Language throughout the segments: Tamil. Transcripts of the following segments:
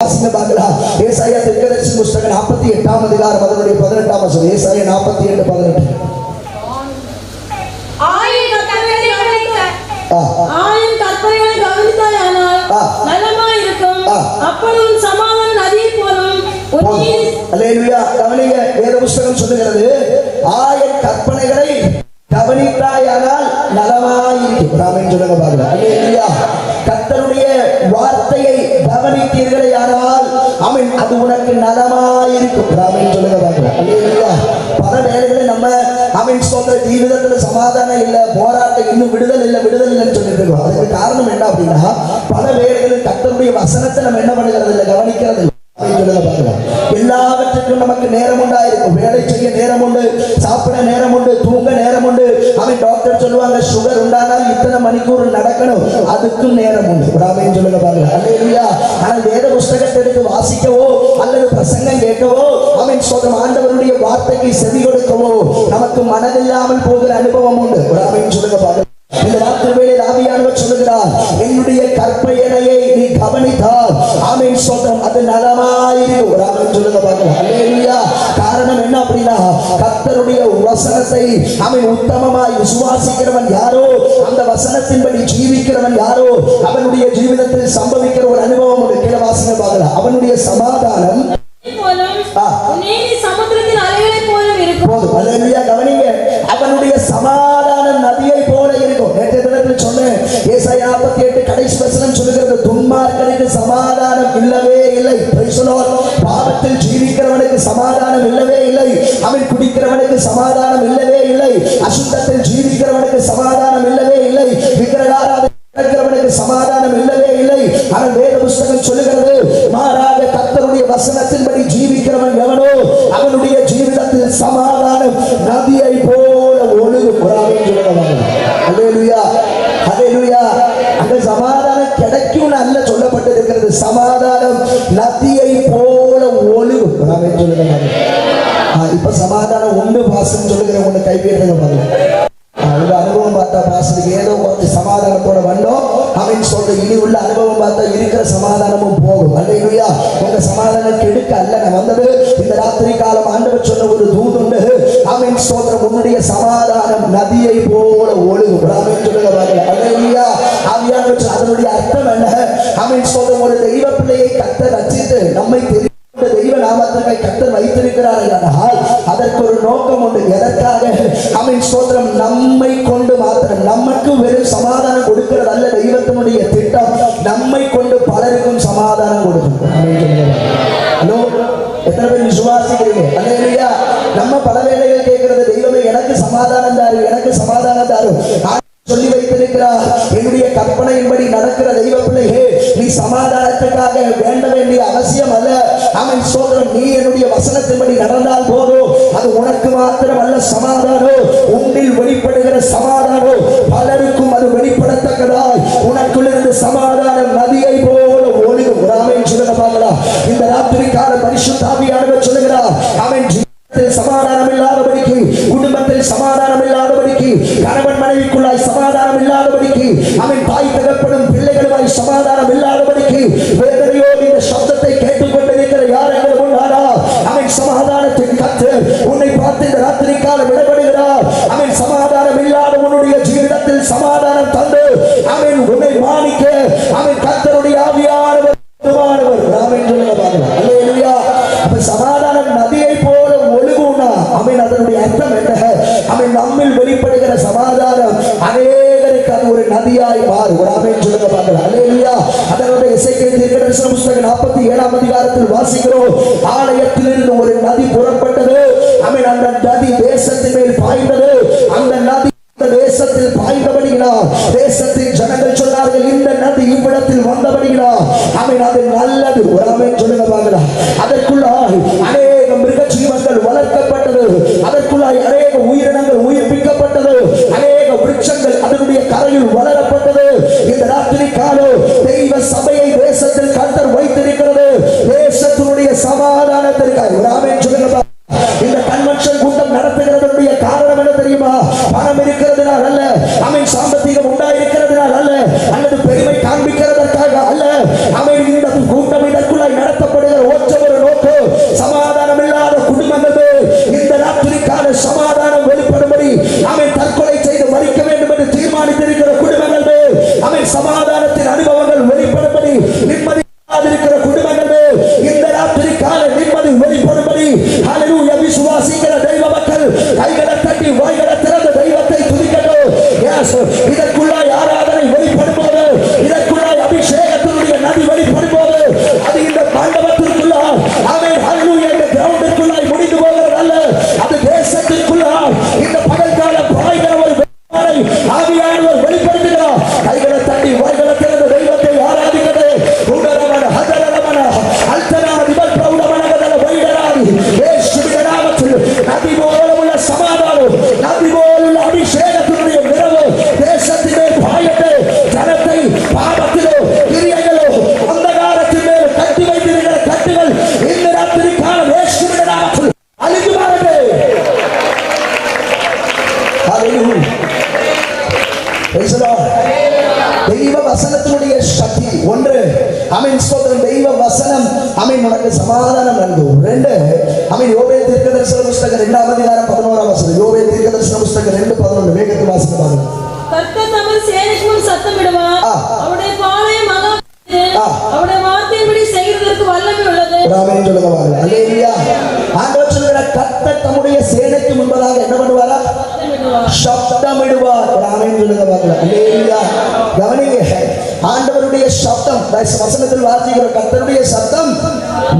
ஏசாயா தீர்க்கதரிசி புத்தகம் 48ஆம் அதிகாரம் அதனுடைய 18ஆம் வசனம். ஏசாயா 48:18. ஆயின் கற்பனைகளை கவனித்தாயானால் நலமாயிருக்கும். அப்பொழுது சமாதான நதியை போலும். அல்லேலூயா. கவனிங்க, வேத புத்தகம் சொல்லுகிறது, ஆயின் கற்பனைகளை கவனித்தாயானால் நலமாயிருக்கும். ஆமென் சொல்லுங்க பாருங்க. அல்லேலூயா. கர்த்தருடைய வார்த்தையை கவனித்தீர்களே ஆனால் ஆமென், அது உனக்கு நலமாயிருக்கும். ஆமென் சொல்லுங்க பாருங்க. அல்லேலூயா. பல வேளைகளில் நம்ம ஆமென் சொல்ற ஜீவிதத்துல சமாதானம் இல்ல, போராட்டம், இன்னும் விடுதல் இல்லைன்னு சொல்லிட்டு இருக்கோம். அதுக்கு காரணம் என்ன அப்படின்னா, பல வேளைகளில் கர்த்தருடைய வசனத்தை நம்ம என்ன பண்ணுகிறது இல்லை, கவனிக்கிறது இல்லை. எல்லாவற்றுக்கும் நமக்கு நேரம் உண்டாயிருக்கும். வேலை செய்ய நேரம் உண்டு, சாப்பிட நேரம் உண்டு, தூங்க நேரம் உண்டு. அவன் டாக்டர் சொல்லுவாங்க சுகர் உண்டானால் இத்தனை மணிக்கூர் நடக்கணும், அதுக்கும் நேரம் உண்டு. ராமன் சொல்லுங்க பாருங்க. அல்லேலூயா. ஆனால் வேத புஸ்தகத்தை எடுத்து வாசிக்கவோ அல்லது பிரசங்கம் கேட்கவோ அவன் சொல்ற ஆண்டவருடைய வார்த்தைக்கு செவி கொடுக்கவோ நமக்கு மனதில்லாமல் போகிற அனுபவம் உண்டு. ராமன் சொல்லுங்க பாருங்க. இந்த ராத்திரி வேளையில் ஆவியானவர் சொல்லுகிறார், என்னுடைய கற்பனையை நீ கவனித்தால் ஆமென் சொல்றோம், அது நலமாயிருக்கும். ஆமென் சொல்லுங்க பாருங்க. அல்லேலூயா. காரணம் என்ன அப்படின்னா, கர்த்தருடைய வசனத்தை அவன் உத்தமமாய் விசுவாசிக்கிறவன் யாரோ, அந்த வசனத்தின்படி ஜீவிக்கிறவன் யாரோ, அவனுடைய ஜீவிதத்தில் சம்பவிக்கிற ஒரு அனுபவம் உண்டு. கீழே வாசிங்க பாருங்க. அவனுடைய சமாதானம் சமுத்திரத்தின் அலைகளை போல இருக்கும். அல்லேலூயா. கவனிங்க, அவனுடைய சமாதானம் நதியை போல இருக்கும். நேற்றைய தினத்தில் சொன்னேன், ஏசாயா 48 கடைசி வசனம் சொல்லுகிறது, துன்மார்க்கனுக்கு சமாதானம் இல்லவே இல்லை. பாவத்தில் ஜீவிக்கிறவனுக்கு சமாதானம் இல்லவே இல்லை. அவன் குடிக்கிறவனுக்கு சமாதானம் இல்லவே இல்லை. அசுத்தத்தில் ஜீவிக்கிறவனுக்கு சமாதானம் இல்லவே இல்லை. விக்கிரகாராதனைக்கு சமாதானம் இல்லவே இல்லை. ஆனால் வேத புஸ்தகம் சொல்லுகிறது, மாறாக கர்த்தருடைய வசனத்தின்படி ஜீவிக்கிறவன் எவனோ அவனுடைய ஜீவிதத்தில் சமாதானம் நதியை போல ஒழுகும். அல்லேலூயா. அல்லேலூயா. அந்த சமாதானம் கிடைக்கும் அல்ல சொல்லப்பட்டிருக்கிறது, சமாதானம் நதியை போல ஒழுகும். இப்ப சமாதானம் உண்டு பாசம் சொல்லுகிற ஒண்ணு கைப்பேற்றுங்க பாருங்க. உங்க அனுபவம் பார்த்தா பாசத்துக்கு ஏதோ கொஞ்சம் சமாதானத்தோட வந்தோம் அவன் சொல்ற, இனி உள்ள அனுபவம் பார்த்தா இருக்கிற சமாதானமும் போகும். அல்லேலூயா. உங்க சமாதானம் கெடுக்க அல்ல நான் வந்தது. இந்த ராத்திரி காலம் ஆண்டவர் சொன்ன ஒரு தூதுண்டு. அவன் சொல்ற, உன்னுடைய சமாதானம் நதியை போல ஒழுகும். அவன் சொல்லுங்க பாருங்க. அல்லேலூயா. ஆவியானவர் அதனுடைய அர்த்தம் என்ன? அவன் சொல்ற, ஒரு தெய்வ பிள்ளையை கர்த்தர் ரட்சித்து நம்மை தெய்வ நாமத்தை கர்த்தர் வைத்திருக்கிறார் என்றால் அதற்கு ஒரு நோக்கம் உண்டு. எதற்காக? அவன் ஸ்தோத்திரம், நம்மை கொண்டு மாத்திரம், நமக்கு வெறும் சமாதானம் கொடுக்கிறது அல்ல தெய்வத்தினுடைய திட்டம், நம்மை கொண்டு பலருக்கும் சமாதானம் கொடுக்கும். ஹலோ, எத்தனை பேர் விசுவாசிக்கிறீங்க? அல்லேலூயா. நம்ம பல வேளைகள் கேட்கிறது, தெய்வமே எனக்கு சமாதானம் தாரு, எனக்கு சமாதானம் தாரு சொல்லி வைத்திருக்கிறார். என்னுடைய கற்பனையின்படி நடக்கிற தெய்வ பிள்ளையே, நீ சமாதானத்துக்காக வேண்ட வேண்டிய அவசியம் அல்ல. அவன் சோதரம், நீ என்னுடைய வசனத்தின்படி நடந்தால் போதும், அது உனக்கு மாத்திரம் அல்ல சமாதானம், உன்னில் வெளிப்படுகிற சமாதானம் பலருக்கும் அது வெளிப்படத்தக்கதாய் உனக்குள்ளிருந்து சமாதானம் நதியை போல ஒழுகும். அவன் சொல்லுங்க பார்க்கலாம். இந்த ராத்திரி கால பரிசுத்த ஆவியானவர் சொல்லுகிறார், அவன் சமாதானம் இல்லாதபடிக்கு, குடும்பத்தில் சமாதானம் இல்லாதபடிக்கு, கணவன் மனைவிக்குள்ளாய் சமாதானம் இல்லாதபடிக்கு, அவன் தாய் தகப்பனும் பிள்ளைகளுமாய் சமாதானம் இல்லாதபடிக்கு, வேதனையோடு இந்த சப்தத்தை கேட்டுக்கொண்டிருக்கிற யார் எங்கள் முன்னாரா, அவன் சமாதானத்தின் கர்த்தர் உன்னை பார்த்து இந்த ராத்திரி காலம் விடப்படுகிறார். அவன் சமாதானம் இல்லாத உன்னுடைய ஜீவிதத்தில் சமாதானம் தந்து அவன் உன்னை மாணிக்க அவன் கர்த்தருடைய ஆவியானவர். அல்லேலூயா. அப்ப சமாதானம் நதியை போல ஒழுகும்னா அவன் அதனுடைய அர்த்தம் என்ன? அவன் நம்மில் வெளிப்படுகிற சமாதானம் அநேகருக்கு அது ஒரு நதியாய் மாறும். அவன் சொல்லுங்க பார்க்கலாம். அல்லேலூயா. அதனுடைய எசேக்கியேல் தீர்க்கதரிசன புத்தகம் 47ஆம் அதிகாரத்தில் வாசிக்கிறோம், ஆலயத்திலிருந்து ஒரு நதி புறப்பட்டது. அவன் அந்த நதி தேசத்தின் மேல் பாய்ந்தது. அந்த நதி தேசத்தில் பாய்ந்தபடியினால் தேசத்தின் ஜனங்கள் சொன்னார்கள், இந்த நதி இவ்விடத்தில் வந்தபடியினால் அவன் அது நல்லது. அவன் சொல்லுங்க பார்க்கலாம். அதற்குள்ளாய் அநேக மிருக ஜீவங்கள் வளர்க்கப்பட்டது. அதற்குள்ளாய் அநேக உயிரினங்கள் உயிர்ப்பிக்கப்பட்டது. அநேக விருட்சங்கள் அதனுடைய கரையில் வளரப்பட்டது. இந்த ராத்திரி காலம் தெய்வ சபையை தேசத்தில் கர்த்தர் வைத்திருக்கிறது, தேசத்தினுடைய சமாதானத்திற்காக. அவன் சொல்லுங்க. இந்த கன்வென்ஷன் கூட்டம் நடத்துகிறதனுடைய காரணம் என்ன தெரியுமா? பணம் இருக்கிறதுனால் அல்ல, அவன் சாம்பத்திகம் உண்டாயிருக்கிறதுனால் அல்ல, அல்லது பெருமை காண்பிக்கிறதற்காக அல்ல. அவன் இந்த கூட்டம் இதற்குள்ளாய் நடத்த ஆமென் உனக்கு சமாதானம் நல்கும். 2 ஆமென் யோவேல் தீர்க்கதரிசன புத்தகம் 2ஆம் அதிகாரம் 11ஆம் வசனம். யோவேல் தீர்க்கதரிசன புத்தகம் 2:11 வேகத்தில் வாசித்து பாருங்க. கர்த்தர் தமது சேனைக்கு முன் சத்தமிடுவார். அவருடைய பாளையம் மகா பெரியது. அவருடைய வார்த்தையின்படி செய்கிறதற்கு வல்லமை உள்ளது. ஆமென் சொல்லுங்க பாருங்க. அல்லேலூயா. ஆண்டவர் சொல்லுகிற கர்த்தர் தம்முடைய சேனைக்கு முன்பதாக என்ன பண்ணுவாரா? சப்தமிடுவார். ஆமென் சொல்லுங்க பாருங்க. அல்லேலூயா. கவனிங்க, ஆண்டவருடைய சப்தம் வசனத்தில் வாசிக்கிற கர்த்தருடைய சத்தம்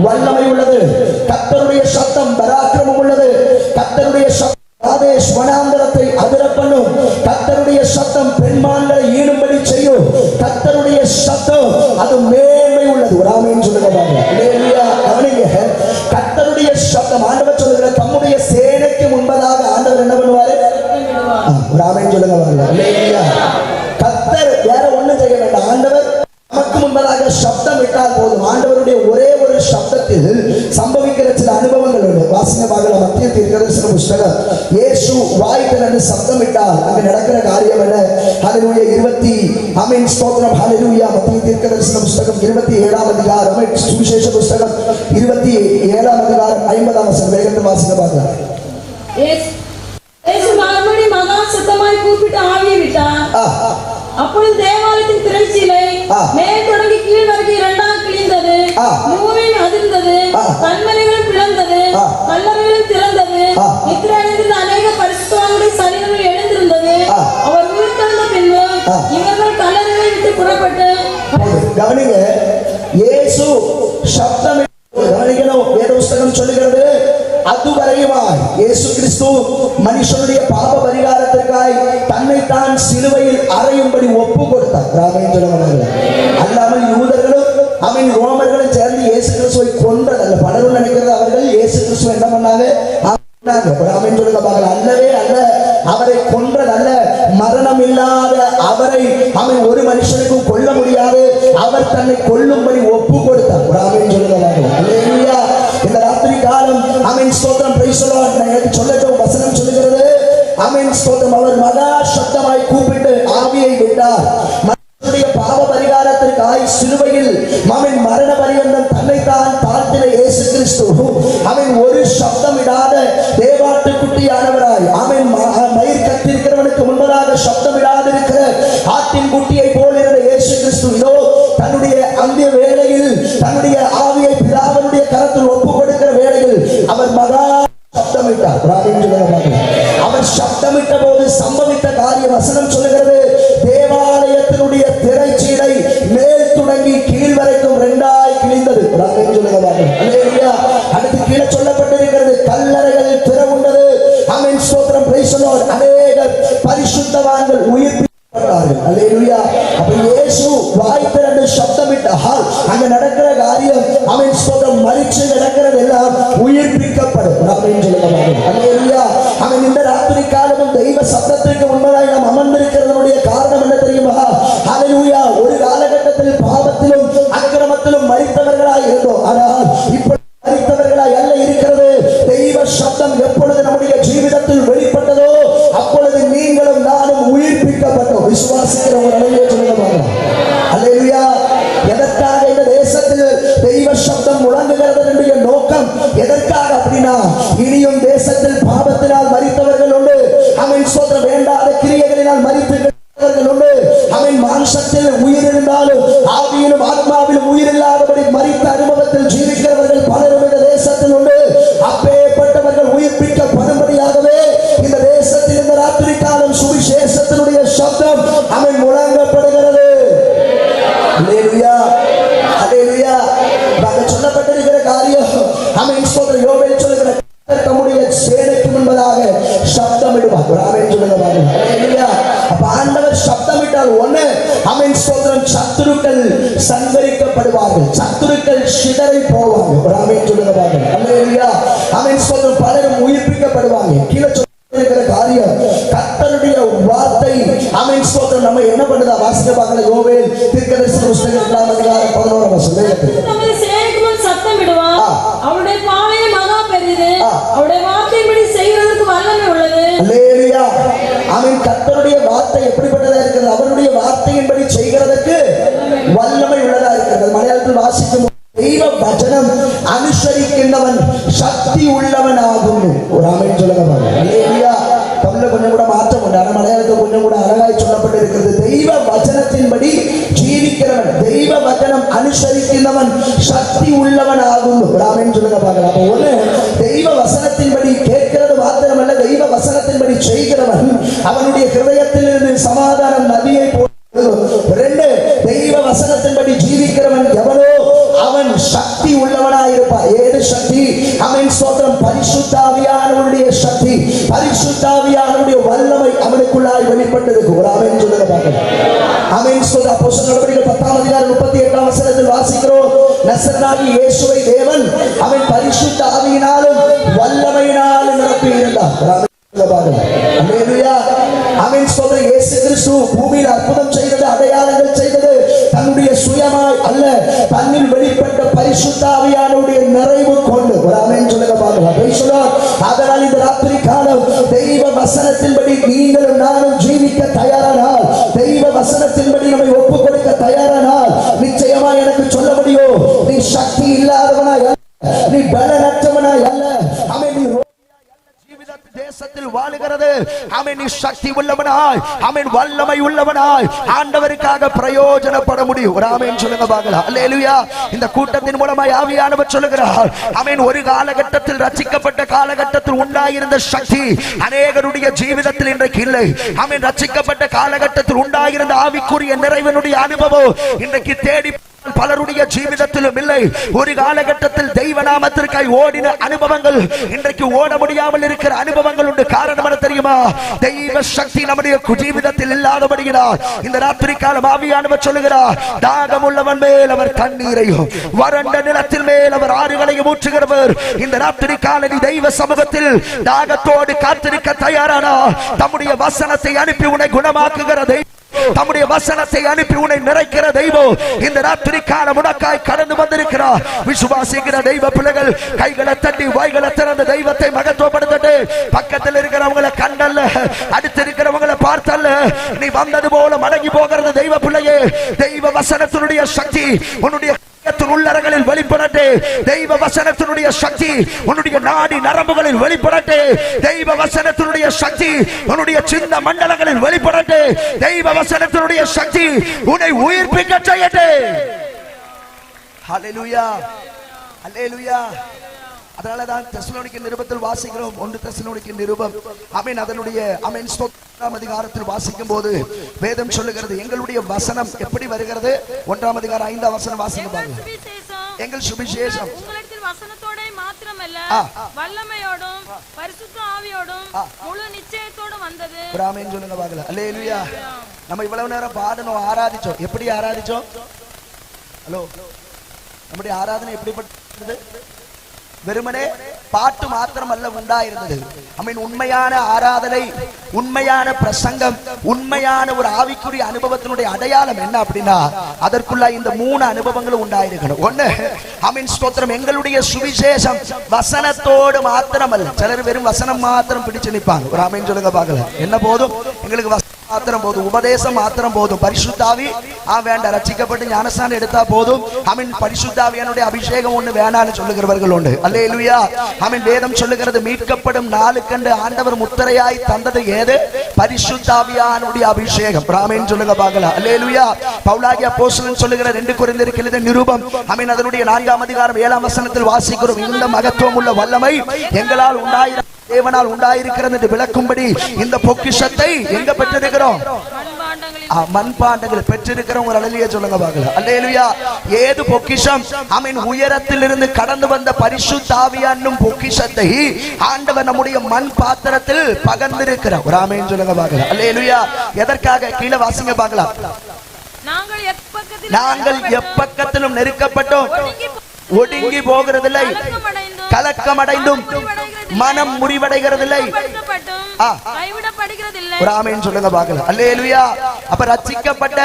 வல்லமை உள்ளது. கர்த்தருடைய சத்தம் பராக்கிரமம் உள்ளது. கர்த்தருடைய சத்தம் ஆதேஷ் வனாந்தரத்தை அதிர பண்ணும். கர்த்தருடைய சத்தம் பெண்மான்களை ஈடுபடி செய்யும். கர்த்தருடைய சத்தம் அது மேன்மை உள்ளது. ஒரு ஆமென் சொல்லுங்க பாருங்க. அல்லேலூயா. கவனிங்க, கர்த்தருடைய சத்தம் ஆண்டவர் சொல்லுகிற தம்முடைய சேனைக்கு முன்பதாக ஆண்டவர் என்ன பண்ணுவாரு? ஒரு ஆமென் சொல்லுங்க பாருங்க. அல்லேலூயா. கர்த்தர் வேற ஒண்ணும் செய்ய வேண்டாம். ஆண்டவர் நமக்கு முன்பதாக சப்தம் விட்டால் போதும். ஆண்டவருடைய ஒரே ஒரு சப்தத்தில் சம்பவிக்கிற சில அனுபவங்கள் உண்டு. வாசிங்க பார்க்கலாம். மத்திய தீர்க்கதரிசன புத்தகம் இயேசு வாய் திறந்து சப்தம் விட்டால் அங்க நடக்கிற காரியம் என்ன? ஹல்லேலூயா. 20 ஆமென் ஸ்தோத்திரம். ஹல்லேலூயா. மத்திய தீர்க்கதரிசன புத்தகம் 27ஆம் அதிகாரம் சுவிசேஷ புத்தகம் 27ஆம் அதிகாரம் 50ஆம் வசனம் வேகத்தில் வாசிங்க பார்க்கலாம். இயேசு மறுபடியும் மகா சத்தமாய் கூப்பிட்டு ஆவியை விட்டார். அப்பொழுது தேவாலயத்தின் திரைச்சீலை மேல் தொடங்கி கீழ் வரைக்கும் 2ஆக கிழிந்தது. பூமியும் அதிர்ந்தது. கண்மலைகளும் பிளந்தது. கல்லறைகளும் திறந்தது. நித்திரை அடைந்திருந்த அநேக பரிசுத்தவான்களுடைய சரீரங்கள் எழுந்திருந்தது. அவர் உயிர்த்தெழுந்த பின்பு இவர்கள் கல்லறைகளை விட்டு புறப்பட்டு கவனிங்க, இயேசு சப்தம் கவனிக்கணும். வேத புத்தகம் சொல்லுகிறது அதுவரையுமாய் இயேசு கிறிஸ்து மனுஷனுடைய பாவ பரிகாரத்திற்காய் தன்னைத்தான் சிலுவையில் அறையும்படி ஒப்பு கொடுத்தார். அல்லாமல் யூதர்களும் அவன் ரோமர்களும் சேர்ந்து இயேசு கிறிஸ்துவை கொன்றதல்ல. பலரும் நினைக்கிறது அவர்கள் இயேசு கிறிஸ்துவ என்ன பண்ணாங்க? அல்லவே அல்ல, அவரை கொன்றதல்ல. மரணம் இல்லாத அவரை அவன் ஒரு மனுஷனுக்கும் கொல்ல முடியாது. அவர் தன்னை கொல்லும்படி ஒப்பு கொடுத்தார். இந்த ராத்திரி காலம் ஆமென் ஸ்தோத்திரம். Price the Lord. எனக்கு சொல்லட்டும், வசனம் சொல்லுகிறது ஆமென் ஸ்தோத்திரம். அவர் மகா சத்தமாய் கூப்பிட்டு ஆவியை விட்டார். மனுஷனுடைய பாவ பரிகாரத்திற்காய் சிலுவையில் அவன் மரண பரியந்தம் தன்னைத்தான் தாழ்த்தின இயேசு கிறிஸ்து அவன் ஒரு சப்தம் இடாத தேவாட்டுக்குட்டியானவராய் அவன் மயிர் கத்திருக்கிறவனுக்கு முன்பதாக சப்தம் இடாதிருக்கிற ஆட்டின் குட்டியை போல் இருந்த இயேசு கிறிஸ்து இதோ தன்னுடைய அந்திய வேளையில் தன்னுடைய ஆவியை பிதாவினுடைய கரத்தில் ஒப்பு கொடுக்கிற வேளையில் அவர் மகா சப்தமிட்டார். அவர் சப்தமிட்ட போது சம்பவித்த காரிய வசனம் சொல்லுகிறது தேவாலயத்தினுடைய திரைச்சீலை மேல் தொடங்கி கீழ் வரைக்கும் 2ஆய் கிழிந்தது. அடுத்து கீழே சொல்லப்பட்டிருக்கிறது கல்லறைகளில் திறவுண்டது. ஆமென் ஸ்தோத்திரம். Price the Lord. அநேக பரிசுத்தவான்கள் உயிர்ப்பிக்கப்பட்டார்கள். அல்லேலூயா. அப்ப இயேசு வாய் திறந்து சப்தமிட்டால் அங்க நடக்கிற காரியம் ஆமென் ஸ்தோத்திரம் மரிச்சு நடக்கிறது எல்லாம் உயிர்ப்பிக்கப்படும். ஆமென் சொல்லுங்க. அல்லேலூயா. ஆமென். இந்த ராத்திரி காலமும் தெய்வ சத்தத்திற்கு முன்பதாய் நாம் அமர்ந்திருக்கிறதுடைய காரணம் என்ன தெரியுமா? அல்லேலூயா. ஒரு காலகட்டத்தில் பாவத்திலும் அக்கிரமத்திலும் மரித்தவர்களாய் இருந்தோம். ஆனால் இப்ப மரித்தவர்களாய் அல்ல இருக்கிறது. தெய்வ சத்தம் எப்பொழுது நம்முடைய ஜீவிதத்தில் வெளிப்பட்டதோ அப்பொழுது நீங்களும் நானும் உயிர்ப்பிக்கப்பட்டோம். விசுவாசிக்கிறவங்க நிலையை சொல்லுங்க. அல்லேலூயா. எதற்காக இந்த தேசத்தில் தெய்வ சப்தம் முழங்குகிறது என்னுடைய நோக்கம் எதற்காக அப்படின்னா இனியும் தேசத்தில் பாவத்தினால் மரித்தவர்கள் உண்டு. ஆமென் ஸ்தோத்திரம். வேண்டாத கிரியைகளினால் மரித்தவர்கள் உண்டு. ஆமென். மாம்சத்தில் உயிர் இருந்தாலும் ஆவியிலும் ஆத்மாவிலும் உயிர் இல்லாதபடி மரித்த அனுபவத்தில் ஜீவிக்கிறவர்கள் பலரும் இந்த தேசத்தில் உண்டு. அப்பேற்பட்டவர்கள் உயிர்ப்பிக்கப்படும்படியாகவே இந்த தேசத்தில் இந்த ராத்திரி காலம் சுவிசேஷத்தினுடைய சப்தம் அவன் முழங்கப்படுகிறது. அல்லேலூயா. அல்லேலூயா. சொல்லப்பட்டிருக்கிற காரியம் ஆமென் ஸ்தோத்திரம். யோவேல் சொல்லுகிற தம்முடைய சேனைக்கு முன்பதாக சப்தமிடுவார். ஆமென் சொல்லுங்க. அல்லேலூயா. அப்ப ஆண்டவர் சப்தமிட்டால் ஒண்ணு ஆமென் ஸ்தோத்திரம் சத்துருக்கள் சங்கரிக்கப்படுவார்கள். சத்துருக்கள் சிதறி போவாங்க. ஆமென் சொல்லுங்க. அல்லேலூயா. ஆமென் ஸ்தோத்திரம். பலரும் உயிர்ப்பிக்கப்படுவாங்க. கீழே சொல்லிருக்கிற காரியம் கர்த்தருடைய வார்த்தை ஆமென் ஸ்தோத்திரம் நம்ம என்ன பண்ணுதா? வாசிக்க பார்க்கலாம். யோவேல் தீர்க்கதரிசன புத்தகம் 2ஆம் அதிகாரம் 11ஆம் வசனம். தமது சேனைக்கு முன் சத்தமிடுவார். அவருடைய பாளையம் மகா பெரியது. அவருடைய வார்த்தையின்படி செய்கிறதற்கு வல்லமை உள்ளது. அல்லேலூயா. ஆமென். கர்த்தருடைய வார்த்தை எப்படிப்பட்டதா இருக்கிறது? அவருடைய வார்த்தையின்படி செய்கிறதற்கு வல்லமை உள்ளதா இருக்கிறது. மலையாளத்தில் வாசிக்கும் தெய்வ வசனம் அனுசரிக்கின்றவன் சக்தி உள்ளவன் ஆகும். ஒரு ஆமென் சொல்லுங்க பாருங்க. அல்லேலூயா. தமிழ்ல கொஞ்சம் கூட மாற்றம் உண்டு, ஆனால் மலையாளத்தில் கொஞ்சம் கூட அழகாய் சொல்லப்பட்டிருக்கிறது. தெய்வ வசனத்தின்படி ஜீவிக்கிறவன், தெய்வ வசனம் அனுசரிக்கின்றவன் சக்தி உள்ளவன் ஆகும். ஒரு ஆமென் சொல்லுங்க பாருங்க. அப்ப ஒண்ணு, தெய்வ வசனத்தின்படி கேட்கிறது மாத்திரமல்ல, தெய்வ வசனத்தின்படி செய்கிறவன் அவனுடைய ஹிருதயத்திலிருந்து சமாதானம் நதியை போல். ரெண்டு, தெய்வ வசனத்தின்படி ஜீவிக்கிறவன் எவனோ அவன் சக்தி உள்ளவனாயிருப்பான். ஏது சக்தி? அவன் ஸ்தோத்திரம், பரிசுத்த ஆவியானவருடைய சக்தி, பரிசுத்த ஆவியானவருடைய வல்லமை அவனுக்குள்ளாய் வெளிப்பட்டிருக்கு. ஒரு ஆமென் சொல்லுங்க பாருங்க. ஆமென் ஸ்தோத்திரம். அப்போஸ்தலர் நடவடிக்கைகள் 10ஆம் அதிகாரம் 38ஆம் வசனத்தில் வாசிக்கிறோம், நசரேயனாகிய இயேசுவை தேவன் அவன் பரிசுத்த ஆவியினாலும் வல்லமையினாலும் நிரப்பி இருந்தார். இயேசு கிறிஸ்து பூமியில் அற்புதம் செய்தது, அடையாளங்கள் செய்தது தன்னுடைய சுயமாய் அல்ல, தன்னில் வெளிப்பட்ட பரிசுத்த ஆவியானவருடைய நிறைவு கொண்டு. ஒரு ஆமென் சொல்லுங்க பாருங்க. அதனால் இந்த ராத்திரி காலம் தெய்வ வசனத்தின்படி நீங்களும் நானும் ஜீவிக்க தயாரானால், தெய்வ வசனத்தின்படி நம்மை ஒப்புக் கொடுக்க தயாரானால், நிச்சயமா எனக்கு சொல்ல முடியும், நீ சக்தி இல்லாதவனாய் அல்ல, நீ பலனற்றவனாய் அல்ல. ஆமென். நீ தேசத்தில் வாழுகிறது, ஆமென், நீ சக்தி உள்ளவனாய், ஆமென், வல்லமை உள்ளவனாய் ஆண்டவருக்காக பிரயோஜனப்பட முடியும். ஒரு ஆமென் சொல்லுங்க பாக்கலாம். அல்லேலூயா. இந்த கூட்டத்தின் மூலமாய் ஆவியானவர் சொல்லுகிறார், ஆமென், ஒரு காலகட்டத்தில் ரட்சிக்கப்பட்ட காலகட்டத்தில் உண்டாயிருந்த சக்தி அநேகருடைய ஜீவிதத்தில் இன்றைக்கு இல்லை. ஆமென். ரட்சிக்கப்பட்ட காலகட்டத்தில் உண்டாயிருந்த ஆவிக்குரிய நிறைவினுடைய அனுபவம் இன்றைக்கு தேடி பலருடைய ஜீவிதத்திலும் இல்லை. ஒரு காலகட்டத்தில் தெய்வ நாமத்திற்காய் ஓடின அனுபவங்கள் இன்றைக்கு ஓட முடியாமல் இருக்கிற அனுபவங்கள் உண்டு. காரணம் என்ன தெரியுமா? தெய்வ சக்தி நம்முடைய ஜீவிதத்தில் இல்லாதபடியால் இந்த ராத்திரி காலம் ஆவியானவர் சொல்லுகிறார், தாகம் உள்ளவன் மேல் அவர் தண்ணீரையும் வறண்ட நிலத்தில் மேல் அவர் ஆறுகளையும் ஊற்றுகிறவர். இந்த ராத்திரி கால நீ தெய்வ சமூகத்தில் தாகத்தோடு காத்திருக்க தயாரானா, தம்முடைய வசனத்தை அனுப்பி உன்னை குணமாக்குகிற தெய்வம், தம்முடைய வசனத்தை அனுப்பி உன்னை நிறைக்கிற தெய்வம் இந்த ராத்திரி காலம் உனக்காய் கடந்து வந்திருக்கிறார். விசுவாசிக்கிற தெய்வ பிள்ளைகள் கைகளை தட்டி வாய்களை திறந்த தெய்வத்தை மகத்துவப்படுத்தட்டு. பக்கத்தில் இருக்கிறவங்களை கண்டல்ல, அடுத்து இருக்கிறவங்களை பார்த்தல்ல, நீ வந்தது போல மடங்கி போகிறது தெய்வ பிள்ளையே. தெய்வ வசனத்தினுடைய சக்தி உன்னுடைய உள்ளறைகளில் வெளிப்படட்டு. தெய்வ வசனத்தினுடைய சக்தி உன்னுடைய நாடி நரம்புகளில் வெளிப்படட்டு. தெய்வ வசனத்தினுடைய சக்தி உன்னுடைய சின்ன மண்டலங்களில் வெளிப்படட்டு. தெய்வ வசனத்தினுடைய சக்தி உன்னை உயிர்ப்பிக்க செய்யட்டு. ஹல்லேலூயா, ஹல்லேலூயா. அதனாலதான் தெசலோனிக்கேயர் நிருபத்தில் வாசிக்கிறோம், 1 தெசலோனிக்கேயர் நிருபம், ஆமென், அதனுடைய ஆமென் 1ஆம் அதிகாரத்தில் வாசிக்கும் போது வேதம் சொல்லுகிறது, எங்களுடைய வசனம் எப்படி வருகிறது? 1ஆம் அதிகாரம் 5ஆம் வசனம் வாசிங்க பாருங்க. எங்கள் சுவிசேஷம் உங்களிடத்தில் வசனத்தோட மாத்திரமல்ல, வல்லமையோடும் பரிசுத்த ஆவியோடும் முழு நிச்சயத்தோடும் வந்தது. ஆமென் சொல்லுங்க பாருங்க. அல்லேலூயா. நம்ம இவ்வளவு நேரம் பாடணும், ஆராதிச்சோம். எப்படி ஆராதிச்சோம்? ஹலோ, நம்முடைய ஆராதனை எப்படிப்பட்டது? வெறுமனே பாட்டு மாத்திரம் அல்ல உண்டாயிருந்தது. ஆமென். உண்மையான ஆராதனை, உண்மையான பிரசங்கம், உண்மையான ஒரு ஆவிக்குரிய அனுபவத்தினுடைய அடையாளம் என்ன அப்படின்னா, அதற்குள்ள இந்த 3 அனுபவங்களும் உண்டாயிருக்கணும். ஒண்ணு, ஆமென் ஸ்தோத்திரம், எங்களுடைய சுவிசேஷம் வசனத்தோடு மாத்திரம் அல்ல. சிலர் வெறும் வசனம் மாத்திரம் பிடிச்சு நிற்பாங்க. ஒரு ஆமென் சொல்லுங்க பார்க்கலாம். என்ன போதும்? எங்களுக்கு மாத்திரம் போதும், உபதேசம் மாத்திரம் போதும், பரிசுத்தாவி வேண்டாம், ரட்சிக்கப்பட்டு ஞானஸ்நானம் எடுத்தா போதும், ஆமென், பரிசுத்தாவியானுடைய அபிஷேகம் ஒண்ணு வேண்டாம்னு சொல்லுகிறவர்கள் உண்டு. அல்லேலூயா. ஆமென். வேதம் சொல்லுகிறது, மீட்கப்படும் நாளுக்கென்று ஆண்டவர் முத்திரையாய் தந்தது ஏது? பரிசுத்தாவியானுடைய அபிஷேகம். ஆமென் சொல்லுங்க பார்க்கலாம். அல்லேலூயா. பவுலாகிய அப்போஸ்தலன் சொல்லுகிற 2 கொரிந்தியருக்கு எழுதின நிருபம், ஆமென், அதனுடைய 4ஆம் அதிகாரம் 7ஆம் வசனத்தில் வாசிக்கிறோம், இந்த மகத்துவம் உள்ள வல்லமை எங்களால் உண்டாயிர தேவனால் உண்டாயிருக்கிறது என்று விளக்கும்படி இந்த பொக்கிஷத்தை எங்க பெற்றிருக்கிறோம்? மண்பாண்டங்கள் பெற்றிருக்கிறோம். ஒரு அல்லேலூயா சொல்லுங்க பார்க்கலாம். அல்லேலூயா. ஏது பொக்கிஷம்? ஆமென். உயரத்திலிருந்து கடந்து வந்த பரிசுத்த ஆவியானும் பொக்கிஷத்தை ஆண்டவர் நம்முடைய மண் பாத்திரத்தில் பகிர்ந்திருக்கிறார். ஒரு ஆமென் சொல்லுங்க பார்க்கலாம். அல்லேலூயா. எதற்காக? கீழே வாசிங்க பார்க்கலாம். நாங்கள் எப்பக்கத்திலும் நெருக்கப்பட்டோம், ஒடுங்கி போகிறதில்லை, கலக்கம் அடைந்தும் மனம் முறிவடைகிறதில்லை. ஒரு ஆமென் சொல்லுங்க பார்க்கலாம். அல்லேலூயா. அப்ப ரட்சிக்கப்பட்ட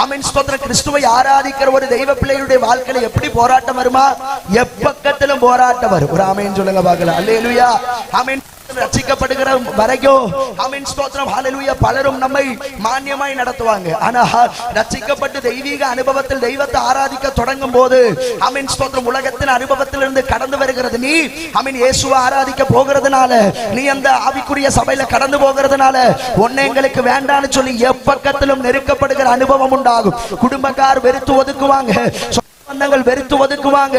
ஆமென் ஸ்தோத்திரம் கிறிஸ்துவை ஆராதிக்கிற ஒரு தெய்வ பிள்ளையுடைய வாழ்க்கையில எப்படி போராட்டம் வருமா? எப்பக்கத்திலும் போராட்டம் வரும். ஒரு ஆமென் சொல்லுங்க பார்க்கலாம். அல்லேலூயா. ஆமென். ரட்சிக்கப்படுகிற வரைக்கும் ஆமென் ஸ்தோத்திரம் ஹalleluya பலரும் நம்மை மான்யமாய் நடத்துவாங்க. ஆனா ரட்சிக்கப்பட்டு தெய்வீக அனுபவத்தில் தெய்வத்தை ஆராதிக்க தொடங்கும் போது ஆமென் ஸ்தோத்திரம் உலகத்தின் அனுபவத்திலிருந்து கடந்து வருகிறது நீ ஆமென் இயேசுவை ஆராதிக்க போகிறதுனால நீ அந்த ஆவிக்குரிய சபையில கடந்து போகிறதுனால ஒண்ணே எங்களுக்கு வேண்டாம்னு சொல்லி எப்பக்கத்திலும் நெருக்கப்படுகிற அனுபவம் உண்டாகும். குடும்பக்கார் வெறுத்து ஒதுக்குவாங்க, சொந்தங்கள் வெறுத்து ஒதுக்குவாங்க.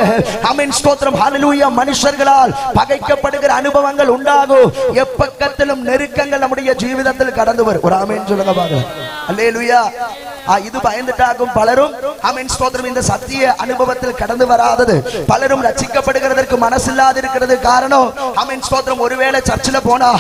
ஆமென் ஸ்தோத்திரம் ஹalleluya மனுஷர்களால் பகைக்கப்படுகிற அனுபவங்கள் உண்டாகும். எப்பக்கத்திலும் நெருக்கங்கள் நம்முடைய ஜீவிதத்தில் கடந்து வரும். ஒரு ஆமென் சொல்லுங்க பாருங்க. ஹalleluya. இது பயந்துட்டாகும் பலரும் ஆமென் ஸ்தோத்திரம் இந்த சத்திய அனுபவத்தில் கடந்து வராதது. பலரும் ரட்சிக்கப்படுகிறதற்கு மனசில்லாது இருக்கிறது காரணம் ஆமென் ஸ்தோத்திரம் ஒருவேளை சர்ச்சில் போனா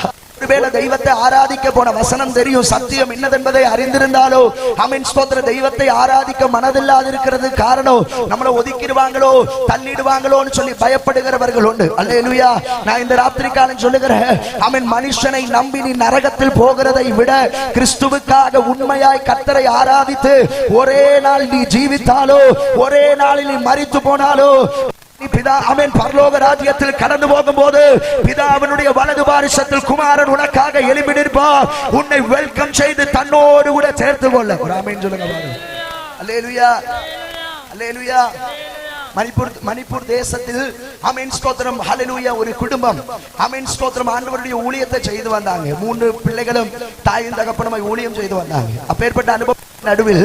ஒருவேளை தெய்வத்தை ஆராதிக்க போன வசனம் தெரியும், சத்தியம் என்னதென்பதை அறிந்திருந்தாலோ ஆமென் ஸ்தோத்திரம் தெய்வத்தை ஆராதிக்க மனதில்லாது இருக்கிறது காரணம் நம்மளை ஒதுக்கிடுவாங்களோ தள்ளிடுவாங்களோன்னு சொல்லி பயப்படுகிறவர்கள் உண்டு. அல்லேலூயா. நான் இந்த ராத்திரி காலம் சொல்லுகிறேன் ஆமென் மனுஷனை நம்பி நீ நரகத்தில் போகிறதை விட கிறிஸ்துவுக்காக உண்மையாய் கர்த்தரை ஆராதித்து ஒரே நாள் நீ ஜீவித்தாலோ ஒரே நாளில் நீ மரித்து போனாலோ பிதா ஆமென் பரலோக ராஜ்யத்தில் கடந்து போகும்போது பிதாவினுடைய வலது பாரிசத்தில் குமாரன் உனக்காக எழும்பி நிற்பார். உன்னை வெல்கம் செய்து தன்னோடு கூட சேர்த்து கொள்ள. ஆமென் சொல்லுங்க. அல்லேலூயா அல்லேலூயா. மணிப்பூர் தேசத்தில் ஆமென் ஸ்தோத்திரம் ஹalleluya ஒரு குடும்பம் ஆமென் ஸ்தோத்திரம் ஆண்டவருடைய ஊழியத்தை செய்து வந்தாங்க. 3 பிள்ளைகளும் தாயும் தகப்பனுமாய் ஊழியம் செய்து வந்தாங்க. அப்பேற்பட்ட அனுபவம் நடுவில்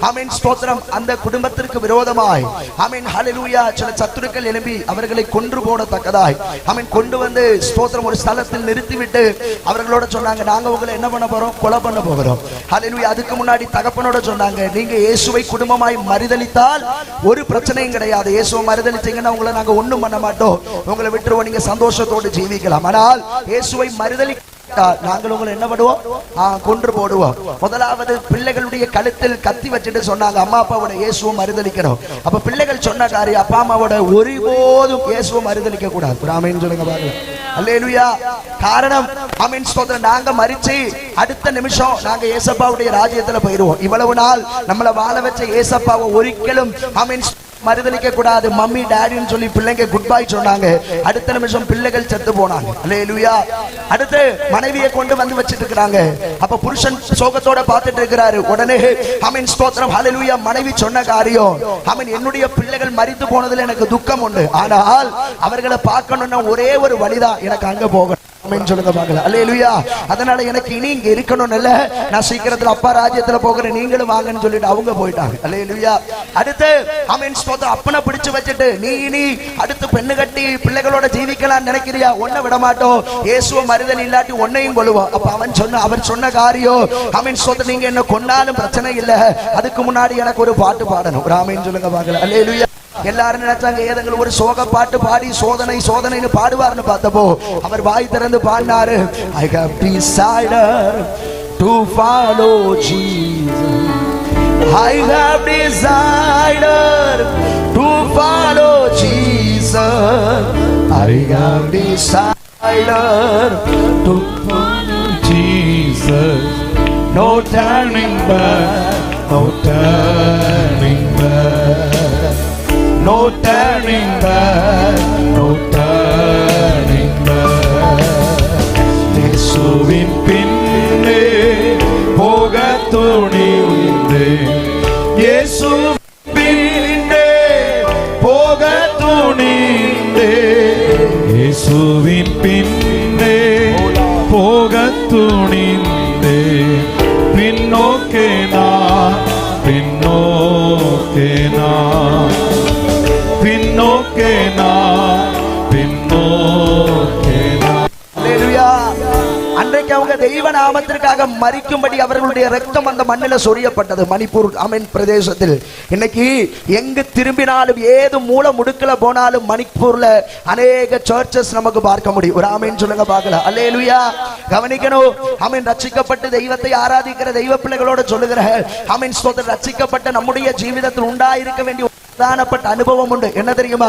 ஆமென் ஸ்தோத்திரம் அந்த குடும்பத்திற்கு விரோதமாய் ஆமென் ஹalleluya சில சத்துருக்கள் எழும்பி அவர்களை கொன்று போடத்தக்கதாய் ஆமென் கொண்டு வந்து ஸ்தோத்திரம் ஒரு ஸ்தலத்தில் நிறுத்திவிட்டு அவர்களோட சொன்னாங்க நாங்க உங்களை என்ன பண்ண போறோம், கொலை பண்ண போகிறோம். ஹalleluya. அதுக்கு முன்னாடி தகப்பனோட சொன்னாங்க நீங்க இயேசுவை குடும்பமாய் மறுதலித்தால் ஒரு பிரச்சனையும் கிடையாது. இயேசுவை மறுதலிச்சீங்கன்னா உங்களை நாங்க ஒண்ணும் பண்ண மாட்டோம், உங்களை விட்டுருவோம், நீங்க சந்தோஷத்தோடு ஜீவிக்கலாம். ஆனால் இயேசுவை மறுதலி நாங்கள் உங்களை என்ன பண்ணுவோம், கொன்று போடுவோம். முதலாவது பிள்ளைகளுடைய கழுத்தில் கத்தி வச்சுட்டு சொன்னாங்க அம்மா அப்பாவோட இயேசுவை மறுதலிக்கிறோம். அப்ப பிள்ளைகள் சொன்ன காரியம் அப்பா அம்மாவோட ஒருபோதும் இயேசுவை மறுதலிக்க கூடாது. ஆமென் சொல்லுங்க பாருங்க. அல்லேலூயா. காரணம் ஆமென் ஸ்தோத்திரம் நாங்க மரிச்சு அடுத்த நிமிஷம் நாங்க ஏசப்பாவுடைய ராஜ்யத்துல போயிடுவோம். இவ்வளவு நாள் நம்மள வாழ வச்ச ஏசப்பாவை ஒரிக்கலும் ஆமென் மறுதலிக்க கூடாது. மம்மி டாடின்னு சொல்லி பிள்ளைங்க குட் பை சொன்னாங்க. அடுத்த நிமிஷம் பிள்ளைகள் செத்து போனாங்க. அல்லேலூயா. அடுத்து மனைவியை கொண்டு வந்து வச்சிட்டு இருக்காங்க. அப்ப புருஷன் சோகத்தோட பார்த்துட்டு இருக்கிறாரு. உடனே ஆமென் ஸ்தோத்திரம் ஹalleluya மனைவி சொன்ன காரியம் ஆமென் என்னுடைய பிள்ளைகள் மரித்து போனதுல எனக்கு துக்கம் உண்டு, ஆனால் அவர்களை பார்க்கணும்னா ஒரே ஒரு வழிதான், எனக்கு அங்க போகணும். ஆமென் சொல்லுங்க பாக்கல. அல்லேலூயா. அதனால எனக்கு இனி இங்க இருக்கணும் இல்ல, நான் சீக்கிரத்துல அப்பா ராஜ்யத்துல போகிறேன், நீங்களும் வாங்கன்னு சொல்லிட்டு அவங்க போயிட்டாங்க. அல்லேலூயா. அடுத்து ஆமென் ஸ்தோத்திரம் அப்பனை பிடிச்சு வச்சிட்டு நீ அடுத்து பெண்ணு கட்டி பிள்ளைகளோட ஜீவிக்கலாம் நினைக்கிறியா, ஒன்ன விட மாட்டோம், இயேசுவை மறுதல் இல்லாட்டி ஒன்னையும் கொள்ளுவோம். அப்ப அவர் சொன்ன காரியம் ஆமென் ஸ்தோத்திரம் நீங்க என்ன கொன்னாலும் பிரச்சனை இல்ல, அதுக்கு முன்னாடி எனக்கு ஒரு பாட்டு பாடணும். ஆமென் சொல்லுங்க பாக்கல. அல்லேலூயா. எல்லாரும் நினைச்சாங்க ஏதங்கள் ஒரு சோக பாட்டு பாடி சோதனைன்னு பாடுவார்னு பார்த்தப்போ அவர் வாய் திறந்து பாடினாரு I have decided to follow Jesus. I have decided to follow Jesus. I have decided to follow Jesus. No turning back, no turning back. No turning back, no turning back. இயேசுவின் பின்னே போகத் துணிந்தேன். இயேசுவின் பின்னே போகத் துணிந்தேன். இயேசுவின் பின்னே போகத் துணிந்தேன். பின்னோக்கே நான், பின்னோக்கே நான், பின்னோக்கே நான், பின்னோக்கே நான். அல்லேலூயா. அன்றைக்கு அவங்க தெய்வ நாமத்திற்காக மரிக்கும்படி அவர்களுடைய ரத்தம் அந்த மண்ணில் சொரியப்பட்டது மணிப்பூர் ஆமென் பிரதேசத்தில். இன்னைக்கு எங்கு திரும்பினாலும் ஏது மூல முடுக்கல போனாலும் மணிப்பூர்ல அநேக சர்ச்சஸ் நமக்கு பார்க்க முடியும். ஒரு ஆமென் சொல்லுங்க பார்க்கல. அல்லேலூயா. கவனிக்கணும். ஆமென் ரட்சிக்கப்பட்டு தெய்வத்தை ஆராதிக்கிற தெய்வ பிள்ளைகளோட சொல்லுகிற ஆமென் ஸ்தோத்திரம் ரட்சிக்கப்பட்ட நம்முடைய ஜீவிதத்தில் உண்டாயிருக்க வேண்டிய பிரதானப்பட்ட அனுபவம் உண்டு. என்ன தெரியுமா,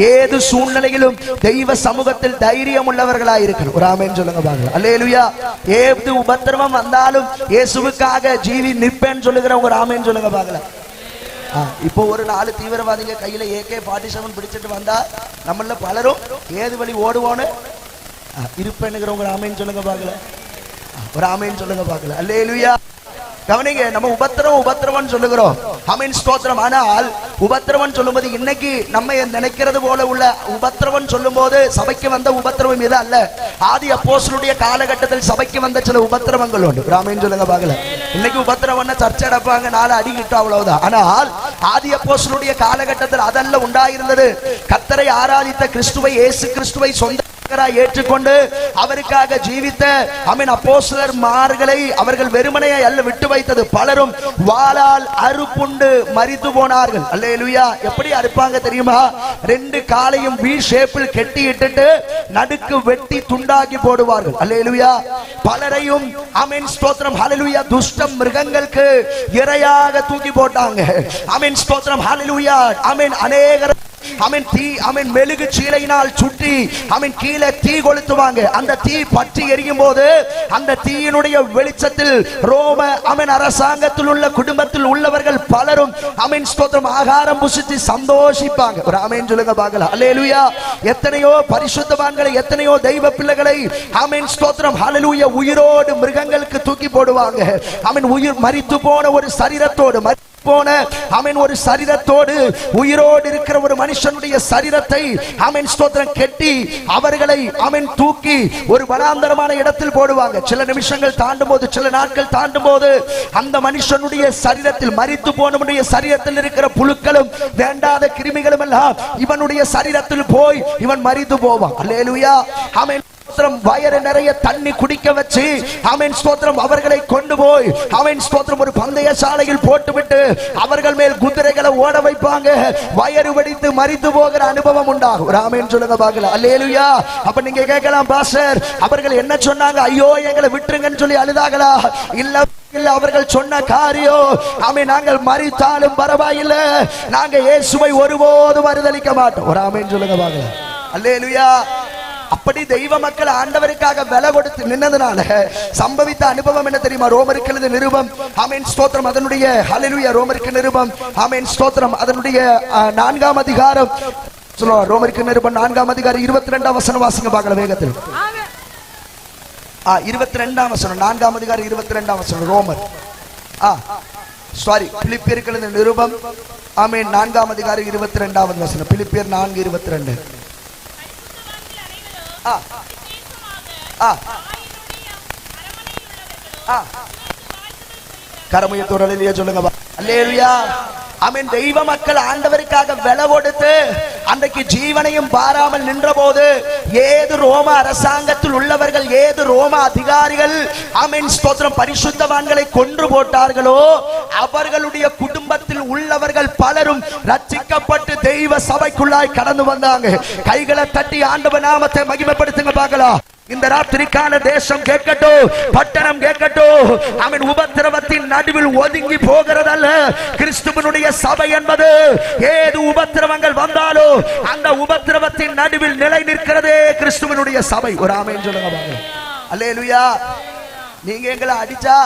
ஏது சூழ்நிலையிலும் தெய்வ சமூகத்தில் தைரியம் உள்ளவர்களாய் இருக்கணும். ஒரு ஆமென் சொல்லுங்க பாருங்க. அல்லேலூயா. ஏது உபத்திரவம் வந்தாலும் இயேசுவுக்காக ஜீவி நிற்பேன்னு சொல்லுகிறவங்க ஒரு ஆமென் சொல்லுங்க பாருங்க. இப்போ ஒரு 4 தீவிரவாதிங்க கையில AK-47 பிடிச்சிட்டு வந்தா நம்மள பலரும் ஏது வழி ஓடுவோன்னு இருப்பேன்னுங்கிறவங்க ஆமேன்னு சொல்லுங்க பார்க்கல. ஒரு ஆமேன்னு சொல்லுங்க பார்க்கல. அல்லேலூயா. கவனிங்க, நம்ம உபத்திரவம் சொல்லுகிறோம். ஆமென், ஸ்தோத்திரம். ஆனால் உபத்திரவம் சொல்லும்போது இன்னைக்கு நம்ம நினைக்கிறது போல உள்ள உபத்திரவம் சொல்லும்போது சபைக்கு வந்த உபத்திரவம் இது அல்ல. ஆதி அப்போஸ்தலருடைய காலகட்டத்தில் சபைக்கு வந்த சில உபத்திரவங்கள் உண்டு. ஆமென் சொல்லுங்க பார்க்கல. இன்னைக்கு உபத்திரவம்னா சர்ச்சை அடைப்பாங்க, 4 அடிக்கிட்டு அவ்வளவுதான். ஆனால் ஆதி அப்போஸ்தலருடைய காலகட்டத்தில் அதல்ல உண்டாயிருந்தது. கர்த்தரை ஆராதித்த கிறிஸ்துவை, இயேசு கிறிஸ்துவை சொந்த ஏற்றுக்கொண்டு அவருக்காக ஜீவித்த ஆமென் அப்போஸ்தலர்மார்களை அவர்கள் வெறுமனையை அல்ல விட்டு வைத்தது. பலரும் வாளால் அறுப்புண்டு மரித்து போனார்கள். அல்லேலூயா. எப்படி அறுப்பாங்க தெரியுமா? 2 காலையும் வி ஷேப்பில் கெட்டி இட்டுட்டு நடுக்கு வெட்டி துண்டாக்கி போடுவார்கள். அல்லேலூயா. பலரையும் ஆமென் ஸ்தோத்திரம் ஹல்லேலூயா துஷ்ட மிருகங்களுக்கு இரையாக தூக்கி போட்டாங்க. ஆமென் ஸ்தோத்திரம் ஹல்லேலூயா. ஆமென் அநேகர் ஆமென் தீ ஆமென் மெழுகு சீலையினால் சுற்றி ஆமென் கீழே தீ கொளுத்துவாங்க. அந்த தீ பற்றி எரியும் போது அந்த தீயினுடைய வெளிச்சத்தில் ரோம ஆமென் அரசாங்கத்தில் உள்ள குடும்பத்தில் உள்ளவர்கள் பலரும் ஆமென் ஸ்தோத்திரம் ஆகாரம் புசித்து சந்தோஷிப்பாங்க. ஒரு ஆமென் சொல்லுங்க பார்க்கலாம். அல்லேலூயா. எத்தனையோ பரிசுத்தவான்களை, எத்தனையோ தெய்வ பிள்ளைகளை ஆமென் ஸ்தோத்திரம் ஹல்லேலூயா உயிரோடு மிருகங்களுக்கு தூக்கி போடுவாங்க. ஆமென் உயிர் மரித்து போன ஒரு சரீரத்தோடு போன ஆமென் ஒரு சரீரத்தோடு உயிரோடு இருக்கிற ஒரு மனுஷனுடைய சரீரத்தை ஆமென் ஸ்தோத்திரம் கெட்டி அவர்களை ஆமென் தூக்கி ஒரு வனாந்தரமான இடத்தில் போடுவாங்க. சில நிமிஷங்கள் தாண்டும் போது, சில நாட்கள் தாண்டும் போது அந்த மனுஷனுடைய சரீரத்தில் மரித்து போனவனுடைய சரீரத்தில் இருக்கிற புழுக்களும் வேண்டாத கிருமிகளும் எல்லாம் இவனுடைய சரீரத்தில் போய் இவன் மரித்து போவான். அல்லேலூயா. ஆமென் வயிறு நிறைய தண்ணி குடிக்க வச்சு ஆமென் ஸ்தோத்திரம் அவர்களை கொண்டு போய் ஆமென் ஸ்தோத்திரம் ஒரு பந்தய சாலையில் போட்டுவிட்டு அவர்கள் மேல் குதிரைகளை ஓட வைப்பாங்க. வயிறு வெடித்து மரித்து போகிற அனுபவம் உண்டாகும். ஒரு ஆமென் சொல்லுங்க பார்க்கலாம். அல்லேலூயா. அப்ப நீங்க கேட்கலாம், பாஸ்டர் அவர்கள் என்ன சொன்னாங்க? ஐயோ எங்களை விட்டுருங்கன்னு சொல்லி அழுதாங்களா? இல்ல இல்ல, அவர்கள் சொன்ன காரியம் ஆமென் நாங்கள் மரித்தாலும் பரவாயில்லை, நாங்க இயேசுவை ஒருபோதும் மறுதலிக்க மாட்டோம். ஒரு ஆமென் சொல்லுங்க பார்க்கலாம். அல்லேலூயா. அப்படி தெய்வ மக்கள் ஆண்டவருக்காக விலை கொடுத்து நின்னதுனால சம்பவித்த அனுபவம் என்ன தெரியுமா? ரோமருக்கு எழுதின நிருபம் ஆமென் ஸ்தோத்திரம் அதனுடைய ஹல்லேலூயா ரோமருக்கு நிருபம் ஆமென் ஸ்தோத்திரம் அதனுடைய 4ஆம் அதிகாரம் சொல்லுவார். ரோமருக்கு நிருபம் 4ஆம் அதிகாரம் 22ஆம் வசனம் வாசிங்க பார்க்கலாம் வேகத்தில். 22ஆம் வசனம் 4ஆம் அதிகாரம் 22ஆம் வசனம் ரோமர் பிலிப்பியருக்கு எழுதின நிருபம் ஆமென் 4ஆம் அதிகாரம் 22ஆவது வசனம். பிலிப்பியர் 4:22. கரமுயத்தோட அல்லேலூயா சொல்லுங்க. அல்லேலூயா. ஆமென். தெய்வ மக்கள் ஆண்டவருக்காக விலை கொடுத்து அன்றைக்கு ஜீவனையும் பாராமல் நின்ற போது ஏது ரோம அரசாங்கத்தில் உள்ளவர்கள், ஏது ரோம அதிகாரிகள் ஆமென் ஸ்தோத்திரம் பரிசுத்தவான்களை கொன்று போட்டார்களோ அவர்களுடைய குடும்பத்தில் உள்ளவர்கள் பலரும் ரட்சிக்கப்பட்டு தெய்வ சபைக்குள்ளாய் கடந்து வந்தாங்க. கைகளை தட்டி ஆண்டவர் நாமத்தை மகிமைப்படுத்துங்க பார்க்கலாம். இந்த ராத்திரிக்கான தேசம் கேட்கட்டும், பட்டணம் கேட்கட்டும். ஆமென். உபத்திரவத்தின் நடுவில் ஒதுங்கி போகிறதல்ல கிறிஸ்துவனுடைய சபை என்பது. ஏது உபத்திரவங்கள் வந்தாலோ அந்த உபத்திரவத்தின் நடுவில் நிலை நிற்கிறதே கிறிஸ்துவனுடைய சபை. ஒரு ஆமென் சொல்லுங்க பாருங்க. அல்லேலூயா. நீங்க எங்களை அடிச்சா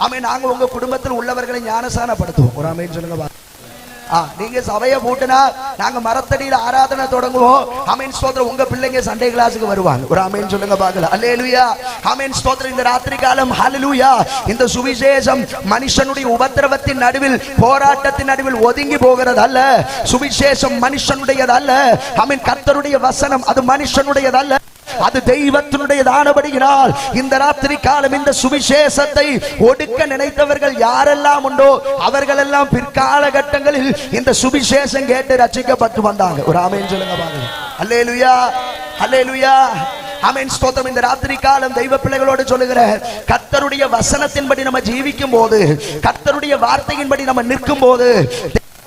ஆமென் நாங்க உங்க குடும்பத்தில் உள்ளவர்களை ஞானசானப்படுத்துவோம். ஒரு ஆமென் சொல்லுங்க பாருங்க. நீங்க சபையை போட்டுனா நாங்க மரத்தடியில் ஆராதனை தொடங்குவோம். ஆமென் ஸ்தோத்திரம் உங்க பிள்ளைங்க சண்டே கிளாஸுக்கு வருவாங்க. ஒரு ஆமென் சொல்லுங்க பார்க்கலாம். அல்லேலூயா. ஆமென் ஸ்தோத்திரம். இந்த ராத்திரி காலம் ஹல்லேலூயா இந்த சுவிசேஷம் மனுஷனுடைய உபத்திரவத்தின் நடுவில், போராட்டத்தின் நடுவில் ஒதுங்கி போகிறது அல்ல. சுவிசேஷம் மனுஷனுடையது அல்ல. ஆமென். கர்த்தருடைய வசனம் அது மனுஷனுடையது அல்ல, அது தெய்வத்தினுடையதானபடியினால் இந்த ராத்திரி காலம் இந்த சுவிசேஷத்தை ஒடுக்க நினைத்தவர்கள் யாரெல்லாம் உண்டோ அவர்கள் எல்லாம் பிற்கால கட்டங்களில் இந்த சுவிசேஷம் கேட்டு ரட்சிக்கப்பட்டு வந்தாங்க. ஒரு ஆமென் சொல்லுங்க பாருங்க. அல்லேலூயா. அல்லேலூயா. ஆமென் ஸ்தோத்திரம். இந்த ராத்திரி காலம் தெய்வ பிள்ளைகளோடு சொல்லுகிற கர்த்தருடைய வசனத்தின்படி நம்ம ஜீவிக்கும் போது, கர்த்தருடைய வார்த்தையின்படி நம்ம நிற்கும் போது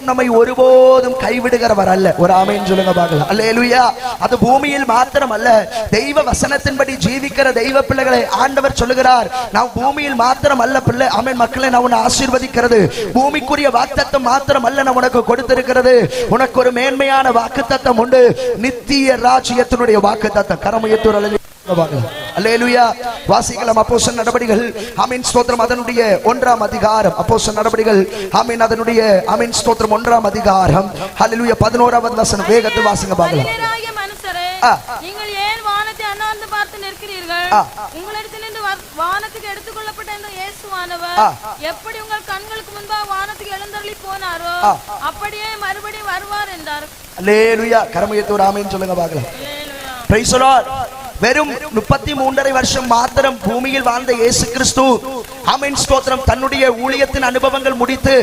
நம்மை ஒருபோதும் கைவிடுகிறவர் அல்ல. ஒரு ஆமென் சொல்லுங்க பார்க்கலாம். அல்லேலூயா. அது பூமியில் மாத்திரம் அல்ல, தெய்வ வசனத்தின்படி ஜீவிக்கிற தெய்வ பிள்ளைகளை ஆண்டவர் சொல்லுகிறார், நான் பூமியில் மாத்திரம் அல்ல பிள்ளை ஆமென் மக்களை நான் உன்னை ஆசீர்வதிக்கிறது. பூமிக்குரிய வாக்குத்தத்தம் மாத்திரம் அல்ல நான் உனக்கு கொடுத்திருக்கிறது. உனக்கு ஒரு மேன்மையான வாக்குத்தத்தம் உண்டு, நித்திய ராஜ்யத்தினுடைய வாக்குத்தத்தம். கரமுயத்தோர் அல்லேலூயா. வாசிக்கலாம் அப்போஸ்தலர் நடபடிகள் ஆமென் ஸ்தோத்திரம் அதனுடைய 1ஆம் அதிகாரம். அப்போஸ்தலர் நடபடிகள் ஆமென் அதனுடைய ஆமென் ஸ்தோத்திரம் 1ஆம் அதிகாரம் ஹல்லேலூயா 11வது வசனம் வேகத்தில் வாசிங்க பார்க்கலாம். நீங்கள் ஏன் வானத்தை அண்ணாந்து பார்த்து பார்த்து நிற்கிறீர்கள். உங்களிடத்திலிருந்து வானத்துக்கு எடுத்துக்கொள்ளப்பட்ட இந்த இயேசுவானவர் எப்படி உங்கள் கண்களுக்கு முன்பாக வானத்துக்கு எழுந்தருளி போனாரோ அப்படியே மறுபடியும் வருவார் என்றார். அல்லேலூயா. கரமுயர்த்தி ஒரு ஆமென் சொல்லுங்க பார்க்கலாம். Price the Lord. வெறும் 33.5 வருஷம் மாத்திரம் பூமியில் வாழ்ந்த இயேசு கிறிஸ்து ஆமென் ஸ்தோத்திரம் தன்னுடைய ஊழியத்தின் அனுபவங்கள் முடித்து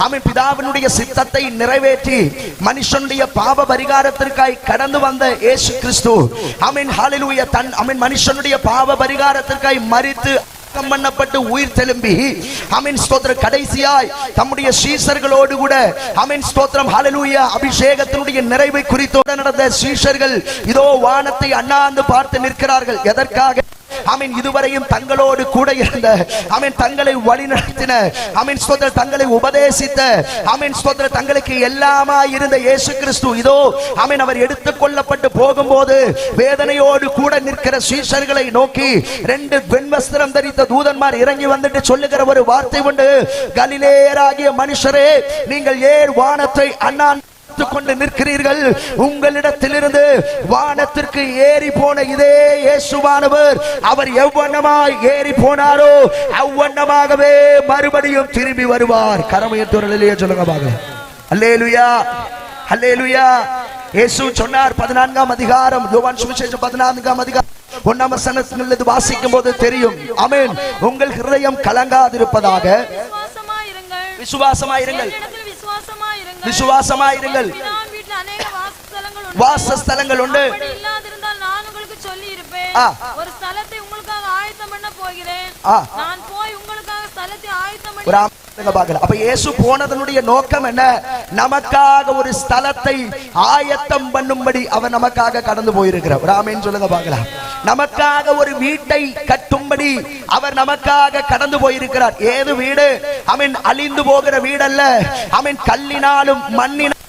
ஆமென் பிதாவினுடைய சித்தத்தை நிறைவேற்றி மனுஷனுடைய பாவ பரிகாரத்திற்காய் கடந்து வந்த இயேசு கிறிஸ்து ஆமென் ஹalleluya தன் ஆமென் மனுஷனுடைய பாவ பரிகாரத்திற்காய் மரித்து பண்ணப்பட்டு உயிர் தெழும்பி ஆமென் ஸ்தோத்திரம் கடைசியாய் தம்முடைய சீஷர்களோடு கூட ஆமென் ஸ்தோத்திரம் ஹalleluya அபிஷேகத்தினுடைய நிறைவை குறித்து நடந்த சீஷர்கள் இதோ வானத்தை அண்ணாந்து பார்த்து நிற்கிறார்கள். எதற்காக? ஆமென் இதுவரையும் தங்களோடு கூட இருந்த ஆமென் தங்களை வழிநடத்தின ஆமென் ஸ்தோத்திரம் தங்களை உபதேசித்த ஆமென் ஸ்தோத்திரம் தங்களுக்கு எல்லாமா இருந்த இயேசு கிறிஸ்து இதோ ஆமென் அவர் எடுத்துக் கொள்ளப்பட்டு போகும்போது வேதனையோடு கூட நிற்கிற சீஷர்களை நோக்கி 2 வெண்வஸ்திரம் தரித்த தூதன்மார் இறங்கி வந்துட்டு சொல்லுகிற ஒரு வார்த்தை உண்டு. கலிலேயராகிய மனுஷரே, நீங்கள் ஏன் வானத்தை அண்ணாந்து கொண்டு நிற்கிறீர்கள்? உங்களிடத்திலிருந்து வானத்திற்கு ஏறி போன இதே இயேசுவானவர் அவர் எவ்வண்ணமாய் ஏறி போனாரோ அவ்வண்ணமாகவே மறுபடியும் திரும்பி வருவார். கரமுயர்த்தி சொல்லுங்க பாருங்க. அல்லேலூயா, அல்லேலூயா. இயேசு சொன்னார் 14ஆம் அதிகாரம் யோவான் சுவிசேஷம் 14ஆம் அதிகாரம் 1ஆம் வசனத்திலிருந்து வாசிக்கும் போது தெரியும். ஆமென். உங்கள் ஹிருதயம் கலங்காதிருப்பதாக விசுவாசமாயிருங்கள், விசுவாசமாயிருங்கள். வாசஸ்தலங்கள் உண்டு. நான் உங்களுக்கு சொல்லி இருப்பேன். ஒரு ஸ்தலத்தை உங்களுக்காக ஆயத்தம் பண்ண போகிறேன். நான் போய் உங்களுக்காக ஸ்தலத்தை ஆயத்தம் பண்ண. அப்ப இயேசு போனதனுடைய நோக்கம் என்ன? நமக்காக ஒரு ஸ்தலத்தை ஆயத்தம் பண்ணும்படி அவர் நமக்காக கடந்து போயிருக்கிறார். ஆமென் சொல்லுங்க பார்க்கலாம். நமக்காக ஒரு வீட்டை கட்டும்படி அவர் நமக்காக கடந்து போயிருக்கிறார். ஏது வீடு? ஆமென் அழிந்து போகிற வீடல்ல. ஆமென் கல்லினாலும் மண்ணினாலும்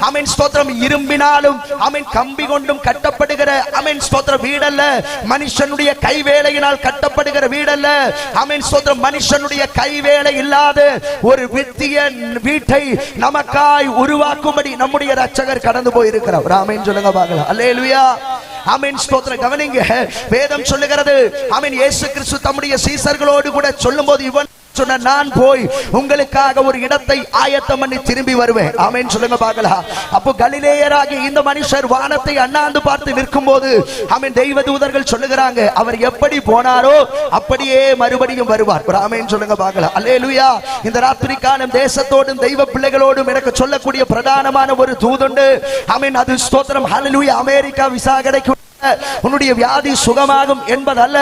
ஆமென் ஸ்தோத்திரம் இரும்பினாலும் ஆமென் கம்பி கொண்டும் கட்டப்படுகிற ஆமென் ஸ்தோத்திரம் வீடல்ல. மனுஷனுடைய கைவேலையினால் கட்டப்படுகிற வீடல்ல. ஆமென் ஸ்தோத்திரம் மனுஷனுடைய கைவேலை இல்லாத ஒரு வித்திய வீட்டை நமக்காய் உருவாக்கும்படி நம்முடைய இரட்சகர் கடந்து போயிருக்கிறார். ஆமென் சொல்லுங்க பார்க்கலாம். அல்லேலூயா, ஆமென் ஸ்தோத்திரம். கவனிங்க, வேதம் சொல்லுகிறது ஆமென் இயேசு கிறிஸ்து தம்முடைய சீஷர்களோடு கூட சொல்லும்போது இவன் சொன்ன, நான் போய் உங்களுக்காக ஒரு இடத்தை ஆயத்தம் பண்ணி திரும்பி வருவேன். ஆமென் சொல்லுங்க பார்க்கலாம். அப்போ கலிலேயராகிய இந்த மனுஷர் வானத்தை அண்ணாந்து பார்த்து நிற்கும் போது ஆமென் தெய்வ தூதர்கள் சொல்லுகிறாங்க, அவர் எப்படி போனாரோ அப்படியே மறுபடியும் வருவார். ஆமென் சொல்லுங்க பார்க்கலாம். அல்லேலூயா. இந்த ராத்திரி காலம் தேசத்தோடும் தெய்வ பிள்ளைகளோடும் எனக்கு சொல்லக்கூடிய பிரதானமான ஒரு தூதுண்டு. ஆமென் அது ஸ்தோத்திரம் ஹல்லேலூயா. அமெரிக்கா விசா கிடைக்கும், உன்னுடைய வியாதி சுகமாகும் என்பதல்ல.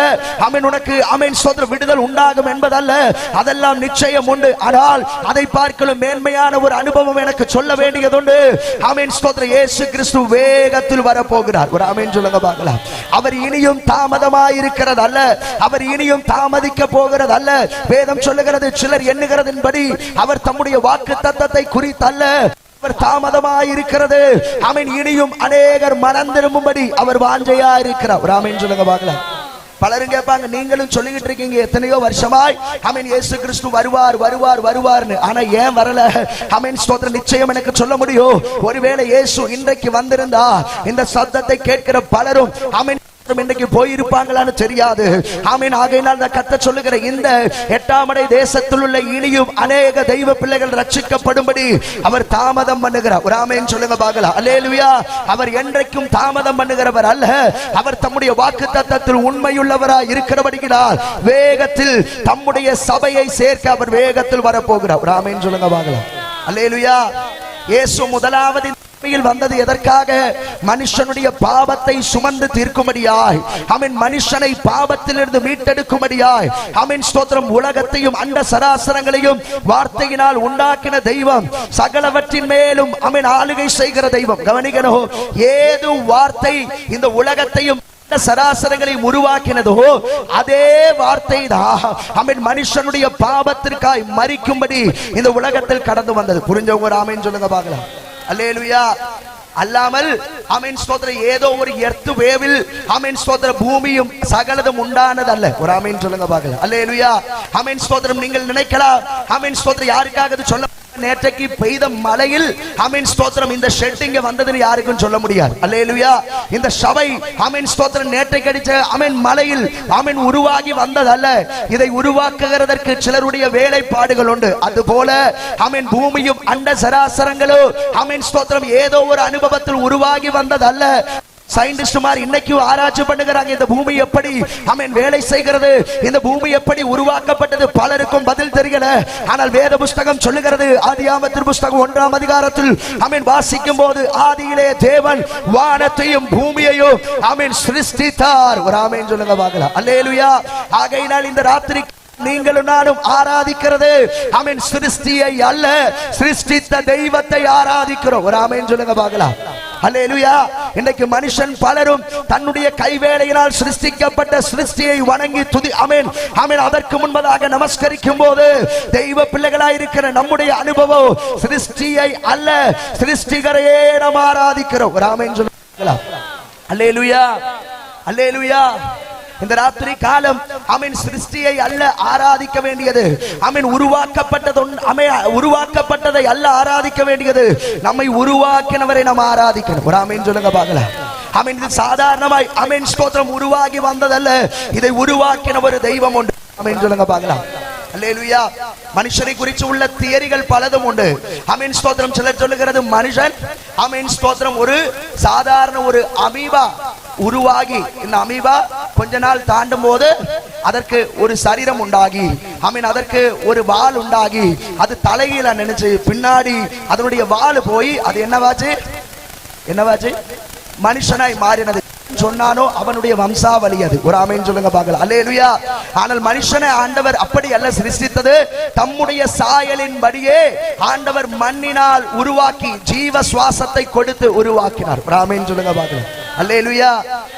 ஆமென் உனக்கு ஆமென் ஸ்தோத்திரம் விடுதல் உண்டாகும் என்பதல்ல. அதெல்லாம் நிச்சயம் உண்டு. ஆனால் அதை பார்க்கலும் மேன்மையான ஒரு அனுபவம் எனக்கு சொல்ல வேண்டியதுண்டு. ஆமென் ஸ்தோத்திரம். இயேசு கிறிஸ்து வேகத்தில் வரப்போகிறார். ஒரு ஆமென் சொல்லுங்க பார்க்கலாம். அவர் இனியும் தாமதமாய் இருக்கிறது அல்ல. அவர் இனியும் தாமதிக்க போகிறது அல்ல. வேதம் சொல்லுகிறது, சிலர் எண்ணுகிறதின்படி அவர் தம்முடைய வாக்கு தத்தத்தை குறித்தல்ல, அவர் தாமதமாய் இருக்கிறது. ஆமென் இனியும் அநேகர் மனம் திரும்பும்படி அவர் வாஞ்சையா இருக்கிறார். ஆமென் சொல்லுங்க பார்க்கலாம். பலரும் கேட்பாங்க, நீங்களும் சொல்லிக்கிட்டு இருக்கீங்க எத்தனையோ வருஷமாய் ஆமென் இயேசு கிறிஸ்து வருவார் வருவார் வருவார்னு. ஆனா ஏன் வரல? ஆமென் ஸ்தோத்திரம். நிச்சயம் எனக்கு சொல்ல முடியும். ஒருவேளை இயேசு இன்றைக்கு வந்திருந்தா இந்த சத்தத்தை கேட்கிற பலரும் ஆமென் இன்றைக்கு போயிருப்பாங்களான்னு தெரியாது. ஆமென். ஆகையினால் கர்த்தர் சொல்லுகிற இந்த 8ஆம் அடை தேசத்தில் உள்ள இனியும் அநேக தெய்வ பிள்ளைகள் ரட்சிக்கப்படும்படி அவர் தாமதம் பண்ணுகிறார். ஒரு ஆமென் சொல்லுங்க பார்க்கலாம். அல்லேலூயா. அவர் என்றைக்கும் தாமதம் பண்ணுகிறவர் அல்ல. அவர் தம்முடைய வாக்குத்தத்தத்தில் உண்மையுள்ளவராய் இருக்கிறபடியால் வேகத்தில் தம்முடைய சபையை சேர்க்க அவர் வேகத்தில் வரப்போகிறார். ஒரு ஆமென் சொல்லுங்க பார்க்கலாம். அல்லேலூயா. இயேசு முதலாவது வந்தது எதற்காக? மனுஷனுடைய பாவத்தை சுமந்து தீர்க்கும்படியாய், ஆமென் மனுஷனை பாவத்திலிருந்து மீட்டெடுக்கும்படியாய். ஆமென் ஸ்தோத்திரம். உலகத்தையும் அண்ட சராசரங்களையும் வார்த்தையினால் உண்டாக்கின தெய்வம், சகலவற்றின் மேலும் ஆமென் ஆளுகை செய்கிற தெய்வம். கவனிக்கணும், ஏது வார்த்தை இந்த உலகத்தையும் சராசரங்களை உருவாக்கினதோ அதே வார்த்தை தான் ஆமென் மனுஷனுடைய பாவத்திற்காய் மரிக்கும்படி இந்த உலகத்தில் கடந்து வந்தது. புரிஞ்சவங்க ஆமென் சொல்லுங்க பார்க்கலாம். அல்லேலூயா. அல்லாமல் ஆமென் ஸ்தோத்திரம் ஏதோ ஒரு எர்த் வேவில் ஆமென் ஸ்தோத்திரம் பூமியும் சகலதும் உண்டானது அல்ல. ஒரு ஆமென் சொல்லுங்க பார்க்கலாம். அல்லேலூயா. ஆமென் ஸ்தோத்திரம். நீங்கள் நினைக்கலாம் ஆமென் ஸ்தோத்திரம் யாருக்காக சொல்ல நேற்றைக்கு பெய்த மழையில் ஆமென் ஸ்தோத்திரம் இந்த ஷெட்டிங் வந்ததுன்னு யாருக்கும் சொல்ல முடியாது. அல்லேலூயா. இந்த சபை ஆமென் ஸ்தோத்திரம் நேற்றைக்கு அடிச்ச ஆமென் மழையில் ஆமென் உருவாகி வந்ததல்ல. இதை உருவாக்குகிறதற்கு சிலருடைய வேலைப்பாடுகள் உண்டு. அதுபோல ஆமென் பூமியும் அண்ட சராசரங்களோ ஆமென் ஸ்தோத்திரம் ஏதோ ஒரு அனுபவத்தில் உருவாகி வந்ததல்ல. சயின்டிஸ்டுமார் இன்னைக்கு ஆராய்ச்சி பண்ணுகிறாங்க, இந்த பூமி எப்படி ஆமென் வேலை செய்கிறது, இந்த பூமி எப்படி உருவாக்கப்பட்டது. பலருக்கும் பதில் தெரியல. ஆனால் வேத புஸ்தகம் சொல்லுகிறது, ஆதியாகமத்தின் புஸ்தகம் 1ஆம் அதிகாரத்தில் ஆமென் வாசிக்கும் போது, ஆதியிலே தேவன் வானத்தையும் பூமியையும் ஆமென் சிருஷ்டித்தார். ஒரு ஆமென் சொல்லுங்க பார்க்கலாம். அல்லேலூயா. ஆகையினால் இந்த ராத்திரி நீங்களும் நானும் ஆராதிக்கிறது ஆமென் சிருஷ்டியை அல்ல, சிருஷ்டித்த தெய்வத்தை ஆராதிக்கிறோம். ஒரு ஆமென் சொல்லுங்க பார்க்கலாம். அல்லேலூயா. இன்றைக்கு மனுஷன் பலரும் தன்னுடைய கைவேலையினால் சிருஷ்டிக்கப்பட்ட சிருஷ்டியை வணங்கி துதி ஆமென் ஆமென் அதற்கு முன்பதாக நமஸ்கரிக்கும் போது தெய்வ பிள்ளைகளாய் இருக்கிற நம்முடைய அனுபவம் சிருஷ்டியை அல்ல, சிருஷ்டிகரையே நாம் ஆராதிக்கிறோம். ஒரு ஆமென் சொல்லுங்க. அல்லேலூயா. அல்லேலூயா. இந்த ராத்திரி காலம் ஆமென் சிருஷ்டியை அல்ல ஆராதிக்க வேண்டியது, ஆமென் உருவாக்கப்பட்டதை அல்ல ஆராதிக்க வேண்டியது, நம்மை உருவாக்கினவரை நாம் ஆராதிக்கணும். ஒரு ஆமென் சொல்லுங்க பார்க்கலாம். ஆமென். இது சாதாரணமாய் ஆமென் ஸ்தோத்திரம் உருவாகி வந்ததல்ல, இதை உருவாக்கின ஒரு தெய்வம் உண்டு. ஆமென் சொல்லுங்க பார்க்கலாம். அல்லேலூயா. மனுஷனை குறித்து உள்ள தியரிகள் பலதும் உண்டு. ஆமென் ஸ்தோத்திரம். சிலர் சொல்லுகிறது மனுஷன் ஆமென் ஸ்தோத்திரம் ஒரு சாதாரண ஒரு அமீபா உருவாகி, இந்த அமீபா கொஞ்ச நாள் தாண்டும் போது அதற்கு ஒரு சரீரம் உண்டாகி ஆமென் அதற்கு ஒரு வால் உண்டாகி அது தலையில நினைச்சு பின்னாடி அதனுடைய வால் போய் அது என்னவாச்சு மனுஷனாய் மாறினது சொன்னானோ அவனுடைய வம்சாவளி அது. ஒரு ஆமென் சொல்லுங்க பார்க்கலாம். அல்லேலூயா. ஆனால் மனுஷனை ஆண்டவர் அப்படி அல்ல சிருஷ்டித்தது, தம்முடைய சாயலின்படியே ஆண்டவர் மண்ணினால் உருவாக்கி ஜீவ சுவாசத்தை கொடுத்து உருவாக்கினார். ஒரு ஆமென் சொல்லுங்க பார்க்கலாம். அல்லேலூயா.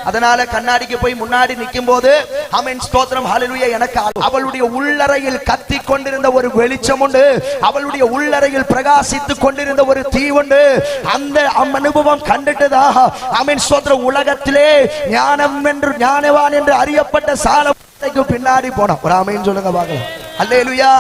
அதனால கண்ணாடிக்கு போய் முன்னாடி நிற்கும் போது ஆமென் ஸ்தோத்திரம் ஹல்லேலூயா, எனக்கு அவளுடைய உள்ளறையில் கத்தி கொண்டிருந்த ஒரு வெளிச்சம் உண்டு, அவளுடைய உள்ளறையில் பிரகாசித்துக் கொண்டிருந்த ஒரு தீ உண்டு. அந்த அனுபவம் கண்டுட்டுதா ஆமென் ஸ்தோத்திரம் உலகத்திலே ஞானவான் என்று அறியப்பட்ட சாலமோனுக்கு பின்னாடி போனோம். ஒரு ஆமென் சொல்லுங்க பார்க்கலாம். அல்லேலூயா.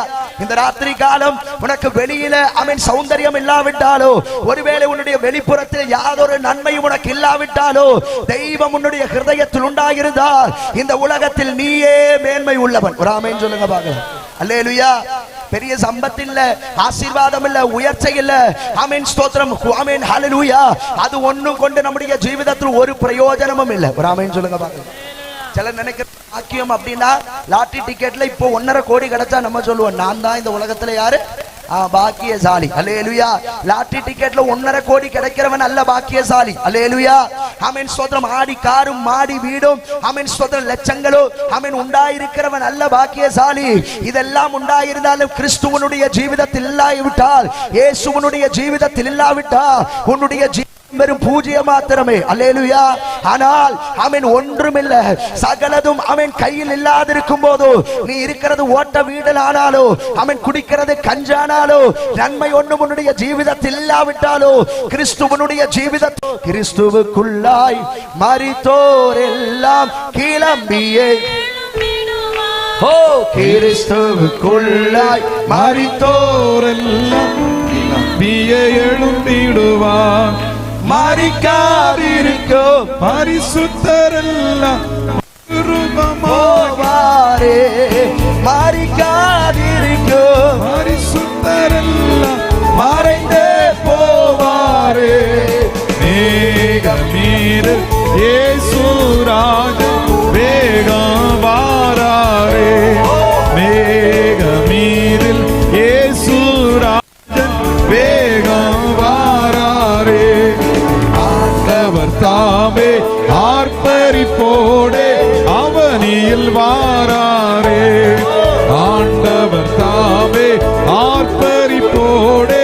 இந்த ராத்திரி காலம் உனக்கு வெளியில ஆமென் சௌந்தரியம் இல்லாவிட்டாலோ, ஒருவேளை உன்னுடைய வெளிப்புறத்தில் யாதொரு நன்மையும் உனக்கு இல்லாவிட்டாலோ, தெய்வம் உன்னுடைய ஹிருதயத்தில் உண்டாயிருந்தால் இந்த உலகத்தில் நீயே மேன்மை உள்ளவன். ஒரு ஆமென் சொல்லுங்க பார்க்கலாம். அல்லேலூயா. பெரிய சம்பத்து இல்ல, ஆசீர்வாதம் இல்ல, உயர்ச்சி இல்ல, ஆமென் ஸ்தோத்திரம் ஆமென் ஹல்லேலூயா, அது ஒண்ணும் கொண்டு நம்முடைய ஜீவிதத்தில் ஒரு பிரயோஜனமும் இல்ல. ஒரு ஆமென் சொல்லுங்க பார்க்கலாம். சில நினைக்கிற பாக்கியம் அப்படின்னா லாட்டரி டிக்கெட்ல இப்போ 1.5 கோடி கிடைச்சா நம்ம சொல்லுவோம், நான் தான் இந்த உலகத்துல யாரு பாக்கியசாலி. அல்லேலூயா. லாட்டரி டிக்கெட்ல 1.5 கோடி கிடைக்கிறவன் அல்ல பாக்கியசாலி. அல்லேலூயா. ஆமென் ஸ்தோத்திரம். ஆடி காரும் மாடி வீடும் ஆமென் ஸ்தோத்திரம் லட்சங்களும் ஆமென் உண்டாயிருக்கிறவன் அல்ல பாக்கியசாலி. இதெல்லாம் உண்டாயிருந்தாலும் கிறிஸ்துவனுடைய ஜீவிதத்தில் இல்லாவிட்டால், இயேசுவனுடைய ஜீவிதத்தில் இல்லாவிட்டால் உன்னுடைய வெறும் பூஜ்ய மாத்திரமே. அல்லேலூயா. ஆனால் ஆமென் ஒன்றுமில்லை, சகலதும் ஆமென் கையில் இல்லாதிருக்கும் போது நீ இருக்கிறது ஓட்ட வீடல் ஆனாலோ ஆமென் குடிக்கிறது கஞ்சானாலோ நன்மை ஒன்றும் உன்னுடைய ஜீவிதத்தில் இல்லாவிட்டாலோ கிறிஸ்துவனுடைய ஜீவிதத்தில் கிறிஸ்துவுக்குள்ளாய் மரித்தோர் எல்லாம் கிளம்பியே கிறிஸ்துவுக்குள்ளாய் மரித்தோர் எல்லாம் கிளம்பியே எழும்பிடுவார். மரிக்காதிருக்கோ பரிசுத்தரெல்லாம் போவாரே, மரிக்காதிருக்கோ பரிசுத்தரெல்லாம் மறைந்தே போவாரே. மேகம் மீது இயேசு ராஜன் வேகம் வாராரே, மேகம் மீதில் இயேசு ராஜன் வேகம் வாராரே. தாமே ஆர்ப்பரிப்போடே அவனியில் வாராரே, ஆண்டவர் தாமே ஆர்ப்பரிப்போடே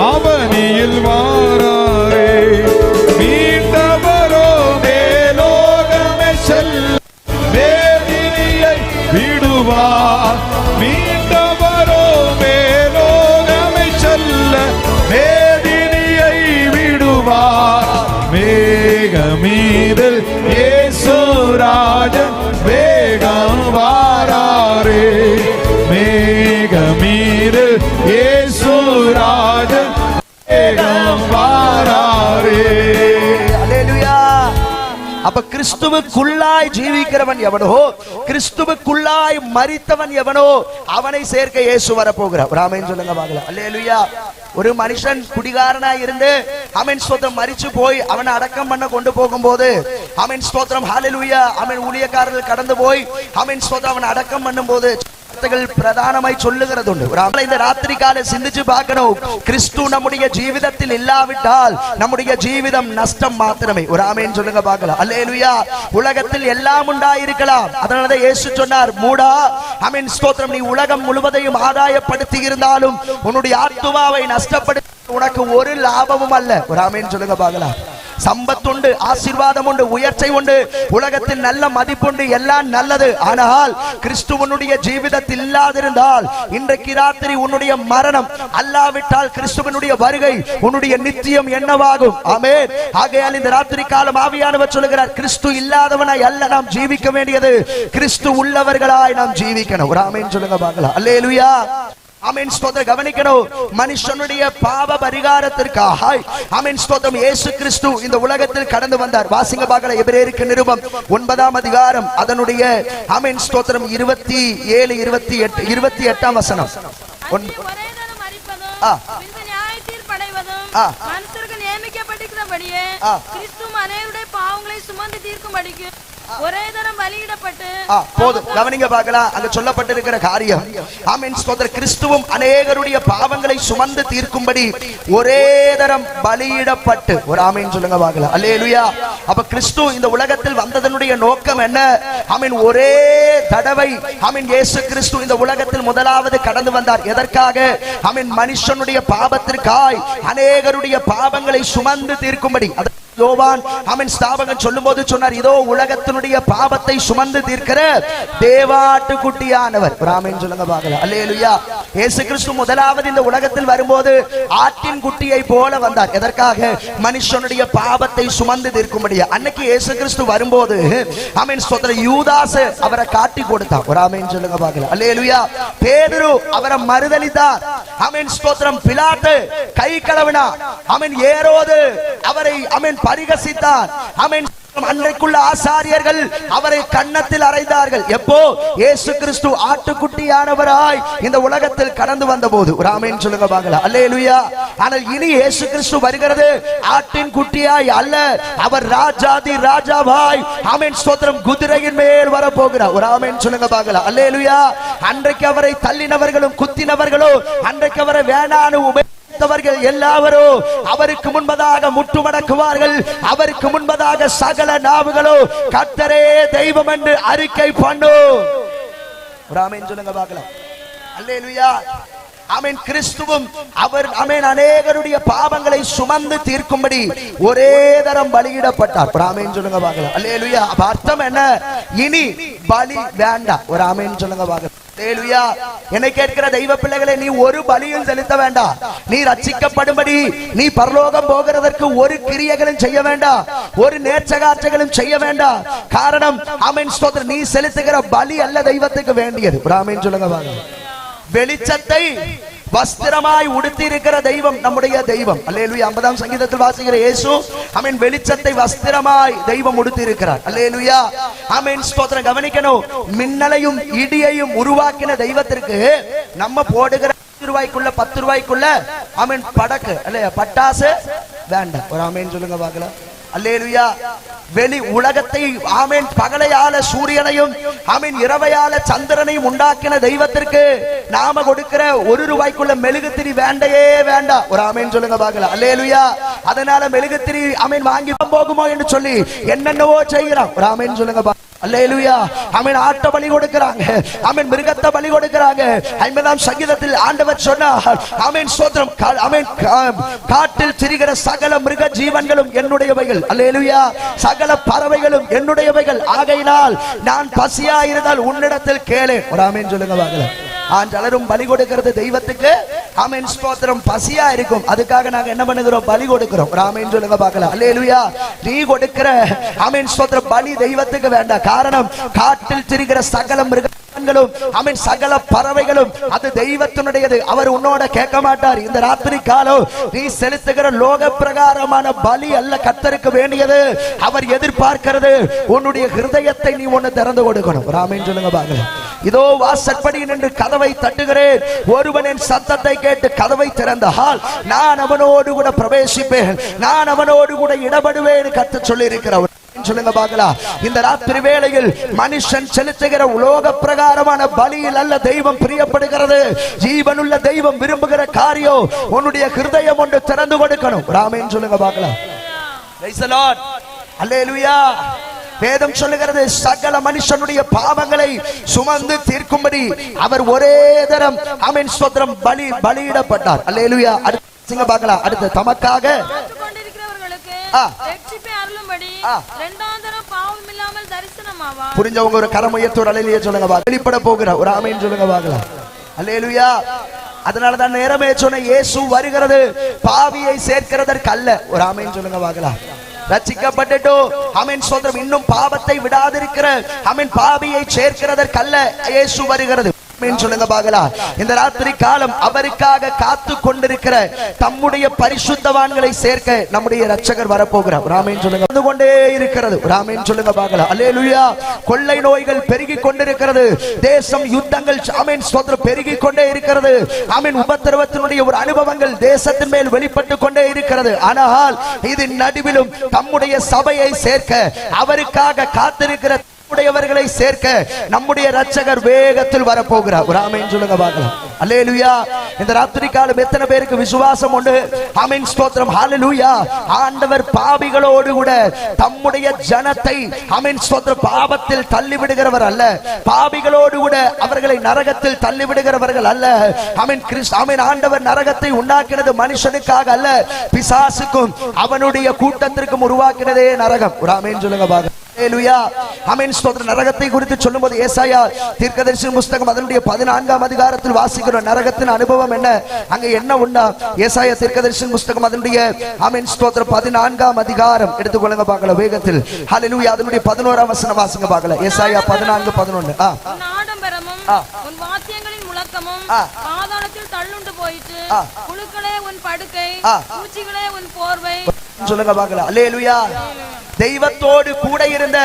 அவனியில் வாராரே. மீண்டவரோ மேலோகமே செல்ல வேதினியை விடுவார், மீண்டவரோ மேலோகமே செல்ல வேதினியை விடுவார். மேகமீதில் இயேசு ராஜன் வேகம் வாராரே, மேகமீதில் இயேசு ராஜன் கிறிஸ்துவுக்குள்ளாய் ஜீவிக்கிறவன் எவனோ, கிறிஸ்துவுக்குள்ளாய் மரித்தவன் எவனோ அவனை சேர்க்க இயேசு வர போகிறார். ஆமென் சொல்லுங்க பார்க்கலாம். அல்லேலூயா. ஒரு மனுஷன் குடிகாரனா இருந்து ஆமென் ஸ்தோத்திரம் மரிச்சு போய் அவனை அடக்கம் பண்ண கொண்டு போகும்போது ஆமென் ஸ்தோத்திரம் ஹல்லேலூயா, ஆமென் ஊழியக்காரர்கள் கடந்து போய் ஆமென் ஸ்தோத்திரம் அவனை அடக்கம் பண்ணும்போது பிரதானமாய் சொல்லுகிறது உண்டு. இந்த ராத்திரி காலை சிந்திச்சு பார்க்கணும். கிறிஸ்து நம்முடைய ஜீவிதத்தில் இல்லாவிட்டால் நம்முடைய ஜீவிதம் நஷ்டம் மாத்திரமே. ஒரு ஆமென் சொல்லுங்க பார்க்கலாம். அல்லேலூயா. உலகத்தில் எல்லாம் உண்டாயிருக்கலாம், அதனாலதான் இயேசு சொன்னார், மூடா ஆமென் ஸ்தோத்திரம், நீ உலகம் முழுவதையும் ஆதாயப்படுத்தி இருந்தாலும் உன்னுடைய ஆத்துமாவை நஷ்டப்படுத்தி உனக்கு ஒரு லாபமும் அல்ல. ஒரு ஆமென் சொல்லுங்க பார்க்கலாம். சம்பத்துண்டு, ஆசீர்வாதம் உண்டு, உயர்ச்சி உண்டு, உலகத்தில் நல்ல மதிப்புண்டு, எல்லாம் நல்லது. ஆனால் கிறிஸ்துவனுடைய ஜீவிதத்தில் இல்லாதிருந்தால் இன்றைக்கு ராத்திரி உன்னுடைய மரணம் அல்லாவிட்டால் கிறிஸ்துவனுடைய வருகை உன்னுடைய நித்தியம் என்னவாகும்? ஆமென். ஆகையால் இந்த ராத்திரி காலம் ஆவியானவர் சொல்லுகிறார், கிறிஸ்து இல்லாதவனாய் அல்ல நாம் ஜீவிக்க வேண்டியது, கிறிஸ்து உள்ளவர்களாய் நாம் ஜீவிக்கணும். ஒரு ஆமென் சொல்லுங்க பார்க்கலாம். அல்லேலூயா. ஆமென் ஸ்தோத்திரம். கவனிக்கணும். மனுஷனுடைய பாவ பரிகாரத்திற்காக ஆமென் ஸ்தோத்திரம் இயேசு கிறிஸ்து இந்த உலகத்தில் கடந்து வந்தார். வாசிங்க பார்க்கலாம். எபிரேயருக்கு நிருபம் 9ஆம் அதிகாரம் அதனுடைய ஆமென் ஸ்தோத்திரம் 27 28 வசனம். மனுஷருக்கு நியமிக்கப்பட்டிருக்கிறபடியே கிறிஸ்து அநேகருடைய பாவங்களை சுமந்து தீர்க்கும்படிக்கு ஒரே தரம் பலியிடப்பட்டு போதும். கவனிங்க பார்க்கலாம். அங்க சொல்லப்பட்டிருக்கிற காரியம் ஆமென் ஸ்தோத்திரம், கிறிஸ்துவும் அநேகருடைய பாவங்களை சுமந்து தீர்க்கும்படி ஒரே தரம் பலியிடப்பட்டு. ஒரு ஆமென் சொல்லுங்க பார்க்கலாம். அல்லேலூயா. அப்ப கிறிஸ்து இந்த உலகத்தில் வந்ததனுடைய நோக்கம் என்ன? ஆமென் ஒரே தடவை ஆமென் இயேசு கிறிஸ்து இந்த உலகத்தில் முதலாவது கடந்து வந்தார். எதற்காக? ஆமென் மனுஷனுடைய பாவத்திற்காய் அநேகருடைய பாவங்களை சுமந்து தீர்க்கும்படி. யோவான் ஆமென் ஸ்தாபகன் சொல்லும்போது சொன்னார், இதோ உலகத்தினுடைய பாவத்தை சுமந்து தீர்க்கிற தேவாட்டுக்குட்டியானவர். ஆமென் சொல்லுங்க பார்க்கலாம். அல்லேலூயா. இயேசு கிறிஸ்து முதலாவது இந்த உலகத்தில் வரும்போது ஆட்டின் குட்டியை போல வந்தார். எதற்காக? மனுஷனுடைய பாவத்தை சுமந்து தீர்க்கும்படி. அன்னைக்கு இயேசு கிறிஸ்து வரும்போது ஆமென் ஸ்தோத்திரம் யூதாஸ் அவரை காட்டி கொடுத்தார். ஒரு ஆமென் சொல்லுங்க பார்க்கலாம். அல்லேலூயா. பேதுரு அவரை மறுதலித்தார். ஆமென் ஸ்தோத்திரம். பிலாத்து கை கழுவினார். ஆமென் ஏரோது அவரை ஆமென் பரிகசித்தார். ஆமென். அன்றைக்குள்ள ஆசாரியர்கள் அவரை கன்னத்தில் அறைந்தார்கள். எப்போ? இயேசு கிறிஸ்து ஆட்டுக்குட்டியானவராய் இந்த உலகத்தில் கடந்து வந்த போது. ஒரு ஆமென் சொல்லுங்க பார்க்கலாம். அல்லேலூயா. ஆனால் இனி இயேசு கிறிஸ்து வருகிறது ஆட்டின் குட்டியாய் அல்ல, அவர் ராஜாதி ராஜாவாய் ஆமென் ஸ்தோத்திரம் குதிரையின் மேல் வர போகிறார். ஒரு ஆமென் சொல்லுங்க பார்க்கலாம். அல்லேலூயா. அன்றைக்கு அவரை தள்ளினவர்களும் குத்தினவர்களும் அன்றைக்கு அவரை வேணான்னு எல்லாவரும் அவருக்கு முன்பதாக முட்டுமடக்குவார்கள். அவருக்கு முன்பதாக சகல நாவுகளோ கர்த்தரே தெய்வம் என்று அறிக்கை பண்ணும். ஆமென் சொல்லுங்க பார்க்கலாம். அல்லேலூயா. ஆமென். கிறிஸ்துவும் அவர் ஆமென் அநேகருடைய பாவங்களை சுமந்து தீர்க்கும்படி ஒரே தரம் பலியிடப்பட்டார். ஆமென் சொல்லுங்க பார்க்கலாம். அல்லேலூயா. அப்ப அர்த்தம் என்ன? இனி பலி வேண்டாம். ஒரு ஆமென் சொல்லுங்க பார்க்கலாம். அல்லேலூயா. என்னை கேட்கிற தெய்வ பிள்ளைகளை, நீ ஒரு பலியும் செலுத்த வேண்டாம். நீ ரட்சிக்கப்படும்படி நீ பரலோகம் போகிறதற்கு ஒரு கிரியைகளும் செய்ய வேண்டாம், ஒரு நேர்ச்சகாட்சிகளும் செய்ய வேண்டாம். காரணம் ஆமென் ஸ்தோத்திரம், நீ செலுத்துகிற பலி அல்ல தெய்வத்துக்கு வேண்டியது. ஆமென் சொல்லுங்க பார்க்கலாம். வெளிச்சத்தை வஸ்திரமாய் உடுத்தி இருக்கிற தெய்வம் நம்முடைய தெய்வம். அல்லேலூயா. 50ஆம் சங்கீதத்தில் வாசிக்கிற இயேசு ஆமென் வஸ்திரத்தை வஸ்திரமாய் தெய்வம் உடுத்தி இருக்கிறார். அல்லேலூயா. ஆமென் ஸ்தோத்திரம். கவனிக்கணும். மின்னலையும் இடியையும் உருவாக்கின தெய்வத்திற்கு நம்ம போடுகிற 10 ரூபாய்க்குள்ள 10 ரூபாய்க்குள்ள ஆமென் படக்கு அல்ல பட்டாசு வேண்டாம். ஒரு ஆமென் சொல்லுங்க பார்க்கலாம். அல்லேலூயா. வெளி உலகத்தை ஆமென் பகலையால சூரியனையும் ஆமென் இரவையால சந்திரனையும் உண்டாக்கின தெய்வத்திற்கு நாம கொடுக்கிற 1 ரூபாய்க்குள்ள மெழுகுத்திரி வேண்டையே வேண்டாம். ஒரு ஆமென் சொல்லுங்க பார்க்கலாம். அல்லேலூயா. அதனால மெழுகுத்திரி ஆமென் வாங்கி போகுமோ என்று சொல்லி என்னென்னவோ செய்கிறான். ஒரு ஆமென் சொல்லுங்க. அல்லேலூயா. ஆமென். ஆட்ட பலி கொடுக்கறாங்க, ஆமென் மிருகத்தை பலி கொடுக்கறாங்க. 50ஆம் சங்கீதத்தில் ஆண்டவர் சொன்னார், ஆமென் ஸ்தோத்திரம், ஆமென் காட்டில் திரிகிற சகல மிருக ஜீவன்களும் என்னுடையவைகள். அல்லேலூயா. சகல பறவைகளும் என்னுடையவைகள். ஆகையினால் நான் பசியா இருந்தால் உன்னிடத்தில் கேளேன். ஒரு ஆமென் சொல்லுங்க பார்க்கலாம். ஆண்டவரும் பலி கொடுக்கிறது தெய்வத்துக்கு ஆமென் ஸ்தோத்திரம் பசியா இருக்கும். அதுக்காக நாங்க என்ன பண்ணுகிறோம்? பலி கொடுக்கிறோம். ஆமென் சொல்லுங்க பார்க்கலாம். அல்லேலூயா. நீ கொடுக்கிற ஆமென் ஸ்தோத்திரம் பலி தெய்வத்துக்கு வேண்டாம். காரணம், காட்டில் திரிகிற சகல மிருக அவன் சகல பறவைகளும் அது தெய்வத்தினுடையது. அவர் உன்னோட கேட்க மாட்டார். இந்த ராத்திரி காலம் நீ செலுத்துகிற லோக பிரகாரமான பலி அல்ல கர்த்தருக்கு வேண்டியது. அவர் எதிர்பார்க்கிறது உன்னுடைய ஹிருதயத்தை நீ ஒன்னு திறந்து கொடுக்கணும். ஆமென் சொல்லுங்க பாக்கலாம். இதோ வாசற்படி நின்று கதவை தட்டுகிறேன். ஒருவன் என் சத்தத்தை கேட்டு கதவை திறந்தால் நான் அவனோடு கூட பிரவேசிப்பேன், நான் அவனோடு கூட இடப்படுவேன் கர்த்தர் சொல்லி இருக்கிறவர். சொல்லுங்க பாக்கலாம். இந்த ராத்திரி வேளையில் மனுஷன் செலுத்துகிற உலோக பிரகாரமான பலியில் அல்ல தெய்வம் பிரியப்படுகிறது. ஜீவனுள்ள தெய்வம் விரும்புகிற காரியம் உன்னுடைய ஹிருதயம் ஒன்று திறந்து கொடுக்கணும். ஆமென் சொல்லுங்க பாக்கலாம். Praise the lord. அல்லேலூயா. வேதம் சொல்லுகிறது சகல மனுஷனுடைய பாவங்களை சுமந்து தீர்க்கும்படி அவர் ஒரே தரம் ஆமென் ஸ்தோத்திரம் பலியிடப்பட்டார். அல்லேலூயா. அடுத்து பார்க்கலாம். அடுத்து தமக்காக புரிஞ்சவங்க ஒரு கரமுயர்த்தோர் அல்லேலூயா சொல்லுங்க. வெளிப்பட போகிற ஒரு ஆமென் சொல்லுங்க பார்க்கலாம். அல்லேலூயா. அதனாலதான் நேரமே சொன்ன இயேசு வருகிறது பாவியை சேர்க்கிறதற்கு அல்ல. ஒரு ஆமென் சொல்லுங்க பார்க்கலாம். ரட்சிக்கப்பட்டுட்டோ ஆமென் ஸ்தோத்திரம் இன்னும் பாவத்தை விடாதிருக்கிற ஆமென் பாவியை சேர்க்கிறதற்கல்ல இயேசு வருகிறது. சொல்லுங்க பாக்கலாம். இந்த ராத்திரி காலம் அவருக்காக காத்து கொண்டிருக்கிற தம்முடைய பரிசுத்தவான்களை சேர்க்க நம்முடைய இரட்சகர் வரப்போகிறார். ஆமென் சொல்லுங்க. வந்து கொண்டே இருக்கிறது. ஆமென் சொல்லுங்க பாக்கலாம். அல்லேலூயா. கொள்ளை நோய்கள் பெருகி கொண்டிருக்கிறது. தேசம் யுத்தங்கள் ஆமென் ஸ்தோத்திரம் பெருகி கொண்டே இருக்கிறது. ஆமென் உபத்திரவத்தினுடைய ஒரு அனுபவங்கள் தேசத்தின் மேல் வெளிப்பட்டு கொண்டே இருக்கிறது. ஆனால் இது நடுவிலும் தம்முடைய சபையை சேர்க்க அவருக்காக காத்திருக்கிற உடையவர்களை சேர்க்க நம்முடைய இரட்சகர் வேகத்தில் வரப்போகிறார். ஆமென் சொல்லுங்க பார்க்கலாம். அல்லேலூயா. இந்த ராத்திரி காலம் எத்தனை பேருக்கு விசுவாசம் உண்டு? ஆமென் ஸ்தோத்திரம். ஹalleluya. ஆண்டவர் பாவிகளோடு கூட தம்முடைய ஜனத்தை ஆமென் ஸ்தோத்திரம் பாவத்தில் தள்ளி விடுகிறவர் அல்ல. பாவிகளோடு கூட அவர்களை நரகத்தில் தள்ளி விடுகிறவர்கள் அல்ல. ஆமென் ஆமென். ஆண்டவர் நரகத்தை உண்டாக்கினது மனுஷனுக்காக அல்ல, பிசாசுக்கும் அவனுடைய கூட்டத்திற்கும் உருவாக்கினதே நரகம். ஆமென் சொல்லுங்க பார்க்கலாம். அல்லேலூயா. ஆமென் ஸ்தோத்திரம். நரகத்தை குறித்து சொல்லும்போது ஏசாயா தீர்க்கதரிசி புத்தகம் அதனுடைய 14ஆம் அதிகாரத்தில் வாசிக்கிற நரகத்தின் அனுபவம் என்ன, அங்க என்ன உண்டா? ஏசாயா தீர்க்கதரிசி புத்தகம் அதனுடைய ஆமென் ஸ்தோத்திரம் 14ஆம் அதிகாரம் எடுத்துக்கொள்ளுங்க பார்க்கலாம் வேகத்தில். ஹalleluya. அதனுடைய 11ஆம் வசனம் வாசிங்க பார்க்கலாம். ஏசாயா 14:11. உன் ஆடம்பரமும் உன் வாத்தியங்களின் முழக்கமும் பாதாளத்தில் தள்ளுண்டு போயிற்று. புழுக்களே உன் படுக்கை, பூச்சிகளே உன் போர்வை. சொல்லுங்க பார்க்கலாம். அல்லேலூயா. தெய்வத்தோடு கூட இருந்த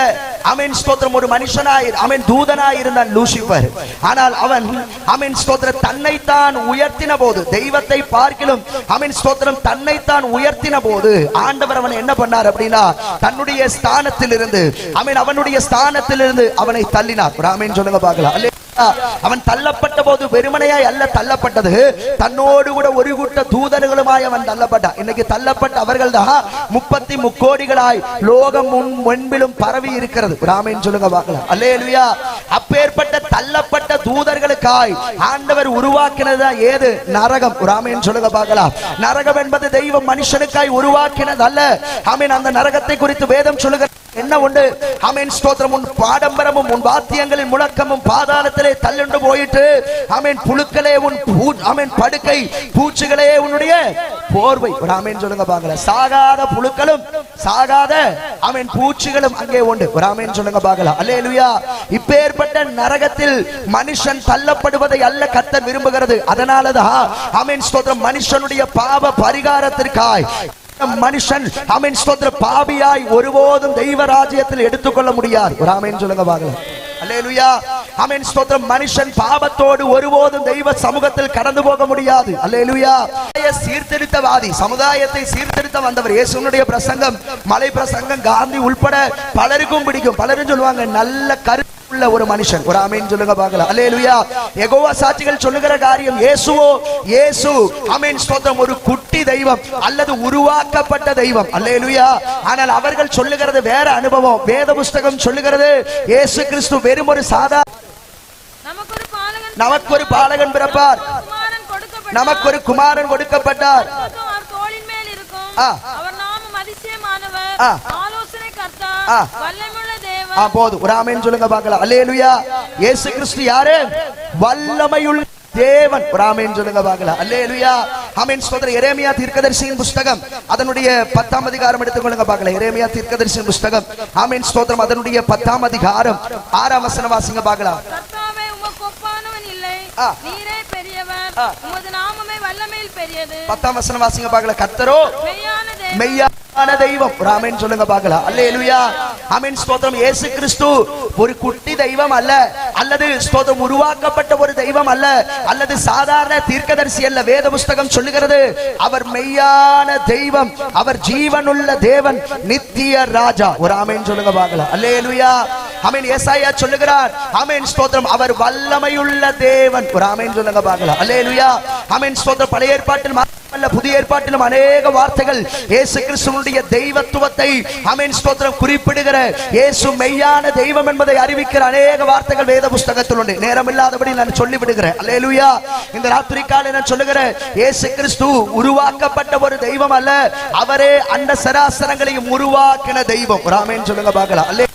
ஆமென் ஸ்தோத்திரம் ஒரு மனுஷனாய் ஆமென் தூதனாய் இருந்தான் லூசிபர். ஆனால் அவன் ஆமென் ஸ்தோத்திரம் தன்னைத்தான் உயர்த்தின போது, தெய்வத்தை பார்க்கிலும் ஆமென் ஸ்தோத்திரம் தன்னைத்தான் உயர்த்தின போது ஆண்டவர் அவனை என்ன பண்ணார் அப்படின்னா தன்னுடைய ஸ்தானத்திலிருந்து ஆமென் அவனுடைய ஸ்தானத்திலிருந்து அவனை தள்ளினார். ஆமென் சொல்லுங்க பார்க்கலாம். அவன் தள்ளப்பட்ட போது வெறுமனையாய் அல்ல தள்ளப்பட்டது, தன்னோடு கூட ஒரு கூட்ட தூதர்களுமாய் அவன் தள்ளப்பட்டான். இன்னைக்கு தள்ளப்பட்ட அவர்கள் தான் 33 கோடிகளாய் லோகம் முன்பிலும் பரவி இருக்கிறது. ஆமென் சொல்லுங்க பார்க்கலாம். அல்லேலூயா. அப்பேற்பட்ட தள்ளப்பட்ட தூதர்களுக்காய் ஆண்டவர் உருவாக்கினதுதான் ஏது? நரகம். ஆமென் சொல்லுங்க பார்க்கலாம். நரகம் என்பது தெய்வம் மனுஷனுக்காய் உருவாக்கினது அல்ல. ஆமென். அந்த நரகத்தை குறித்து வேதம் சொல்லுகிறது என்ன உண்டு? ஆமென் ஸ்தோத்திரம். உன் பாடம்பரமும் உன் வாத்தியங்களின் முழக்கமும் பாதாளத்திலே தள்ளுண்டு போயிட்டு ஆமென் புழுக்களே உன் ஆமென் படுக்கை, பூச்சிகளே உன்னுடைய போர்வை. ஆமென் சொல்லுங்க பார்க்கலாம். சாகாத புழுக்களும் சாகாத ஆமென் பூச்சிகளும் அங்கே உண்டு. ஆமென் சொல்லுங்க பார்க்கலாம். அல்லேலூயா. இப்பேற்பட்ட நரகத்தில் மனுஷன் தள்ளப்படுவதை அல்ல கர்த்தர் விரும்புகிறது. அதனாலதான் ஆமென் ஸ்தோத்திரம் மனுஷனுடைய பாவ பரிகாரத்திற்காய் மனுஷன் ஆமென் ஸ்தோத்திரம் பாவியாய் ஒருபோதும் தெய்வ ராஜ்யத்தில் எடுத்துக்கொள்ள முடியாது. ஆமென் சொல்லுங்க பார்க்கலாம். அல்லேலூயா. ஆமென் ஸ்தோத்திரம். மனுஷன் பாவத்தோடு ஒருபோதும் தெய்வ சமூகத்தில் கடந்து போக முடியாது. அல்லேலூயா. சீர்திருத்தவாதி, சமுதாயத்தை சீர்திருத்த வந்தவர். இயேசுவினுடைய பிரசங்கம், மலை பிரசங்கம், காந்தி உள்பட பலருக்கும் பிடிக்கும். பலரும் சொல்லுவாங்க நல்ல கருத்து உள்ள ஒரு மனுஷன். ஒரு ஆமென் சொல்லுங்க பார்க்கலாம். அல்லேலூயா. யெகோவா சாட்சிகள் சொல்லுகிற காரியம் இயேசு ஆமென் ஸ்தோத்திரம் ஒரு குட்டி தெய்வம் அல்லது உருவாக்கப்பட்ட தெய்வம். அல்லேலூயா. ஆனால் அவர்கள் சொல்லுகிறது வேற அனுபவம். வேத புத்தகம் சொல்லுகிறது இயேசு கிறிஸ்து வெறும் ஒரு சாதா நமக்கு ஒரு பாலகன் பிறப்பார், நமக்கு ஒரு குமாரன் கொடுக்கப்பட்டார். போதும். ஒரு ஆமென் சொல்லுங்க பார்க்கலாம். அல்லேலூயா. இயேசு கிறிஸ்து யாரு? வல்லமையுள்ள தேவன். ஒரு ஆமென் சொல்லுங்க பார்க்கலாம். அல்லேலூயா. ஆமென் ஸ்தோத்திரம். எரேமியா தீர்க்கதரிசியின் புத்தகம் அதனுடைய 10ஆம் அதிகாரம் எடுத்துக்கொள்ளுங்க பார்க்கலாம். எரேமியா தீர்க்கதரிசியின் புத்தகம் ஆமென் ஸ்தோத்திரம் அதனுடைய 10ஆம் அதிகாரம் 6ஆம் வசனம் வாசிங்க பார்க்கலாம். நீரே பெரியவர், உமது நாமமே வல்லமையில் பெரியது. 10ஆம் வசனம் வாசிங்க பார்க்கல. கர்த்தரோ மெய்யான தெய்வம். ஆமென் சொல்லுங்க பார்க்கலாம். அல்லேலூயா. ஆமென் ஸ்தோத்திரம். இயேசு கிறிஸ்து ஒரு குட்டி தெய்வம் அல்ல, அல்லது ஸ்தோத்திரம் உருவாக்கப்பட்ட ஒரு தெய்வம் அல்ல, அல்லது சாதாரண தீர்க்கதரிசி அல்ல. வேத புஸ்தகம் சொல்லுகிறது அவர் மெய்யான தெய்வம், அவர் ஜீவனுள்ள தேவன், நித்திய ராஜா. ஒரு ஆமென் சொல்லுங்க பார்க்கலாம். அல்லேலூயா. ஆமென். ஏசாயா சொல்லுகிறார் ஆமென் ஸ்தோத்திரம் அவர் வல்லமையுள்ள தேவன். ஒரு ஆமென் சொல்லுங்க பார்க்கலாம். அல்லேலூயா. ஆமென் ஸ்தோத்திரம். பழைய ஏற்பாட்டில் அல்ல புதிய ஏற்பாட்டிலும் அநேக வார்த்தைகள் இயேசு கிறிஸ்துவினுடைய தெய்வத்துவத்தை ஆமென் ஸ்தோத்திரம் குறிப்பிடுகிற, இயேசு மெய்யான தெய்வம் என்பதை அறிவிக்கிற அநேக வார்த்தைகள் வேத புஸ்தகத்தில் உண்டு. நேரம் இல்லாதபடி நான் சொல்லி விடுகிறேன். அல்லேலூயா. இந்த ராத்திரி காலை நான் சொல்லுகிறேன், இயேசு கிறிஸ்து உருவாக்கப்பட்ட ஒரு தெய்வம் அல்ல, அவரே அண்ட சராசரங்களையும் உருவாக்கின தெய்வம். ஆமென் சொல்லுங்க பார்க்கலாம்.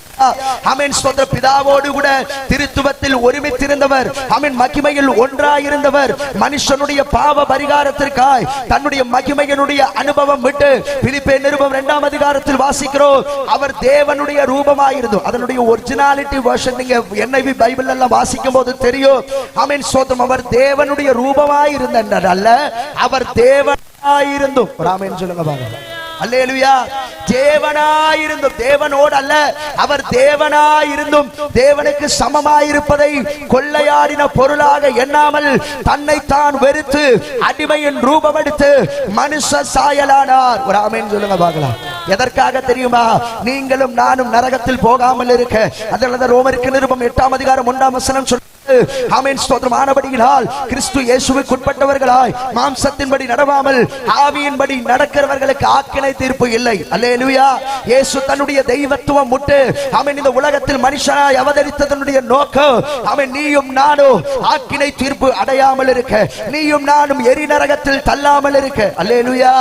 ஆமென் ஸ்தோத்திரம். பிதாவோடு கூட திருத்துவத்தில் ஒருமித்திருந்தவர், ஆமென் மகிமையில் ஒன்றாயிருந்தவர், மனுஷனுடைய பாவ பரிகாரத்திற்காய் தன்னுடைய மகிமையினுடைய அனுபவம் விட்டு பிலிப்பியர் நிருபம் 2ஆம் அதிகாரத்தில் வாசிக்கிறோம், அவர் தேவனுடைய ரூபமாயிருந்தோம். அதனுடைய ஒரிஜினாலிட்டி வெர்ஷன் நீங்க NIV பைபிள் எல்லாம் வாசிக்கும் போது தெரியும். ஆமென் ஸ்தோத்திரம். அவர் தேவனுடைய ரூபமாயிருந்தார் அல்ல, அவர் தேவனாயிருந்தோம். ஆமென் சொல்லுங்க பாருங்க. அல்லேலூயா. தேவனாயிருந்தும், தேவனோடு அல்ல, அவர் தேவனாயிருந்தும் தேவனுக்கு சமமாயிருப்பதை கொள்ளையாடின பொருளாக எண்ணாமல் தன்னைத்தான் வெறுத்து அடிமையின் ரூபம் எடுத்து மனுஷ சாயலானார். ஒரு ஆமென் சொல்லுங்க பார்க்கலாம். எதற்காக தெரியுமா? நீங்களும் நானும் நரகத்தில் போகாமல் இருக்க. அதனால ரோமருக்கு நிருபம் 8ஆம் அதிகாரம் 1ஆம் வசனம் சொல்லுது. ஆமென் ஸ்தோத்திரம். ஆனபடியினால் கிறிஸ்து இயேசுவுக்கு உட்பட்டவர்களாய் மாம்சத்தின்படி நடவாமல் ஆவியின்படி நடக்கிறவர்களுக்கு ஆக்கினை தீர்ப்பு இல்லை. அல்லேலூயா. இயேசு தன்னுடைய தெய்வத்துவம் விட்டு ஆமென் இந்த உலகத்தில் மனுஷனாய் அவதரித்ததனுடைய நோக்கம் ஆமென் நீயும் நானும் ஆக்கினை தீர்ப்பு அடையாமல் இருக்க, நீயும் நானும் எரி நரகத்தில் தள்ளாமல் இருக்க. அல்லேலூயா.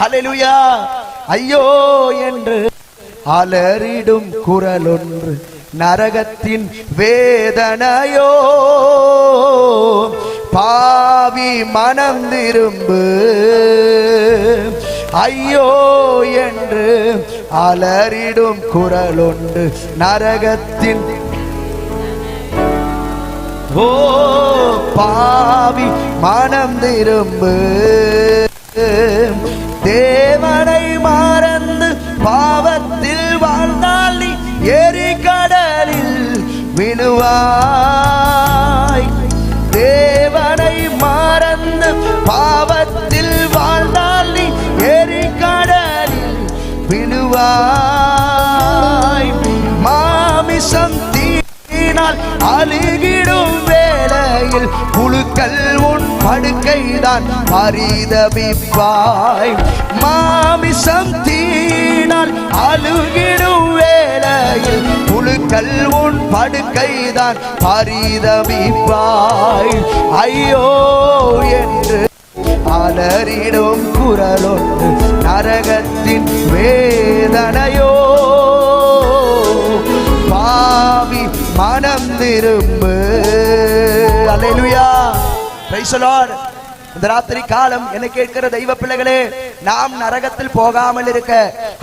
அல்லேலூயா. ஐயோ என்று அலறிடும் குரல் ஒன்று, நரகத்தின் வேதனையோ, பாவி மனம் திரும்பு, ஐயோ என்று அலறிடும் குரல் ஒன்று, நரகத்தின் ஓ பாவி மனம் திரும்பு, தேவனை மறந்து பாவத்தில் வாழ்ந்தால் நீ எரிகடலில் விழுவாய். தேவனை மறந்து பாவத்தில் வாழ்ந்தால் நீ எரிகடலில் விழுவாய். மாமிசம் தீனால் அழுகிடும் வேளையில் புழுக்கள் உன் படுக்கைதான் பரிதபிப்பாய். மாமிசம் தீனால் அழுகிடும் வேளையில் புழுக்கள் உன் படுக்கைதான் பரிதபிப்பாய். ஐயோ என்று அலறிடும் குரலொன்று, நரகத்தின் வேதனையோ, பாவி மனம் திரும்பு. அல்லேலூயா. Praise the lord. இந்த ராத்திரி காலம் என்னை கேட்கிற தெய்வ பிள்ளைகளே, நாம் நரகத்தில் போகாமல் இருக்க,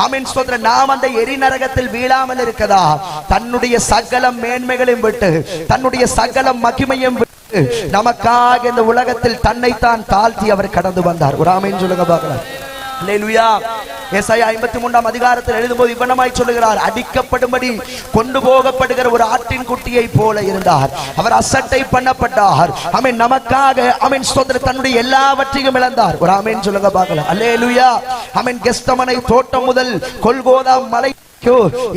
ஆமென் ஸ்தோத்திரம், நாம் அந்த எரி நரகத்தில் வீழாமல் இருக்கதா, தன்னுடைய சகல மேன்மைகளையும் விட்டு, தன்னுடைய சகல மகிமையும் விட்டு நமக்காக இந்த உலகத்தில் தன்னைத்தான் தாழ்த்தி அவர் கடந்து வந்தார். ஒரு ஆமென் சொல்லுங்க பார்க்கலாம். அல்லேலூயா. ஏசாயா 53ஆம் அதிகாரத்தில் எழுதும்போது இவ்வண்ணமாய் சொல்லுகிறார், அடிக்கப்படும்படி கொண்டு போகப்படுகிற ஒரு ஆட்டின் குட்டியை போல இருந்தார், அவர் அசட்டை பண்ணப்பட்டார். ஆமென். நமக்காக ஆமென் ஸ்தோத்திரம் தன்னுடைய எல்லாவற்றையும் இழந்தார். ஒரு ஆமென் சொல்லுங்க பார்க்கலாம். அல்லேலூயா. ஆமென். கெஸ்தமனை தோட்டம் முதல் கொல்கோதா மலை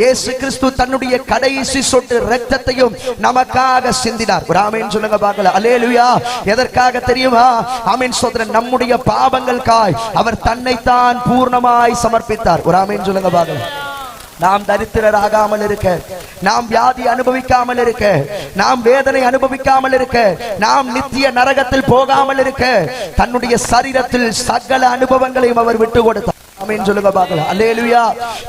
இயேசு கிறிஸ்து தன்னுடைய கடைசி சொட்டு இரத்தத்தையும் நமக்காக சிந்தினார். ஒரு ஆமென் சொல்லுங்க பார்க்கலாம். அல்லேலூயா. எதற்காக தெரியுமா? ஆமென் ஸ்தோத்திரம் நம்முடைய பாவங்களுக்காய் அவர் தன்னைத்தான் பூர்ணமாய் சமர்ப்பித்தார். ஒரு ஆமென் சொல்லுங்க பார்க்கலாம். நாம் தரித்திரராகாமல் இருக்க, நாம் வியாதி அனுபவிக்காமல் இருக்க, நாம் வேதனை அனுபவிக்காமல் இருக்க, நாம் நித்திய நரகத்தில் போகாமல் இருக்க, தன்னுடைய சரீரத்தில் சகல அனுபவங்களையும் அவர் விட்டு கொடுத்தார். ஆமென் சொல்லுங்க பார்க்கலாம். அல்லேலூயா.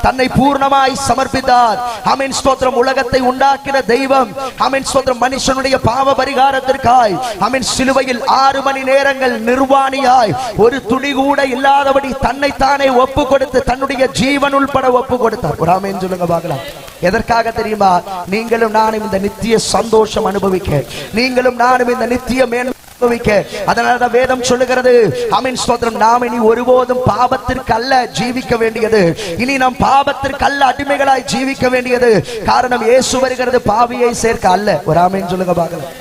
தன்னை பூர்ணமாய் சமர்ப்பித்தார். ஆமென் ஸ்தோத்திரம். உலகத்தை உண்டாக்கின தெய்வம் ஆமென் ஸ்தோத்திரம் மனுஷனுடைய பாவ பரிகாரத்திற்காய் ஆமென் சிலுவையில் 6 மணி நேரங்கள் நிர்வாணியாய் ஒரு துளி கூட இல்லாதபடி தன்னை தானே ஒப்பு கொடுத்து தன்னுடைய ஜீவன் உள்பட ஒப்பு கொடுத்தார். ஒரு ஆமென் சொல்லுங்க பார்க்கலாம். எதற்காக தெரியுமா? நீங்களும் நானும் இந்த நித்திய சந்தோஷம் அனுபவிக்க, நீங்களும் நானும் இந்த நித்திய மேன்மை அனுபவிக்க. அதனாலதான் வேதம் சொல்லுகிறது ஆமென் ஸ்தோத்திரம், நாம் இனி ஒருபோதும் பாவத்திற்கு அல்ல ஜீவிக்க வேண்டியது, இனி நாம் பாவத்திற்கு அல்ல அடிமைகளாய் ஜீவிக்க வேண்டியது. காரணம் இயேசு வருகிறது பாவியை சேர்க்க அல்ல. ஒரு ஆமென் சொல்லுங்க பார்க்கலாம்.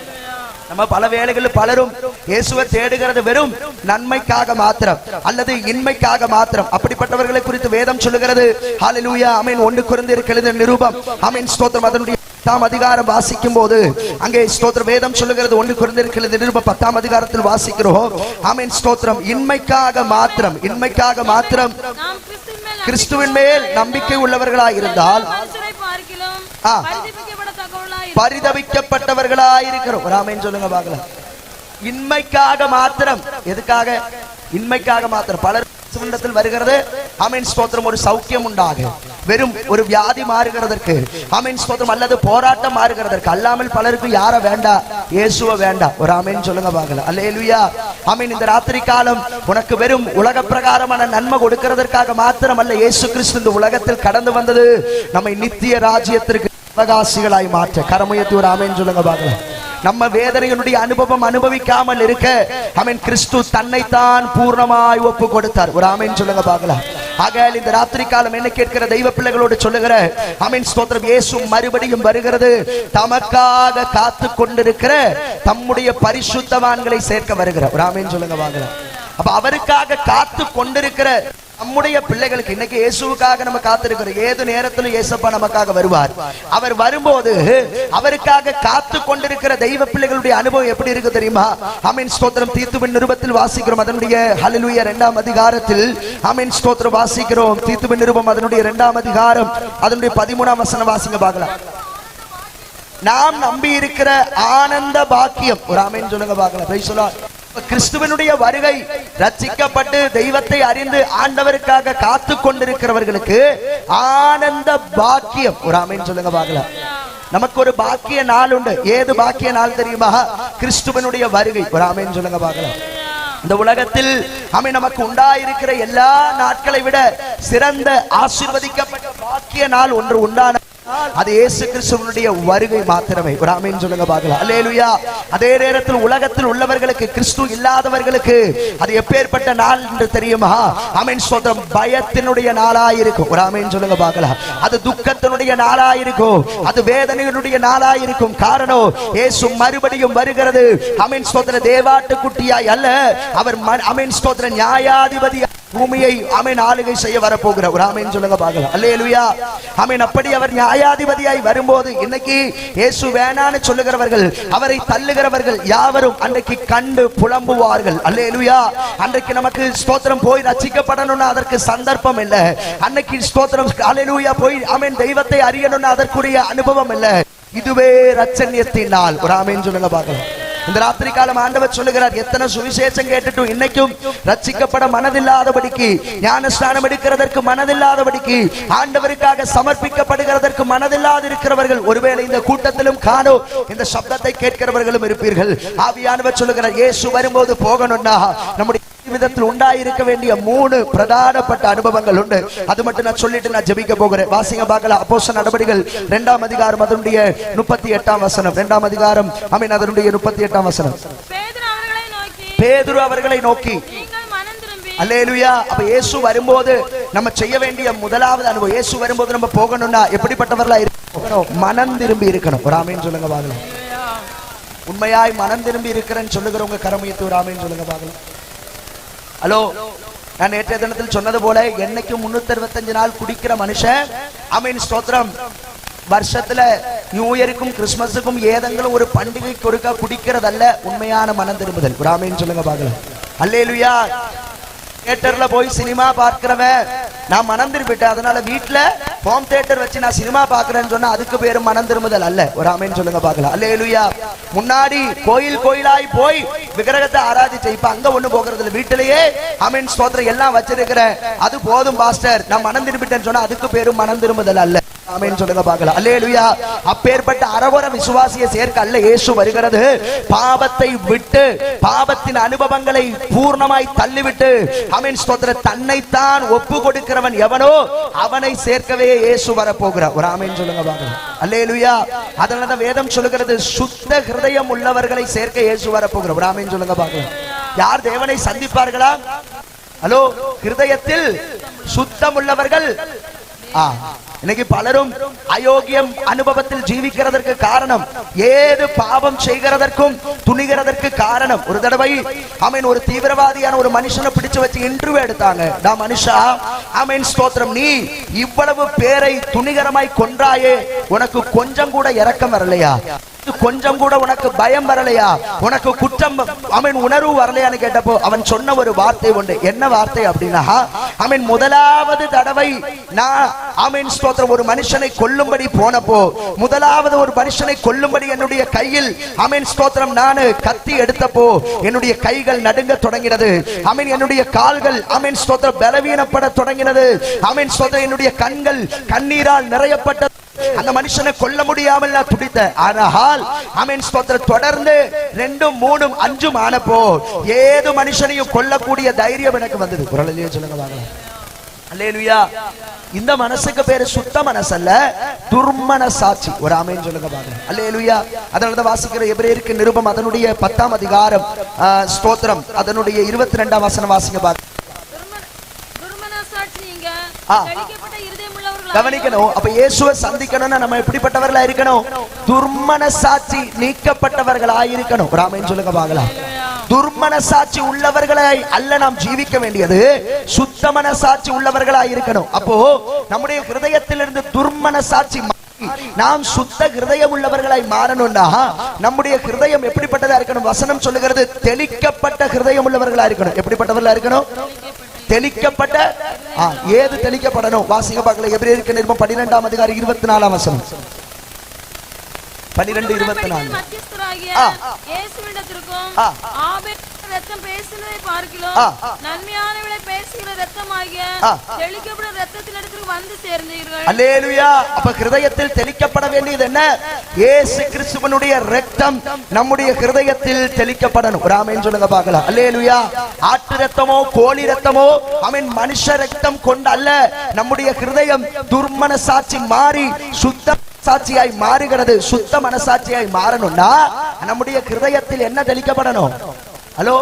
நம்ம பல வேளைகளில் பலரும் இயேசுவை தேடுகிறது வெறும் நன்மைக்காக மாத்திரம் அல்லது இன்மைக்காக மாத்திரம். அப்படிப்பட்டவர்களை குறித்து வேதம் சொல்லுகிறது. ஹல்லேலூயா. ஆமென். 1 கொரிந்தியருக்கு எழுதின நிருபம் ஆமென் ஸ்தோத்திரம் அதனுடைய 10ஆம் அதிகாரம் வாசிக்கும் போது அங்கே ஸ்தோத்திரம் வேதம் சொல்லுகிறது. 1 கொரிந்தியருக்கு எழுதின நிருபம் 10ஆம் அதிகாரத்தில் வாசிக்கிறோம். ஆமென் ஸ்தோத்திரம். இன்மைக்காக மாத்திரம், இன்மைக்காக மாத்திரம் கிறிஸ்துவின் மேல் நம்பிக்கை உள்ளவர்களாய் இருந்தால் பரிதபிக்கப்பட்டவர்களாய் இருக்கிறோம். ஆமென் சொல்லுங்க பார்க்கலாம். இன்மைக்காக மாத்திரம். எதுக்காக? இன்மைக்காக மாத்திரம். பலர் வருகிறது ஆமென் ஸ்தோத்திரம் ஒரு சௌக்கியம் உண்டாக, வெறும் ஒரு வியாதி மாறுகிறதற்கு ஆமென் ஸ்தோத்திரம் அல்லது போராட்டம் மாறுகிறதற்கு அல்லாமல் பலருக்கு யார வேண்டாம்? இயேசுவை வேண்டாம். ஒரு ஆமென் சொல்லுங்க பார்க்கலாம். அல்லேலூயா. ஆமென். இந்த ராத்திரி காலம் உனக்கு வெறும் உலக பிரகாரமான நன்மை கொடுக்கிறதற்காக மாத்திரம் அல்ல. இயேசு கிறிஸ்து இந்த உலகத்தில் கடந்து வந்தது நம்மை நித்திய ராஜ்யத்திற்கு அவகாசிகளாய் மாற்ற. கரமுயர்த்தி ஒரு ஆமென் சொல்லுங்க பார்க்கலாம். நம்ம வேதனைகளுடைய அனுபவம் அனுபவிக்காமல் இருக்க ஆமென் கிறிஸ்து தன்னைத்தான் பூர்ணமாய் ஒப்பு கொடுத்தார். ஒரு ஆமென் சொல்லுங்க பார்க்கலாம். ஆகையால் இந்த ராத்திரி காலம் என்ன கேட்கிற தெய்வ பிள்ளைகளோடு சொல்லுகிற ஆமென் ஸ்தோத்திரம், இயேசு மறுபடியும் வருகிறது. தமக்காக காத்து கொண்டிருக்கிற தம்முடைய பரிசுத்தவான்களை சேர்க்க வருகிறார். ஒரு ஆமென் சொல்லுங்க பார்க்கலாம். அப்ப அவருக்காக காத்து கொண்டிருக்கிற நம்முடைய பிள்ளைகளுக்கு இன்னைக்கு இயேசுவுக்காக நம்ம காத்திருக்கிறோம். ஏது நேரத்திலும் இயேசப்பா நமக்காக வருவார். அவர் வரும்போது அவருக்காக காத்து கொண்டிருக்கிற தெய்வ பிள்ளைகளுடைய அனுபவம் எப்படி இருக்கு தெரியுமா? ஆமென் ஸ்தோத்திரம். தீத்துவின் நிருபத்தில் வாசிக்கிறோம் அதனுடைய ஹல்லேலூயா 2ஆம் அதிகாரத்தில் ஆமென் ஸ்தோத்திரம் வாசிக்கிறோம். தீத்துவின் நிருபம் அதனுடைய 2ஆம் அதிகாரம் அதனுடைய 13ஆம் வசனம் வாசிங்க பார்க்கலாம். நாம் நம்பி இருக்கிற ஆனந்த பாக்கியம். ஒரு ஆமென் சொல்லுங்க பார்க்கலாம். Price the Lord. கிறிஸ்துவனுடைய வருகை, ரட்சிக்கப்பட்டு தெய்வத்தை அறிந்து ஆண்டவருக்காக காத்து கொண்டிருக்கிறவர்களுக்கு ஆனந்த பாக்கியம். ஒரு ஆமென் சொல்லுங்க பார்க்கலாம். நமக்கு ஒரு பாக்கிய நாள் உண்டு. ஏது பாக்கிய நாள் தெரியுமா? கிறிஸ்துவனுடைய வருகை. ஒரு ஆமென் சொல்லுங்க பார்க்கலாம். இந்த உலகத்தில் ஆமென் நமக்கு உண்டாயிருக்கிற எல்லா நாட்களை விட சிறந்த ஆசீர்வதிக்கப்பட்ட பாக்கிய நாள் ஒன்று உண்டான அது இயேசு கிறிஸ்துவினுடைய வருகை மாத்திரமே. ஒரு ஆமென் சொல்லுங்க பார்க்கலாம். அல்லேலூயா. அதே நேரத்தில் உலகத்தில் உள்ளவர்களுக்கு, கிறிஸ்து இல்லாதவர்களுக்கு அது எப்பேற்பட்ட நாள் என்று தெரியுமா? ஆமென் ஸ்தோத்திரம். பயத்தினுடைய நாளாயிருக்கும். ஒரு ஆமென் சொல்லுங்க பார்க்கலாம். அது துக்கத்தினுடைய நாளாயிருக்கும். அது வேதனையினுடைய நாளாயிருக்கும். காரணம் இயேசு மறுபடியும் வருகிறது. ஆமென் ஸ்தோத்திரம். தேவாட்டு குட்டியாய் அல்ல, அவர் ஆமென் ஸ்தோத்திரம் நியாயாதிபதி பூமியை ஆமென் ஆளுகை செய்ய வரப்போகிறார். ஒரு ஆமென் சொல்லுங்க பார்க்கலாம். அல்லேலூயா. ஆமென். அப்படி அவர் நியாயாதிபதியாய் வரும்போது இன்னைக்கு இயேசு வேணான்னு சொல்லுகிறவர்கள், அவரை தள்ளுகிறவர்கள் யாவரும் அன்றைக்கு கண்டு புலம்புவார்கள். அல்லேலூயா. அன்றைக்கு நமக்கு ஸ்தோத்திரம் போய் ரட்சிக்கப்படணும்னா அதற்கு சந்தர்ப்பம் இல்லை. அன்னைக்கு ஸ்தோத்திரம் அல்லேலூயா போய் ஆமென் தெய்வத்தை அறியணும்னா அதற்குரிய அனுபவம் இல்லை. இதுவே ரட்சண்யத்தின் நாள். ஒரு ஆமென் சொல்லுங்க பார்க்கலாம். இந்த ராத்திரி காலம் ஆண்டவர் சொல்லுகிறார், எத்தனை சுவிசேஷம் கேட்டுட்டும் இன்னைக்கும் ரட்சிக்கப்பட மனதில்லாதபடிக்கு, ஞானஸ்நானம் எடுக்கிறதற்கு மனதில்லாதபடிக்கு, ஆண்டவருக்காக சமர்ப்பிக்கப்படுகிறதற்கு மனதில்லாது இருக்கிறவர்கள் ஒருவேளை இந்த கூட்டத்திலும் காணோ இந்த சப்தத்தை கேட்கிறவர்களும் இருப்பீர்கள். ஆவியானவர் சொல்லுகிறார், இயேசு வரும்போது போகணும்னா நம்முடைய விதத்தில் உண்டாயிருக்க வேண்டிய 3 பிரதானப்பட்ட அனுபவங்கள் உண்டு. அது மட்டும் நான் சொல்லிட்டு நான் ஜெபிக்க போகிறேன். வாசிங்க பார்க்கலாம். அப்போஸ்தலர் நடபடிகள் 2ஆம் அதிகாரம் அதனுடைய 38ஆம் வசனம். 2ஆம் அதிகாரம் ஆமென் அதனுடைய 38ஆம் வசனம். பேதுரு அவர்களை நோக்கி அல்லேலூயா. அப்ப இயேசு வரும்போது நம்ம செய்ய வேண்டிய முதலாவது அனுபவம், இயேசு வரும்போது நம்ம போகணும்னா எப்படிப்பட்டவர்களா இருக்கணும்? மனம் திரும்பி இருக்கணும். ஒரு ஆமென் சொல்லுங்க பார்க்கலாம். உண்மையாய் மனம் திரும்பி இருக்கிறேன்னு சொல்லுகிறவங்க கரமுயர்த்தி ஒரு ஆமென் சொல்லுங்க பார்க்கலாம். ஹலோ, நான் நேற்றைய தினத்தில் சொன்னது போல என்னைக்கு 365 நாள் குடிக்கிற மனுஷன் ஆமென் ஸ்தோத்திரம் வருஷத்துல நியூ இயருக்கும் கிறிஸ்துமஸுக்கும் ஏதெങ്കിലും ஒரு பண்டிகைக்கு ஒருக்கா குடிக்கிறதல்ல உண்மையான மனம் திரும்புதல். ஒரு ஆமென் சொல்லுங்க பார்க்கலாம். அல்லேலூயா. தியேட்டர்ல போய் சினிமா பார்க்கிறவன் நான் மனம் திரும்பிட்டேன், அதனால வீட்டுல ஹோம் தியேட்டர் வச்சு நான் சினிமா பாக்குறேன்னு சொன்னா அதுக்கு பேரு மனம் திரும்புதல் அல்ல. ஒரு ஆமென் சொல்லுங்க பார்க்கலாம். அல்லேலூயா. முன்னாடி கோயில் கோயிலாய் போய் விக்கிரகத்தை ஆராதிச்ச, இப்ப அங்க ஒண்ணு போகிறது இல்ல, வீட்டிலேயே ஆமென் ஸ்தோத்திரம் எல்லாம் வச்சிருக்கிறேன், அது போதும் பாஸ்டர் நான் மனம் திரும்பிட்டேன்னு சொன்னா அதுக்கு பேரு மனம் திரும்புதல் அல்ல. ஆமென் சொல்லுங்க பார்க்கலாம். அல்லேலூயா. அப்பேற்பட்ட அரவர விசுவாசியை சேர்க்க அல்ல இயேசு வருகிறது. பாவத்தை விட்டு பாவத்தின் அனுபவங்களை பூர்ணமாய் தள்ளிவிட்டு ஆமென் ஸ்தோத்திரம் தன்னைத்தான் ஒப்பு கொடுக்கிறவன் எவனோ அவனை சேர்க்கவே இயேசு வரப்போகிறார். ஒரு ஆமென் சொல்லுங்க பார்க்கலாம். அல்லேலூயா. அதனாலதான் வேதம் சொல்லுகிறது சுத்த ஹிருதயம் உள்ளவர்களை சேர்க்க இயேசு வரப்போகிறார். ஒரு ஆமென் சொல்லுங்க பார்க்கலாம். யார் தேவனை சந்திப்பார்களா? ஹலோ, ஹிருதயத்தில் சுத்தம் உள்ளவர்கள். இன்னைக்கு பலரும் அயோக்கியம் அனுபவத்தில் ஜீவிக்கிறதற்கு காரணம், ஏது பாவம் செய்கிறதற்கும் துணிகிறதற்கு காரணம். ஒரு தடவை ஆமென் ஒரு தீவிரவாதியான ஒரு மனுஷனை பிடிச்சு வச்சு இன்டர்வியூ எடுத்தாங்க. டா மனுஷா, ஆமென் ஸ்தோத்திரம், நீ இவ்வளவு பேரை துணிகரமாய் கொன்றாயே, உனக்கு கொஞ்சம் கூட இரக்கம் வரலையா? கொஞ்சம் கூட உனக்கு பயம் வரலையா? உனக்கு குற்றம் அவன் உணர்வு வரலையான்னு கேட்டப்போ அவன் சொன்ன ஒரு வார்த்தை உண்டு. என்ன வார்த்தை அப்படின்னா, அவன் முதலாவது தடவை நான் ஆமென் ஸ்தோத்திரம் ஒரு மனுஷனை கொல்லும்படி போனப்போ, முதலாவது ஒரு மனுஷனை கொல்லும்படி என்னுடைய கையில் ஆமென் ஸ்தோத்திரம் நான் கத்தி எடுத்தப்போ என்னுடைய கைகள் நடுங்க தொடங்கினது. ஆமென் என்னுடைய கால்கள் ஆமென் ஸ்தோத்திரம் பலவீனப்பட தொடங்கினது. ஆமென் ஸ்தோத்திரம் என்னுடைய கண்கள் கண்ணீரால் நிறையப்பட்ட அந்த மனுஷனை கொல்ல முடியாமல் நான் துடித்தேன். ஆனால் ஆமென் ஸ்தோத்திரம் தொடர்ந்து 2, 3, 5 ஆனப்போ ஏது மனுஷனையும் கொல்லக்கூடிய தைரியம் எனக்கு வந்தது. குரலிலே சொல்லுங்க வாங்களா. அல்லேலூயா. இந்த மனசுக்கு பேரு சுத்த மனசு அல்ல, துர்மனசாட்சி. ஒரு ஆமென் சொல்லுங்க பாருங்க. அல்லேலூயா. அதனாலதான் வாசிக்கிற எபிரேயருக்கு நிருபம் அதனுடைய 10ஆம் அதிகாரம் ஸ்தோத்திரம் அதனுடைய 22ஆம் வசனம் வாசிங்க பாருங்க. கவனிக்கணும். அப்ப இயேசுவை சந்திக்கணும்னா நம்ம எப்படிப்பட்டவர்களா இருக்கணும்? துர்மனசாட்சி நீக்கப்பட்டவர்களா இருக்கணும். ஒரு ஆமென் சொல்லுங்க பாக்கலாம். துர்மனசாட்சி உள்ளவர்களை அல்ல நாம் ஜீவிக்க வேண்டியது, சுத்த மனசாட்சி உள்ளவர்களா இருக்கணும். அப்போ நம்முடைய ஹிருதயத்திலிருந்து துர்மனசாட்சி நாம் சுத்த ஹிருதயம் உள்ளவர்களாய் மாறணும்னா நம்முடைய ஹிருதயம் எப்படிப்பட்டதா இருக்கணும்? வசனம் சொல்லுகிறது தெளிக்கப்பட்ட ஹிருதயம் உள்ளவர்களா இருக்கணும். எப்படிப்பட்டவர்களா இருக்கணும்? தெளிக்கப்பட்ட. ஏது தெளிக்கப்படணும்? வாசிங்க பார்க்கல. எபிரேயருக்கு நிருபம் 12ஆம் அதிகாரம் 24ஆம் வசனம். 12:24. தெளிக்கப்பட வேண்டியது என்ன? இயேசு கிறிஸ்துவினுடைய இரத்தம் நம்முடைய ஹிருதயத்தில் தெளிக்கப்படணும். ஒரு ஆமென் சொல்லுங்க பார்க்கலாம். அல்லேலூயா. ஆட்டு ரத்தமோ கோழி ரத்தமோ அவன் மனுஷ ரத்தம் கொண்டு அல்ல, நம்முடைய ஹிருதயம் துர்மனசாட்சி மாறி சுத்த சாட்சியாய் மாறுகிறது. சுத்த மனசாட்சியாய் மாறணும்னா நம்முடைய ஹிருதயத்தில் என்ன தெளிக்கப்படணும்? ஹலோ,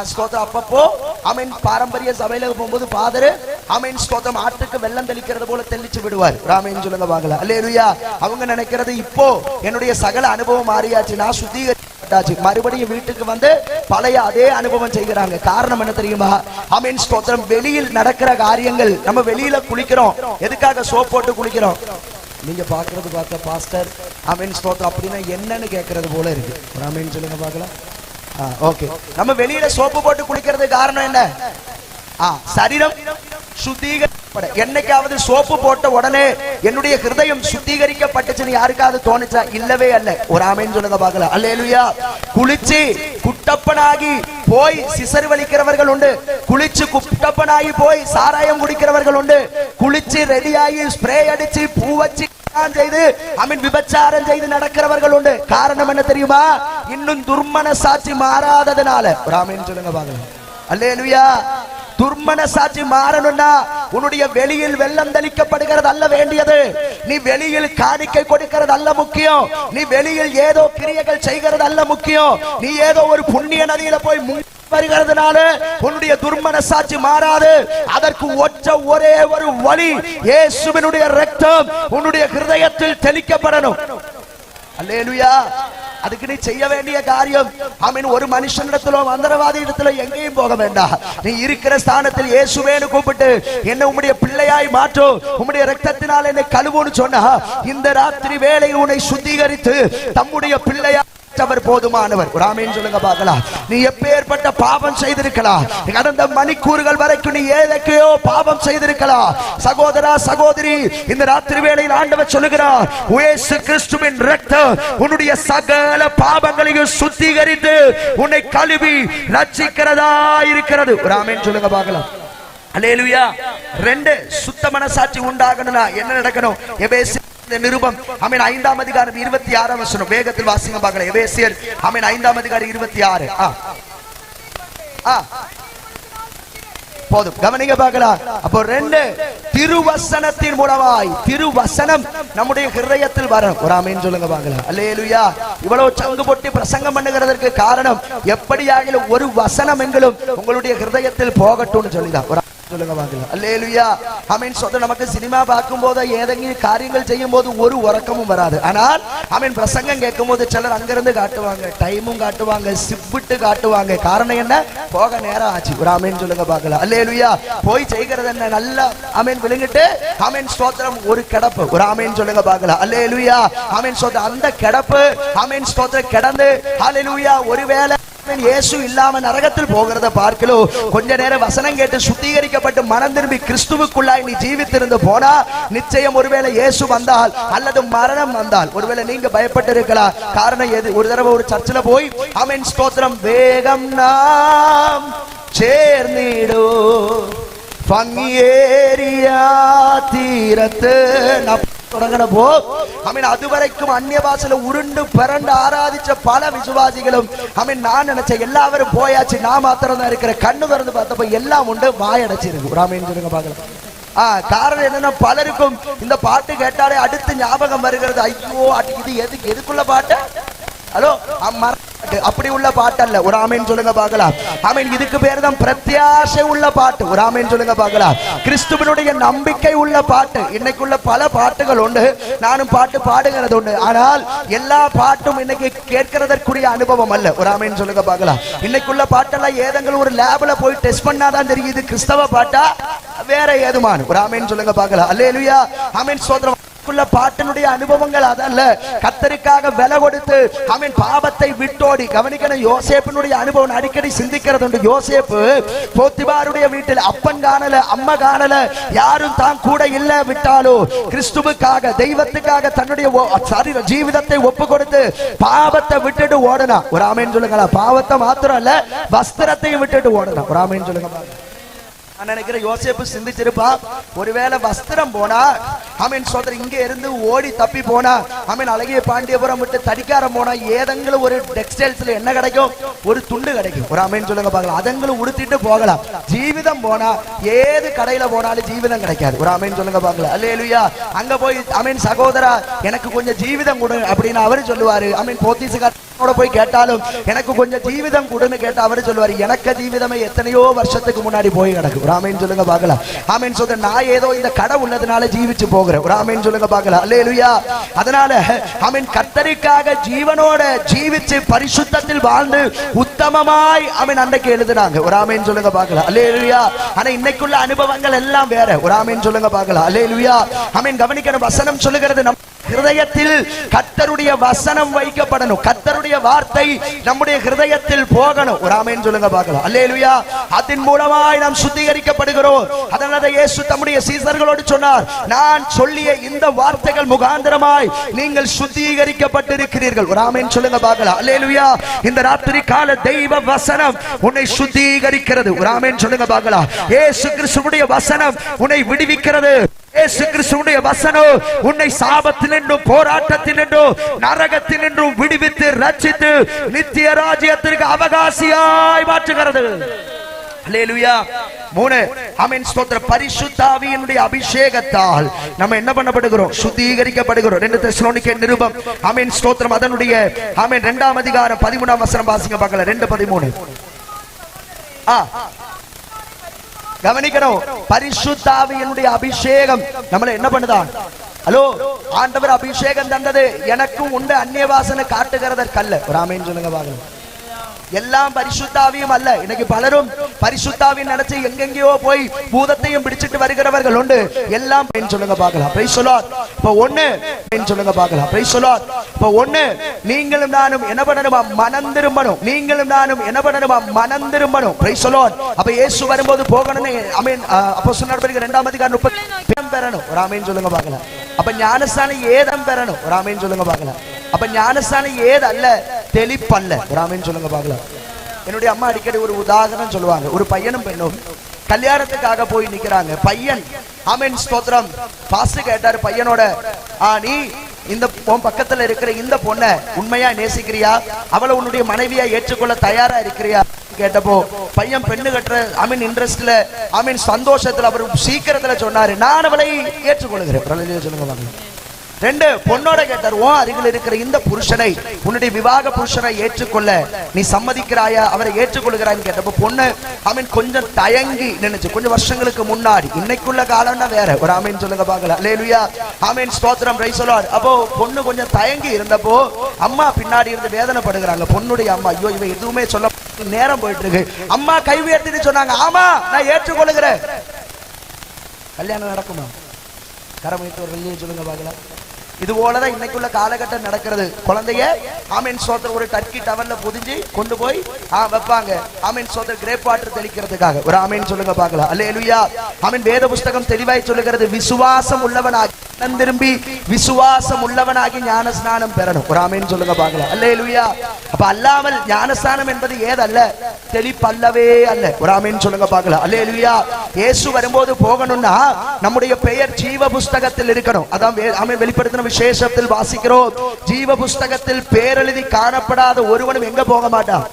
ஸ்தோத்திரம். அப்பப்போ ஆமென் பாரம்பரிய சபையில போகும்போது ஃபாதர் ஆமென் ஸ்தோத்திரம் ஆட்டுக்கு வெள்ளம் தெளிக்கிறது போல தெளிச்சு விடுவார். ஆமென் சொல்லுங்க பார்க்கலாம். அல்லேலூயா. அவங்க நினைக்கிறது இப்போ என்னுடைய சகல அனுபவம் மாறியாச்சு, நான் சுத்திகரிச்சாச்சு, மறுபடியும் வீட்டுக்கு வந்து பழைய அதே அனுபவம் செய்கிறாங்க. காரணம் என்ன தெரியுமா? ஆமென் ஸ்தோத்திரம் வெளியில் நடக்கிற காரியங்கள். நம்ம வெளியில குளிக்கிறோம், எதுக்காக சோப் போட்டு குளிக்கிறோம்? நீங்க பாக்குறது பார்த்தா பாஸ்டர் ஆமென் ஸ்தோத்திரம் அப்படின்னா என்னன்னு கேட்கறது போல இருக்கு. ஆமென் சொல்லுங்க பார்க்கலாம். ஓகே, நம்ம வெளியில சோப்பு போட்டு குளிக்கிறது காரணம் என்ன? சரீரம் சுத்திகரிக்கப்பட. என்னைக்காவது சோப்பு போட்ட உடனே என்னுடைய ஹிருதயம் சுத்திகரிக்கப்பட்டுச்சுன்னு யாருக்காவது தோணுச்சா? இல்லவே அல்ல. ஒரு ஆமென் சொல்லுங்க பார்க்கலாம். அல்லேலூயா. குளிச்சு குட்டப்பனாகி போய் சிசர் வலிக்கிறவர்கள் உண்டு, குளிச்சு குட்டப்பனாகி போய் சாராயம் குடிக்கிறவர்கள் உண்டு, குளிச்சு ரெடியாகி ஸ்ப்ரே அடிச்சு பூ வச்சு செய்து அமீன் விபச்சாரம் செய்து நடக்கிறவர்கள் உண்டு. காரணம் என்ன தெரியுமா? இன்னும் துர்மனசாட்சி மாறாததனால. ஒரு ஆமென் சொல்லுங்க பார்க்கலாம். அல்லேலூயா. துர்மனசாட்சி மாறணும்னா உன்னுடைய வெளியில் வெள்ளம் தெளிக்கப்படுகிறது அல்ல வேண்டியது. நீ வெளியில் காணிக்கை கொடுக்கிறது அல்ல முக்கியம், நீ வெளியில் ஏதோ கிரியைகள் செய்கிறது அல்ல முக்கியம். நீ ஏதோ ஒரு புண்ணிய நதியில போய் வருகிறதுனால உன்னுடைய துர்மனசாட்சி மாறாது. அதற்கு ஒரே ஒரு வழி, இயேசுவினுடைய இரத்தம் உன்னுடைய ஹிருதயத்தில் தெளிக்கப்படணும். அல்லேலூயா. அதுக்கு நீ செய்ய வேண்டிய காரியம் ஆமென் ஒரு மனுஷனிடத்திலோ மந்திரவாதி இடத்திலோ எங்கேயும் போக வேண்டாம். நீ இருக்கிற ஸ்தானத்தில் இயேசுவேன்னு கூப்பிட்டு என்ன உம்முடைய பிள்ளையாய் மாற்றும், உம்முடைய இரத்தத்தினால் என்னை கழுவுன்னு சொன்னா இந்த ராத்திரி வேளையில் உன்னை சுத்திகரித்து தம்முடைய பிள்ளையாய் காப்பாற்றவர் போதுமானவர். ஒரு ஆமென் சொல்லுங்க பார்க்கலாம். நீ எப்பேற்பட்ட பாவம் செய்திருக்கலாம், கடந்த மணிக்கூறுகள் வரைக்கும் நீ ஏழைக்கையோ பாவம் செய்திருக்கலாம். சகோதரா சகோதரி, இந்த ராத்திரி வேளையில் ஆண்டவர் சொல்லுகிறார், இயேசு கிறிஸ்துவின் இரத்தம் உன்னுடைய சகல பாவங்களையும் சுத்திகரித்து உன்னை கழுவி ரட்சிக்கிறதா இருக்கிறது. ஒரு ஆமென் சொல்லுங்க பார்க்கலாம். அல்லேலூயா. ரெண்டு, சுத்த மனசாட்சி உண்டாகணும்னா என்ன நடக்கணும்? எபேசியர் நிருபம் 5ஆம் அதிகாரம் 26ஆம் வசனம் வேகத்தில் வாசிங்க பார்க்கலாம். எபேசியர் 5ஆம் அதிகாரம் 26. போதும், கவனிங்க பார்க்கலாம். அப்போ ரெண்டு, திருவசனத்தின் மூலமாய், திருவசனம் நம்முடைய ஹிருதயத்தில் வரும். ஒரு ஆமென் சொல்லுங்க பார்க்கலாம். அல்லேலூயா. இவ்வளவு சங்கு போட்டு பிரசங்கம் பண்ணுகிறதற்கு காரணம், எப்படியாகிலும் ஒரு வசனம் எங்களும் உங்களுடைய ஹிருதயத்தில் போகட்டும்னு சொல்லிதான். ஒரு சொல்லுங்க பார்க்கலாம். அல்லேலூயா. ஆமென். சொல்ல நமக்கு சினிமா பார்க்கும் போது ஏதெങ്കിലും காரியங்கள் செய்யும் போது ஒரு உறக்கமும் வராது. ஆனால் ஆமென் பிரசங்கம் கேட்கும் போது சிலர் அங்கிருந்து காட்டுவாங்க, டைமும் காட்டுவாங்க, சிப்பிட்டு காட்டுவாங்க. காரணம் என்ன? போக நேரம் ஆச்சு. ஒரு ஆமென் சொல்லுங்க பார்க்கலாம். அல்லேலூயா. போய் செய்கிறது என்ன? நல்லா ஆமென் விழுங்கிட்டு ஆமென் ஸ்தோத்திரம் ஒரு கிடப்பு. ஒரு ஆமென் சொல்லுங்க பார்க்கலாம். அல்லேலூயா. ஆமென் ஸ்தோத்திரம். அந்த கிடப்பு ஆமென் ஸ்தோத்திரம் கிடந்து அல்லேலூயா ஒருவேளை இயேசு இல்லாம நரகத்தில் போகிறத பார்க்கலோ, கொஞ்ச நேரம் வசனம் கேட்டு சுத்திகரிக்கப்பட்டு மனம் திரும்பி கிறிஸ்துவுக்குள்ளாய் நீ ஜீவித்திருந்து போனா, நிச்சயம் ஒருவேளை இயேசு வந்தால் அல்லது மரணம் வந்தால் ஒருவேளை நீங்க பயப்பட்டு இருக்கலாம். காரணம் எது? ஒரு தடவை ஒரு சர்ச்சில் போய் ஆமென் ஸ்தோத்திரம், வேகம் நாம் சேர்ந்திடோ பங்கியேரியா தீரத்து தொடங்கினப்போ அதுவரைக்கும் அந்நிய பாஷையில உருண்டு பிறண்டு ஆராதிச்ச பல விசுவாசிகளும் நான் நினைச்சேன் எல்லாரும் போயாச்சு, நான் மாத்திரம் தான் இருக்கிற. கண்ணு திறந்து பார்த்தப்ப எல்லாம் உண்டு, வாயடைச்சிருக்கு. ராமேன்னு சொல்லுங்க பார்க்கலாம். காரணம் என்னன்னா, பலருக்கும் இந்த பாட்டு கேட்டாலே அடுத்து ஞாபகம் வருகிறது, ஐயோ இது எதுக்குள்ள பாட்டு? ஹலோ, அப்படி உள்ள பாட்டு அல்ல. ஒரு ஆமென் சொல்லுங்க பார்க்கலாம். ஆமென். இதுக்கு பேர் தான் பிரத்யாசை உள்ள பாட்டு. ஒரு ஆமென் சொல்லுங்க பார்க்கலாம். கிறிஸ்துவினுடைய நம்பிக்கை உள்ள பாட்டு. இன்னைக்குள்ள பல பாட்டுகள் உண்டு, நானும் பாட்டு பாடுகிறது உண்டு. ஆனால் எல்லா பாட்டும் இன்னைக்கு கேட்கிறதற்குரிய அனுபவம் அல்ல. ஒரு ஆமென் சொல்லுங்க பார்க்கலாம். இன்னைக்குள்ள பாட்டெல்லாம் ஏதெങ്കിലും ஒரு லேப்ல போய் டெஸ்ட் பண்ணாதான் தெரியுது கிறிஸ்தவ பாட்டா வேற ஏதுமான. ஒரு ஆமென் சொல்லுங்க பார்க்கலாம். அல்லேலூயா. ஆமென் ஸ்தோத்திரம். பாட்டினுடைய அனுபவங்கள் அதல்ல. கர்த்தருக்காக விலை கொடுத்து அவன் பாவத்தை விட்டோடி. கவனிக்கணும், யோசேப்பினுடைய அனுபவம் அடிக்கடி சிந்திக்கிறது உண்டு. யோசேப்பு போத்திபாருடைய வீட்டில் அப்பன் காணல, அம்மா காணல, யாரும் தான் கூட இல்ல, விட்டாலோ கிறிஸ்துவுக்காக தெய்வத்துக்காக தன்னுடைய ஜீவிதத்தை ஒப்பு கொடுத்து பாவத்தை விட்டுட்டு ஓடனா. ஒரு ஆமென் சொல்லுங்களா. பாவத்தை மாத்திரம் அல்ல, வஸ்திரத்தையும் விட்டுட்டு ஓடனா. ஒரு ஆமென் சொல்லுங்க. நான் நினைக்கிறேன் யோசேப்பு சிந்திச்சிருப்பா, ஒருவேளை வஸ்திரம் போனா ஆமென் சோதரி இங்க இருந்து ஓடி தப்பி போனா, ஆமென் அழகிய பாண்டியபுரம் விட்டு தடிக்காரம் போனா ஏதெങ്കിലും ஒரு டெக்ஸ்டைல்ஸ்ல என்ன கிடைக்கும்? ஒரு துண்டு கிடைக்கும். ஒரு ஆமென் சொல்லுங்க பார்க்கலாம். அதங்களும் உடுத்திட்டு போகலாம். ஜீவிதம் போனா ஏது கடையில போனாலும் ஜீவிதம் கிடைக்காது. ஒரு ஆமென் சொல்லுங்க பார்க்கலாம். அல்லேலூயா. அங்க போய் ஆமென் சகோதரா எனக்கு கொஞ்சம் ஜீவிதம் கொடு அப்படின்னு அவரு சொல்லுவாரு. ஆமென் போத்தீசுகாரோட போய் கேட்டாலும் எனக்கு கொஞ்சம் ஜீவிதம் கொடுன்னு கேட்டா அவரு சொல்லுவாரு, எனக்கு ஜீவிதமே எத்தனையோ வருஷத்துக்கு முன்னாடி போய் கிடக்கு. ஆமென் சொல்லுங்க பார்க்கலாம். ஆமென் சொல்ற நான் ஏதோ இந்த கடை உள்ளதுனால ஜீவிச்சு போகிறேன். ஒரு ஆமென் சொல்லுங்க பார்க்கலாம். அல்லேலூயா. அதனால ஆமென் கர்த்தருக்காக ஜீவனோட ஜீவிச்சு பரிசுத்தத்தில் வாழ்ந்து உத்தமமாய் ஆமென் அன்றைக்கு எழுதுனாங்க. ஒரு ஆமென் சொல்லுங்க பார்க்கலாம். அல்லேலூயா. ஆனா இன்னைக்குள்ள அனுபவங்கள் எல்லாம் வேற. ஒரு ஆமென் சொல்லுங்க பார்க்கலாம். அல்லேலூயா. ஆமென் கவனிக்கணும், வசனம் சொல்லுகிறது நம் ஹிருதயத்தில் கர்த்தருடைய வசனம் வைக்கப்படணும். கர்த்தருடைய வார்த்தை நம்முடைய ஹிருதயத்தில் போகணும். ஒரு ஆமென் சொல்லுங்க பார்க்கலாம். அல்லேலூயா. அதன் மூலமாய் நாம் சுத்திகரிக்கப்படுகிறோம். அதனால இயேசு தம்முடைய சீசர்களோடு சொன்னார், நான் சொல்லிய இந்த வார்த்தைகள் முகாந்திரமாய் நீங்கள் சுத்திகரிக்கப்பட்டிருக்கிறீர்கள். ஒரு ஆமென் சொல்லுங்க பார்க்கலாம். அல்லேலூயா. இந்த ராத்திரி கால தெய்வ வசனம் உன்னை சுத்திகரிக்கிறது. ஒரு ஆமென் சொல்லுங்க பார்க்கலாம். இயேசு கிறிஸ்துவுடைய வசனம் உன்னை விடுவிக்கிறது. இயேசு கிறிஸ்துவுடைய வசனம் உன்னை சாபத்தினின்றும் போராட்டத்தினின்றும் நரகத்தினின்றும் விடுவித்து ரட்சித்து நித்திய ராஜ்யத்திற்கு அவகாசியாய் மாற்றுகிறது. அல்லேலூயா. 3 ஆமென் ஸ்தோத்திரம். பரிசுத்த ஆவியினுடைய அபிஷேகத்தால் நம்ம என்ன பண்ணப்படுகிறோம்? சுத்திகரிக்கப்படுகிறோம். 2 தெசலோனிக்கேயர் நிருபம் ஆமென் ஸ்தோத்திரம் அதனுடைய ஆமென் 2ஆம் அதிகாரம் 13ஆம் வசனம் வாசிங்க பார்க்கலாம். 2:13. கவனிக்கணும், பரிசுத்த ஆவியினுடைய அபிஷேகம் நம்மள என்ன பண்ணுதான்? ஹலோ, ஆண்டவர் அபிஷேகம் தந்தது எனக்கும் உண்டு, அந்நிய வாசனை காட்டுகிறதற்கல்ல. ஒரு ஆமென் சொல்லுங்க பார்க்கலாம். எல்லாம் பரிசுத்தாவியும் அல்ல. இன்னைக்கு பலரும் பரிசுத்தாவின் நினைச்சு எங்கெங்கயோ போய் பூதத்தையும் பிடிச்சிட்டு வருகிறவர்கள் உண்டு. எல்லாம் சொல்லுங்க பார்க்கலாம். Price the Lord. இப்ப ஒண்ணு சொல்லுங்க பார்க்கலாம். Price the Lord. இப்ப ஒண்ணு, நீங்களும் நானும் என்ன பண்ணணுமா? மனம் திரும்பணும். நீங்களும் நானும் என்ன பண்ணணுமா? மனம் திரும்பணும். Price the Lord. அப்ப இயேசு வரும்போது போகணும்னு ஆமென். அப்போஸ்தலர் நடவடிக்கைகள் 2ஆம் அதிகாரம் 30 பெறணும். ஒரு ஆமென் சொல்லுங்க பார்க்கலாம். அப்ப ஞானஸ்நானம் ஏதம் பெறணும். ஒரு ஆமென் சொல்லுங்க பார்க்கலாம். அப்ப ஞானஸ்நானம் ஏதல்ல, தெளிப்பல்ல. ஒரு ஆமென் சொல்லுங்க பார்க்கலாம். என்னுடைய அம்மா அடிக்கடி ஒரு உதாரணம் சொல்லுவாங்க. ஒரு பையனும் பெண்ணும் கல்யாணத்துக்காக போய் நிக்கிறாங்க. பையன் ஆமென் ஸ்தோத்திரம் பாஸ்டர் கேட்டாரு பையனோட, நீ இந்த பக்கத்துல இருக்கிற இந்த பொண்ணை உண்மையா நேசிக்கிறியா? அவளை உன்னுடைய மனைவியா ஏற்றுக்கொள்ள தயாரா இருக்கிறியா கேட்டப்போ பையன் பெண்ணு கட்டுற ஆமீன் இன்ட்ரெஸ்ட்ல ஆமீன் சந்தோஷத்துல அவர் சீக்கிரத்துல சொன்னாரு, நான் அவளை ஏற்றுக்கொள்கிறேன். சொல்லுங்க வாங்க. ரெண்டு, பொண்ணோட கேட்டார், ஓ அருகில் இருக்கிற இந்த புருஷனை உன்னுடைய விவாக புருஷனை ஏற்றுக்கொள்ள நீ சம்மதிக்கிறாயா? அவரை ஏற்றுக்கொள்கிறான்னு கேட்டப்போ பொண்ணு ஆமீன் கொஞ்சம் தயங்கி நினைச்சு, கொஞ்சம் வருஷங்களுக்கு முன்னாடி, இன்னைக்குள்ள காலம்னா வேற. ஒரு ஆமீன் சொல்லுங்க பார்க்கலாம். அல்லேலூயா. ஆமீன் ஸ்தோத்திரம். Price the Lord. அப்போ பொண்ணு கொஞ்சம் தயங்கி இருந்தப்போ அம்மா பின்னாடி இருந்து வேதனைப்படுகிறாங்க. பொண்ணுடைய அம்மா, ஐயோ இவன் எதுவுமே சொல்ல, நேரம் போயிட்டு இருக்கு. அம்மா கை உயர்த்திட்டு சொன்னாங்க, ஆமா நான் ஏற்றுக்கொள்கிறேன். கல்யாணம் நடக்குமா? கரமைத்தவர்கள் சொல்லுங்க பார்க்கலாம். இது போலதான் இன்னைக்குள்ள காலகட்டம் நடக்கிறது. குழந்தைய ஆமீன் ஸ்தோத்திரம் ஒரு டர்க்கி டவல்ல பொதிஞ்சு கொண்டு போய் வைப்பாங்க. ஆமீன் ஸ்தோத்திரம் கிரேப் வாட்டர் தெளிக்கிறதுக்காக. ஒரு ஆமீன் சொல்லுங்க பார்க்கலாம். அல்லேலூயா. ஆமீன் வேத புஸ்தகம் தெளிவாய் சொல்லுகிறது, விசுவாசம் உள்ளவனாகி மனம் திரும்பி விசுவாசம் உள்ளவனாகி ஞானஸ்நானம் பெறணும். ஒரு ஆமீன் சொல்லுங்க பார்க்கலாம். அல்லேலூயா. அப்ப அல்லாமல் ஞானஸ்நானம் என்பது ஏதல்ல, தெளிப்பல்லவே அல்ல. ஒரு ஆமீன் சொல்லுங்க பார்க்கலாம். அல்லேலூயா. இயேசு வரும்போது போகணும்னா நம்முடைய பெயர் ஜீவ புஸ்தகத்தில் இருக்கணும். அதான் ஆமீன் வெளிப்படுத்தின விசேஷத்தில் வாசிக்கிறோம், ஜீவ புஸ்தகத்தில் பேரெழுதி காணப்படாத ஒருவனும் எங்க போக மாட்டான்,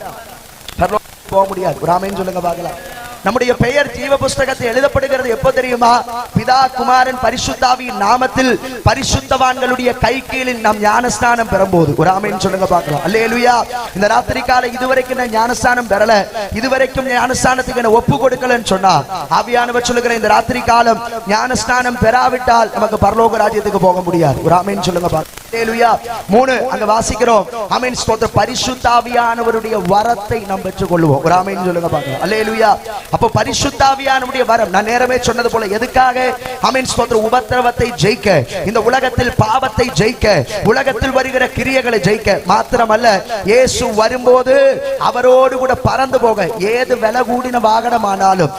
போக முடியாது. ஒரு ஆமென் சொல்லுங்க பார்க்கலாம். நம்முடைய பெயர் ஜீவ புஸ்தகத்தில் எழுதப்படுகிறது எப்போ தெரியுமா? பிதா குமாரன் பரிசுத்தாவியின் நாமத்தில் பரிசுத்தவான்களுடைய கை கீழில் நாம் ஞானஸ்நானம் பெறும்போது. ஒரு ஆமென் சொல்லுங்க பார்க்கலாம். அல்லேலூயா. இந்த ராத்திரி காலை இதுவரைக்கும் நான் ஞானஸ்நானம் பெறல, இதுவரைக்கும் ஞானஸ்நானத்துக்கு என்ன ஒப்பு கொடுக்கலன்னு சொன்னா ஆவியானவர் சொல்லுகிற இந்த ராத்திரி காலம் ஞானஸ்நானம் பெறாவிட்டால் நமக்கு பரலோக ராஜ்யத்துக்கு போக முடியாது. ஒரு ஆமென் சொல்லுங்க பார்க்கலாம். அல்லேலூயா. 3 அங்க வாசிக்கிறோம், ஆமென் ஸ்தோத்திரம் பரிசுத்த ஆவியானவருடைய வரத்தை நாம் பெற்றுக்கொள்வோம். ஒரு ஆமென் சொல்லுங்க பார்க்கலாம். அல்லேலூயா. அப்போ பரிசுத்த ஆவியானவருடைய வரம், நான் நேரமே சொன்னது போல, எதுக்காக? ஆமென் ஸ்தோத்திரம் உபத்திரவத்தை ஜெயிக்க, இந்த உலகத்தில் பாவத்தை ஜெயிக்க, உலகத்தில் வருகிற கிரியைகளை ஜெயிக்க மாத்திரமல்ல, இயேசு வரும்போது அவரோடு கூட பறந்து போக, ஏது விலை கூடின வாகனமானாலும்,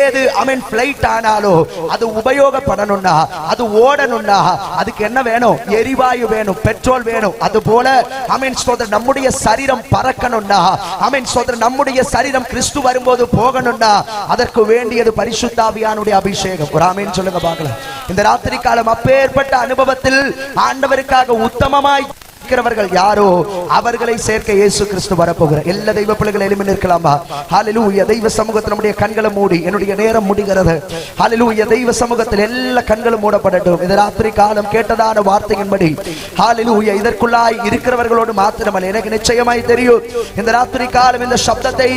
ஏது ஆமென் ஃளைட் ஆனாலோ அது உபயோகப்படணும்னா, அது ஓடணும்னா அதுக்கு என்ன வேணும்? எரிவாயு வேணும், பெட்ரோல் வேணும். அது போல ஆமென் ஸ்தோத்திரம் நம்முடைய சரீரம் பறக்கணும்னா, ஆமென் ஸ்தோத்திரம் நம்முடைய சரீரம் கிறிஸ்து வரும்போது போகணும்னா அதற்கு வேண்டியது பரிசுத்த ஆவியானுடைய அபிஷேகம். ஒரு ஆமென் சொல்லுங்க பார்க்கலாம். இந்த ராத்திரி காலம் அப்பேற்பட்ட அனுபவத்தில் ஆண்டவருக்காக உத்தமமாய் இருக்கிறவர்கள் யாரோ அவர்களை சேர்க்க இயேசு கிறிஸ்து வரப்போகிறார். எல்லா தெய்வ பிள்ளைகள் எழும்பி நிற்கலாமா? ஹல்லேலூயா. தெய்வ சமூகத்தில் நம்முடைய கண்களை மூடி, என்னுடைய நேரம் முடிகிறது. ஹல்லேலூயா. தெய்வ சமூகத்தில் எல்லா கண்களும் மூடப்படட்டும். இந்த ராத்திரி காலம் கேட்டதான வார்த்தையின்படி ஹல்லேலூயா இதற்குள்ளாய் இருக்கிறவர்களோடு மாத்திரமல்ல, எனக்கு நிச்சயமாய் தெரியும் இந்த ராத்திரி காலம் இந்த சப்தத்தை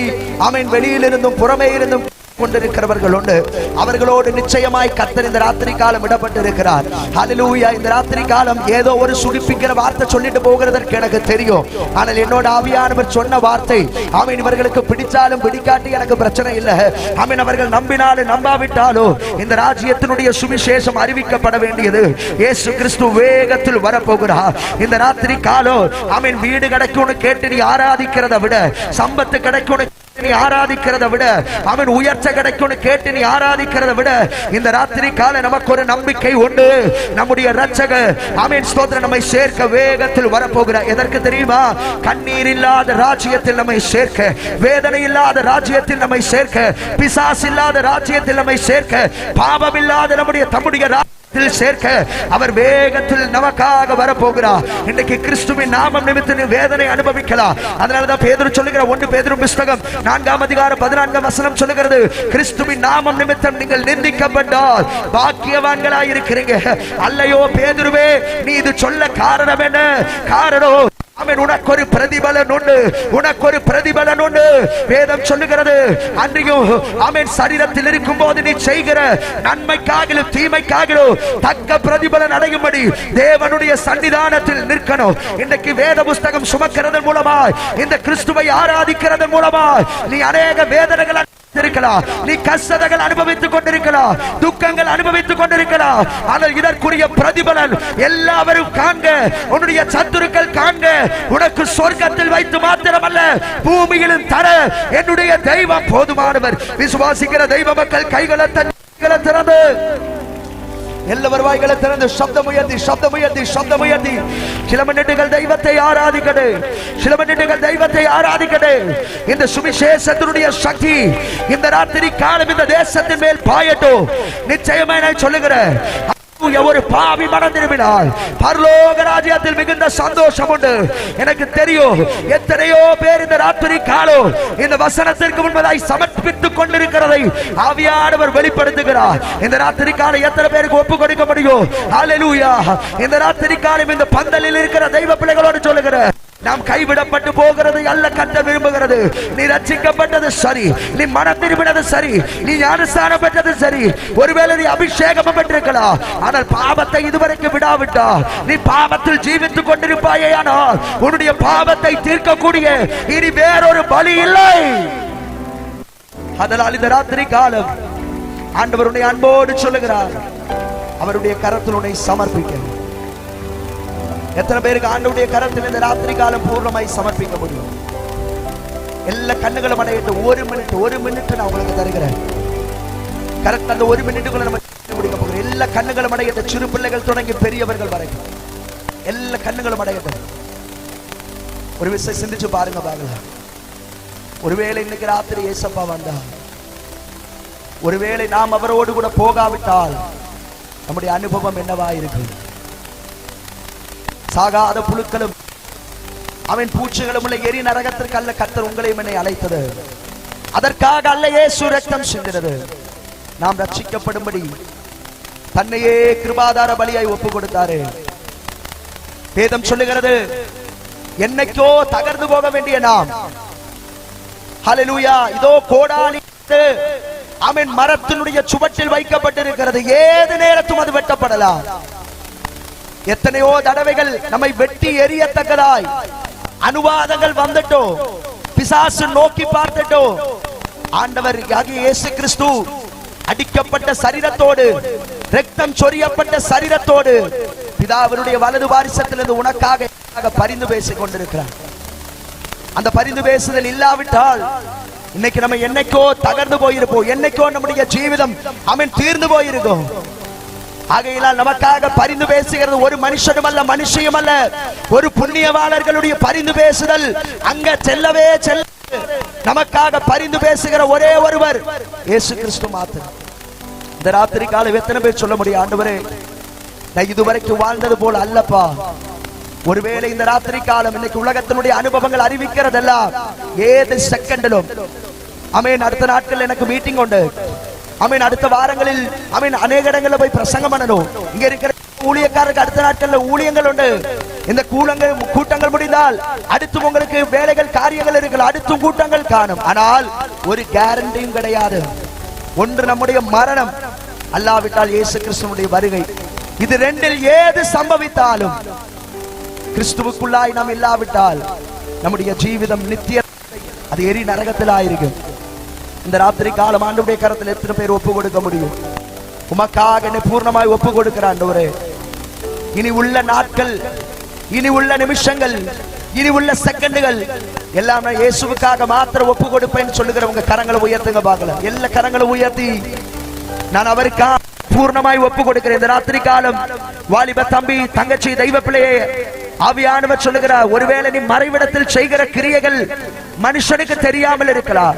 ஆமென் வெளியில் இருந்தும் புறமே இருந்தும் கொண்டிருக்கிறவர்கள் உண்டு. அவர்களோடு நிச்சயமாய் கர்த்தர் இந்த ராத்திரி காலம் இடப்பட்டிருக்கிறார். ஹல்லேலூயா. இந்த ராத்திரி காலம் ஏதோ ஒரு சுடிப்பிக்கிற வார்த்தை சொல்லிட்டு போகிறதற்கு எனக்கு தெரியும். ஆனால் என்னோட ஆவியானவர் சொன்ன வார்த்தை ஆமென் இவர்களுக்கு பிடிச்சாலும் பிடிக்காட்டி எனக்கு பிரச்சனை இல்லை. ஆமென் அவர்கள் நம்பினாலும் நம்பாவிட்டாலும் இந்த ராஜ்யத்தினுடைய சுவிசேஷம் அறிவிக்கப்பட வேண்டியது. இயேசு கிறிஸ்து வேகத்தில் வரப்போகிறார். இந்த ராத்திரி காலம் ஆமென் வீடு கிடைக்கும்னு கேட்டு நீ ஆராதிக்கிறதை விட, சம்பத்து கிடைக்கும்னு நீ ஆராதிக்கிறத விட, அவன் உயர்ச்ச கிடைக்கும் கேட்டு நீ ஆராதிக்கிறத விட, இந்த ராத்திரி கால நமக்கு ஒரு நம்பிக்கை உண்டு. நம்முடைய இரட்சகர் ஆமென் ஸ்தோத்திரம் நம்மை சேர்க்க வேகத்தில் வரப்போகிறார். எதற்கு தெரியுமா? கண்ணீர் இல்லாத ராஜ்யத்தில் நம்மை சேர்க்க, வேதனை இல்லாத ராஜ்யத்தில் நம்மை சேர்க்க, பிசாசு இல்லாத ராஜ்யத்தில் நம்மை சேர்க்க, பாவம் இல்லாத நம்முடைய சேர்க்க அவர் வேகத்தில் நமக்காக வரப்போகிறார். இன்றைக்கு கிறிஸ்துவின் நாமம் நிமித்தம் வேதனை அனுபவிக்கலாம். அதனாலதான் பேதுரு சொல்லுகிற 1 பேதுரு புத்தகம் 4ஆம் அதிகாரம் 14ஆம் வசனம் சொல்லுகிறது, கிறிஸ்துவின் நாமம் நிமித்தம் நீங்கள் நிந்திக்கப்பட்டால் பாக்கியவான்களாய் இருக்கிறீங்க. அல்லையோ பேதுருவே, நீ இது சொல்ல காரணம் என்ன? காரணம் ஆமென். உனக்கு ஒரு பிரதிபலன் உண்டு, உனக்கு ஒரு பிரதிபலன் உண்டு. வேதம் சொல்லுகிறது, அன்றையும் ஆமென் சரீரத்தில் இருக்கும் போது நீ செய்கிற நன்மைக்காகிலும் தீமைக்காகிலும் தக்க பிரதிபலன் அடையும்படி தேவனுடைய சன்னிதானத்தில் நிற்கணும். இன்றைக்கு வேத புஸ்தகம் சுமக்கிறதன் மூலமாய், இந்த கிறிஸ்துவை ஆராதிக்கிறதன் மூலமாய் நீ அநேக வேதனைகள் இருக்கலாம், நீ கஷ்டங்கள் அனுபவித்துக் கொண்டிருக்கலாம், துக்கங்கள் அனுபவித்துக் கொண்டிருக்கலாம். ஆனால் இதற்குரிய பிரதிபலன் எல்லாவரும் காண்க, உன்னுடைய சத்துருக்கள் காண்க. உனக்கு சொர்க்கத்தில் வைத்து மாத்திரமல்ல, பூமியிலும் தர என்னுடைய தெய்வம் போதுமானவர். விசுவாசிக்கிற தெய்வ மக்கள் கைகளை திறந்து, எல்லாவர் வாய்களை திறந்து சப்தம் உயர்த்தி, சப்தம் உயர்த்தி, சப்தம் உயர்த்தி சில மினிட்டுகள் தெய்வத்தை ஆராதிக்கடு, சில மினிட்டுகள் தெய்வத்தை ஆராதிக்கடு. இந்த சுவிசேஷத்தினுடைய சக்தி இந்த ராத்திரி காலம் இந்த தேசத்தின் மேல் பாயட்டும். நிச்சயமா நான் சொல்லுகிறேன், ஒரு பாவி மனம் திரும்பினால் பரலோக ராஜ்யத்தில் மிகுந்த சந்தோஷம் உண்டு. எனக்கு தெரியும் எத்தனையோ பேர் இந்த ராத்திரி காலம் இந்த வசனத்திற்கு முன்பதாய் சமர்ப்பித்துக் கொண்டிருக்கிறதை ஆவியானவர் வெளிப்படுத்துகிறார். இந்த ராத்திரி காலம் எத்தனை பேருக்கு ஒப்பு கொடுக்க முடியும்? ஹல்லேலூயா. இந்த ராத்திரி காலம் இந்த பந்தலில் இருக்கிற தெய்வ பிள்ளைகளோடு சொல்லுகிறேன், நாம் கைவிடப்பட்டு போகிறது அல்ல கர்த்தர் விரும்புகிறது. நீ ரட்சிக்கப்பட்டது சரி, நீ மனம் திரும்பினது சரி, நீ ஞானஸ்நானம் பெற்றது சரி, ஒருவேளை நீ அபிஷேகம் பெற்றிருக்கலாம், ஆனால் பாவத்தை இதுவரைக்கும் விடாவிட்டா நீ பாவத்தில் ஜீவித்துக் கொண்டிருப்பாயே. ஆனால் உன்னுடைய பாவத்தை தீர்க்கக்கூடிய இனி வேறொரு பலி இல்லை. அதனால் இந்த ராத்திரி காலம் ஆண்டவர் உன்னை அன்போடு சொல்லுகிறார், அவருடைய கரத்தில் உன்னை சமர்ப்பிக்க. எத்தனை பேருக்கு ஆண்டவருடைய கரத்தில் இந்த ராத்திரி காலம் பூர்ணமாய் சமர்ப்பிக்க முடியும்? எல்லா கண்ணுகளும் அடையட்டும். ஒரு மினிட் நான் உங்களுக்கு தருகிறேன். கரெக்ட் அந்த ஒரு மினிட்டுக்குள்ள நம்ம முடிக்க போகிறோம். எல்லா கண்ணுகளும் அடையட்டும். சிறு பிள்ளைகள் தொடங்கி பெரியவர்கள் வரைக்கும் எல்லா கண்ணுகளும் அடையட்டும். ஒரு விஷயம் சிந்திச்சு பாருங்க. ஒருவேளை இன்னைக்கு ராத்திரி ஏசப்பா வந்தா, ஒருவேளை நாம் அவரோடு கூட போகாவிட்டால் நம்முடைய அனுபவம் என்னவா இருக்கு? சாகாத புழுக்களும் அவன் பூச்சிகளும் உள்ள எரி நரகத்திற்கு அல்ல கர்த்தர் உங்களையும் என்னை அழைத்தது. அதற்காக அல்ல இயேசு ரத்தம் சிந்தினது. நாம் ரட்சிக்கப்படும்படி தன்னையே கிருபாதார பலியாய் ஒப்பு கொடுத்தாரு. வேதம் சொல்லுகிறது, என்னைக்கோ தகர்ந்து போக வேண்டிய நாம், ஹல்லேலூயா, இதோ கோடாலி அவன் மரத்தினுடைய சுவற்றில் வைக்கப்பட்டிருக்கிறது. ஏது நேரத்தும் அது வெட்டப்படலாம். எத்தனையோ தடவைகள் நம்மை வெட்டி எரியத்தக்கதாய் அனுவாதங்கள் வந்துட்டோ, பிசாசு நோக்கி பார்த்துட்டோ, ஆண்டவர் இயேசு கிறிஸ்து அடிக்கப்பட்ட சரீரத்தோடு, ரத்தம் சொரியப்பட்ட சரீரத்தோடு பிதாவினுடைய வலது வாரிசத்திலிருந்து உனக்காக பரிந்து பேசிக் கொண்டிருக்கிறார். அந்த பரிந்து பேசுதல் இல்லாவிட்டால் இன்னைக்கு நம்ம என்னைக்கோ தகர்ந்து போயிருப்போம், என்னைக்கோ நம்முடைய ஜீவிதம் அவன் தீர்ந்து போயிருக்கும். ஆகையினால் நமக்காக பரிந்து பேசுகிறது ஒரு மனுஷனும் அல்ல, மனுஷியும் அல்ல, ஒரு புண்ணியவாளர்களுடைய பரிந்து பேசுதல் அங்க செல்லவே செல்ல. நமக்காக பரிந்து பேசுகிற ஒரே ஒருவர் இயேசு கிறிஸ்து மாத்திரம். இந்த ராத்திரி காலம் எத்தனை பேர் சொல்ல முடியும், ஆண்டவரே நான் இதுவரைக்கும் வாழ்ந்தது போல அல்லப்பா. ஒருவேளை இந்த ராத்திரி காலம் இன்னைக்கு உலகத்தினுடைய அனுபவங்கள் அறிவிக்கிறதெல்லாம் ஏது செகண்டிலும் ஆமென். அடுத்த நாட்கள் எனக்கு மீட்டிங் உண்டு, ஆமென். அடுத்த வாரங்களில் ஆமென் அநேக இடங்களில் போய் பிரசங்கம் பண்ணணும். இங்க இருக்கிற ஊழியக்காரருக்கு அடுத்த நாட்கள்ல ஊழியங்கள் உண்டு. இந்த கூட்டங்கள் முடிந்தால் அடுத்து உங்களுக்கு வேலைகள் காரியங்கள் இருக்கலாம், அடுத்தும் கூட்டங்கள் காணும். ஆனால் ஒரு கேரண்டியும் கிடையாது. ஒன்று நம்முடைய மரணம், அல்லாவிட்டால் இயேசு கிறிஸ்துவுடைய வருகை. இது ரெண்டில் ஏது சம்பவித்தாலும் கிறிஸ்துவுக்குள்ளாய் நாம் இல்லாவிட்டால் நம்முடைய ஜீவிதம் நித்திய அது எரி நரகத்திலாயிருக்கு. இந்த ராத்திரி காலம் ஆண்டவருடைய கரத்தில் எத்தனை பேர் ஒப்பு கொடுக்க முடியும்? உமக்காக என்னை பூர்ணமாய் ஒப்பு கொடுக்கிறான் ஆண்டவரே. இனி உள்ள நாட்கள், இனி உள்ள நிமிஷங்கள், இனி உள்ள செகண்டுகள் எல்லாம் நான் இயேசுவுக்காக மாத்திரம் ஒப்பு கொடுப்பேன்னு சொல்லுகிறவங்க கரங்களை உயர்த்துங்க பார்க்கலாம். எல்லா கரங்களை உயர்த்தி நான் அவருக்காக பூர்ணமாய் ஒப்பு கொடுக்கிறேன். இந்த ராத்திரி காலம் வாலிப தம்பி தங்கச்சி தெய்வ பிள்ளையே ஆவியானவர் சொல்லுகிறார், ஒருவேளை நீ மறைவிடத்தில் செய்கிற கிரியைகள் மனுஷனுக்கு தெரியாமல் இருக்கலாம்,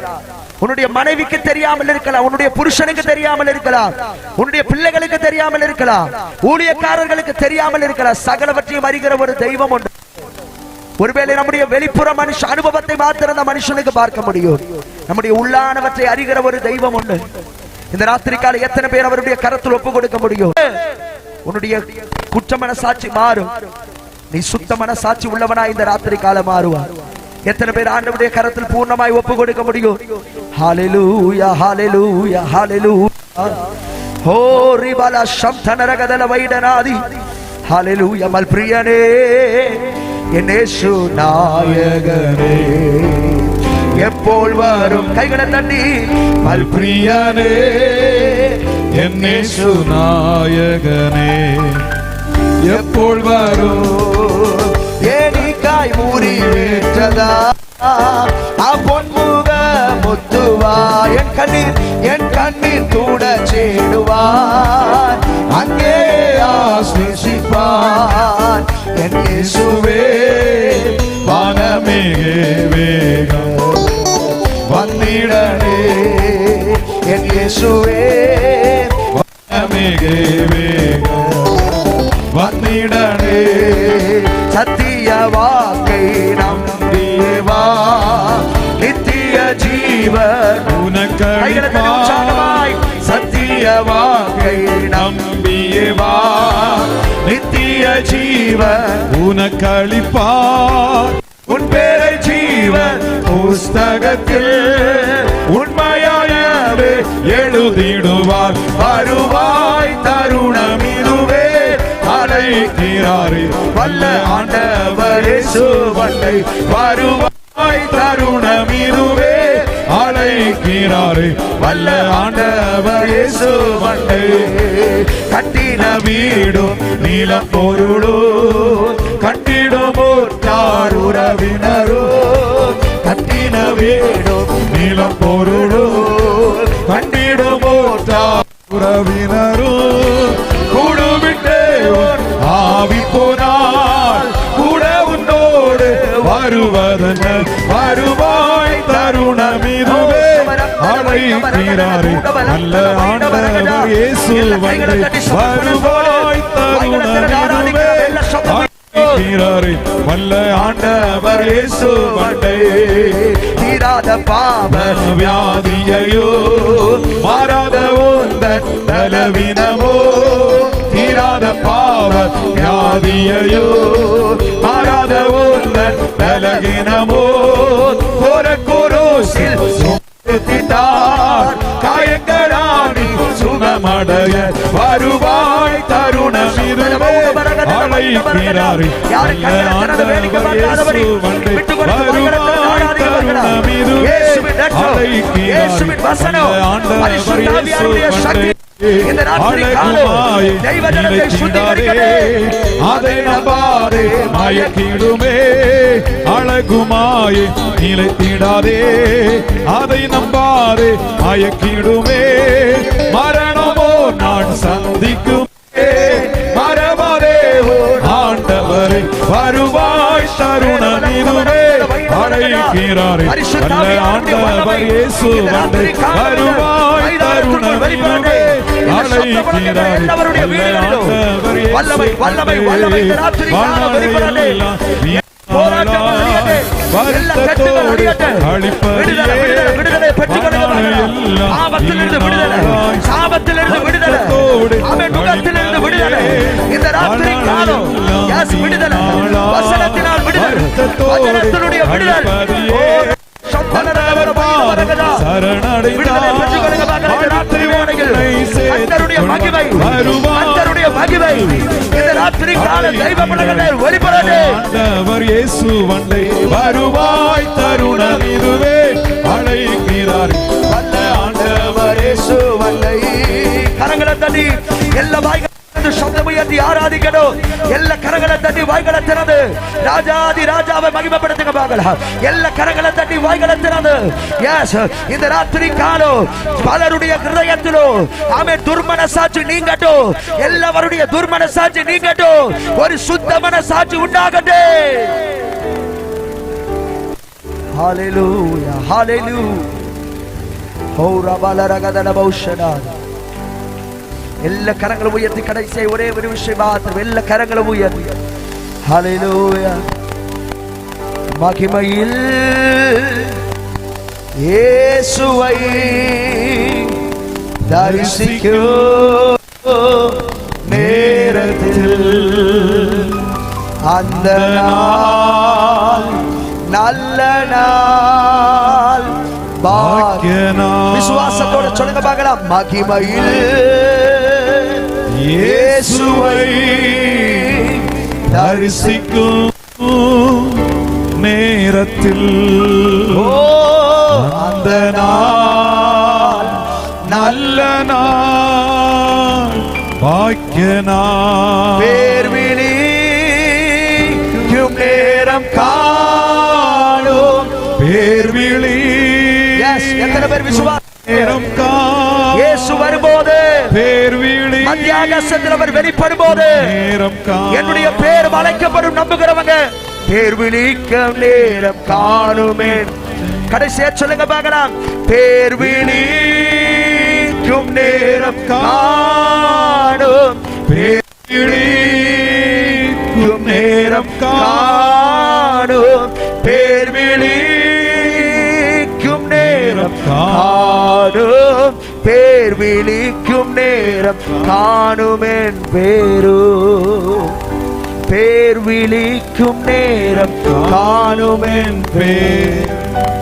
உன்னுடைய மனைவிக்கு தெரியாமல் இருக்கலாம், உன்னுடைய புருஷனுக்கு தெரியாமல் இருக்கலாம், உன்னுடைய பிள்ளைகளுக்கு தெரியாமல் இருக்கலாம், ஊழியக்காரர்களுக்கு தெரியாமல் இருக்கலாம். சகலவற்றையும் அறிகிற ஒரு தெய்வம் உண்டு. ஒருவேளை நம்முடைய வெளிப்புற மனுஷ அனுபவத்தை மாத்திரம் அந்த மனுஷனுக்கு பார்க்க முடியும், நம்முடைய உள்ளானவற்றை அறிகிற ஒரு தெய்வம் உண்டு. இந்த ராத்திரி கால எத்தனை பேர் அவருடைய கரத்தில் ஒப்பு கொடுக்க முடியும்? உன்னுடைய குற்ற மனசாட்சி மாறும், நீ சுத்தமான சாட்சி உள்ளவனா இந்த ராத்திரி காலம் மாறுவார். எத்தனை பேர் ஆண்டவருடைய கரத்தில் பூர்ணமாய் ஒப்பு கொடுக்க முடியும்? ஹalleluya ஹalleluya ஹalleluya ஓ ரிபல சம்தனரகதல வைடனாதி ஹalleluya மல் பிரியனே என் இயேசு நாயகனே எப்போல் வரும் கைகளை தட்டி மல் பிரியனே என் இயேசு நாயகனே எப்போல் வரும் ஏனிக்காய் மூறி வேற்றதா பொன்முக முத்துவா என் கண்ணீர் தூட சேடுவான் அங்கே ஆஸ்வசிப்பான் என் இயேசுவே வானமிகு வேகம் வந்திடனே என் இயேசுவே வானமிகு வேகம் வந்திடனே சத்திய வாக்கை நம்பியவா நித்திய ஜீவன் உனக்களிப்பாய் சத்திய வாக்கை நம்பியவா நித்திய ஜீவன் உனக்களிப்பார் உன் பேரை ஜீவன் புஸ்தகத்தில் உண்மையானவே எழுதிடுவார் வருவாய் தருணம் இதுவே அழைக்கிறாரே வல்ல ஆண்டவர் இயேசு வல்லை வருவாய் தருணம் இதுவே அழைக்கிறாரே வல்ல ஆண்டவர் இயேசு வண்டை கட்டின வீடும் நீலம் பொருளோ கட்டிடும் ஓட்டார் உறவினரோ கட்டின வீடும் நீலம் பொருளோ கட்டிடும் ஓட்டார் உறவினரோ கூடுவிட்டே ஆவி போனால் கூட உன்னோடு வருவதென்ன வருவாய் தருணம் இதுவே அழைக்கிறாரே நல்ல ஆண்டவர் இயேசு வந்து வருவாய் தருணம் இதுவே அழைக்கிறாரே வல்ல ஆண்டவர் இயேசு வண்டை தீராத பாவ வியாதியையோ மாறாத உந்தன் பலவீனமோ தீராத பாவ வியாதியையோ மாறாத உந்தன் பலவீனமோ கோரக்கோரோசில் சுமத்திட்டார் காயங்களானி சுகமடைய வருவாய் தருணம் இதுவே அழைக்கிறாரே நல்ல ஆண்டவர் இயேசு வண்டை வருவாய் தருணம் இதுவே அழைக்கிறாரே நல்ல ஆண்டவர் இயேசு வண்டை அதை நம்பாதே மயக்கிடுமே அழகுமாயே நிலைத்திடாதே அதை நம்பாதே மயக்கிடுமே மரணமோ நான் சந்திக்கும் மரபாதே ஆண்டவரே வருவாய் தருணம் இதுவே அழைக்கிறாரே நல்ல ஆண்டவர் இயேசு வண்டை வருவாய் தருணம் இதுவே அழைக்கிறாரே நல்ல ஆண்டவர் இயேசு வண்டை வருத்தத்தோடு அழிப்பதிலே ஆண்டவர் இயேசு வண்டை வருவாய் தருணம் இதுவே அழைக்கிறார் வல்ல ஆண்டவர் இயேசு வல்லை கரங்களை தட்டி எல்லா வாய்கள் சப்தம் உயர்த்தி ஆராதிக்கணும். எல்லா கரங்களை தட்டி வாய்களை திறந்து ராஜாதி ராஜாவை மகிமைப்படுத்துங்க பாக்கலாம். எல்லா கரங்களை தட்டி வாய்களை திறந்து எஸ் இந்த ராத்திரி காலம் பலருடைய ஹிருதயத்திலும் ஆமென் துர்மன சாட்சி நீங்கட்டும். எல்லாருடைய துர்மன சாட்சி நீங்கட்டும். ஒரு சுத்தமான சாட்சி உண்டாகட்டும். ஹalleluya ஹalleluya ஓ ரபலரகதல பௌஷனா எல்லா கரங்களும் உயர்த்தி கடைசி ஒரே ஒரு விஷயம் மாத்திரம் எல்லா கரங்களும் உயர்த்தி ஹalleluya மகிமையில் இயேசுவை தரிசிக்கும் நேரத்தில் அந்த நாள் நல்ல நாள் பாக்கிய நாள். விசுவாசத்தோட சொல்லுங்க பார்க்கலாம். மகிமையில் இயேசுவை தரிசிக்கும் நேரத்தில் அந்த நாள் நல்ல நாள் பாக்கிய நாள். பேர் விழிக்கும் நேரம் காணும். பேர் விழி எத்தனை பேர் விசுவாசம் நேரம் இயேசு வரும்போது பேர் விழி மத்தியாகசத்தில் அவர் வெளிப்படும்போது நேரம் என்னுடைய பேர் அழைக்கப்படும் நம்புகிறவங்க பேர் விழிக்கும் நேரம் காணுமே. கடைசியா சொல்லுங்க பார்க்கலாம். பேர் விழிக்கும் நேரம் காணும். பேர் விழிக்கும் நேரம் காணும். பேர் விழிக்கும் நேரம் காணும். பேர் விழிக்கும் நேரம் காணுமென் பேரு. பேர் விழிக்கும் நேரம் காணுமென் பேர்.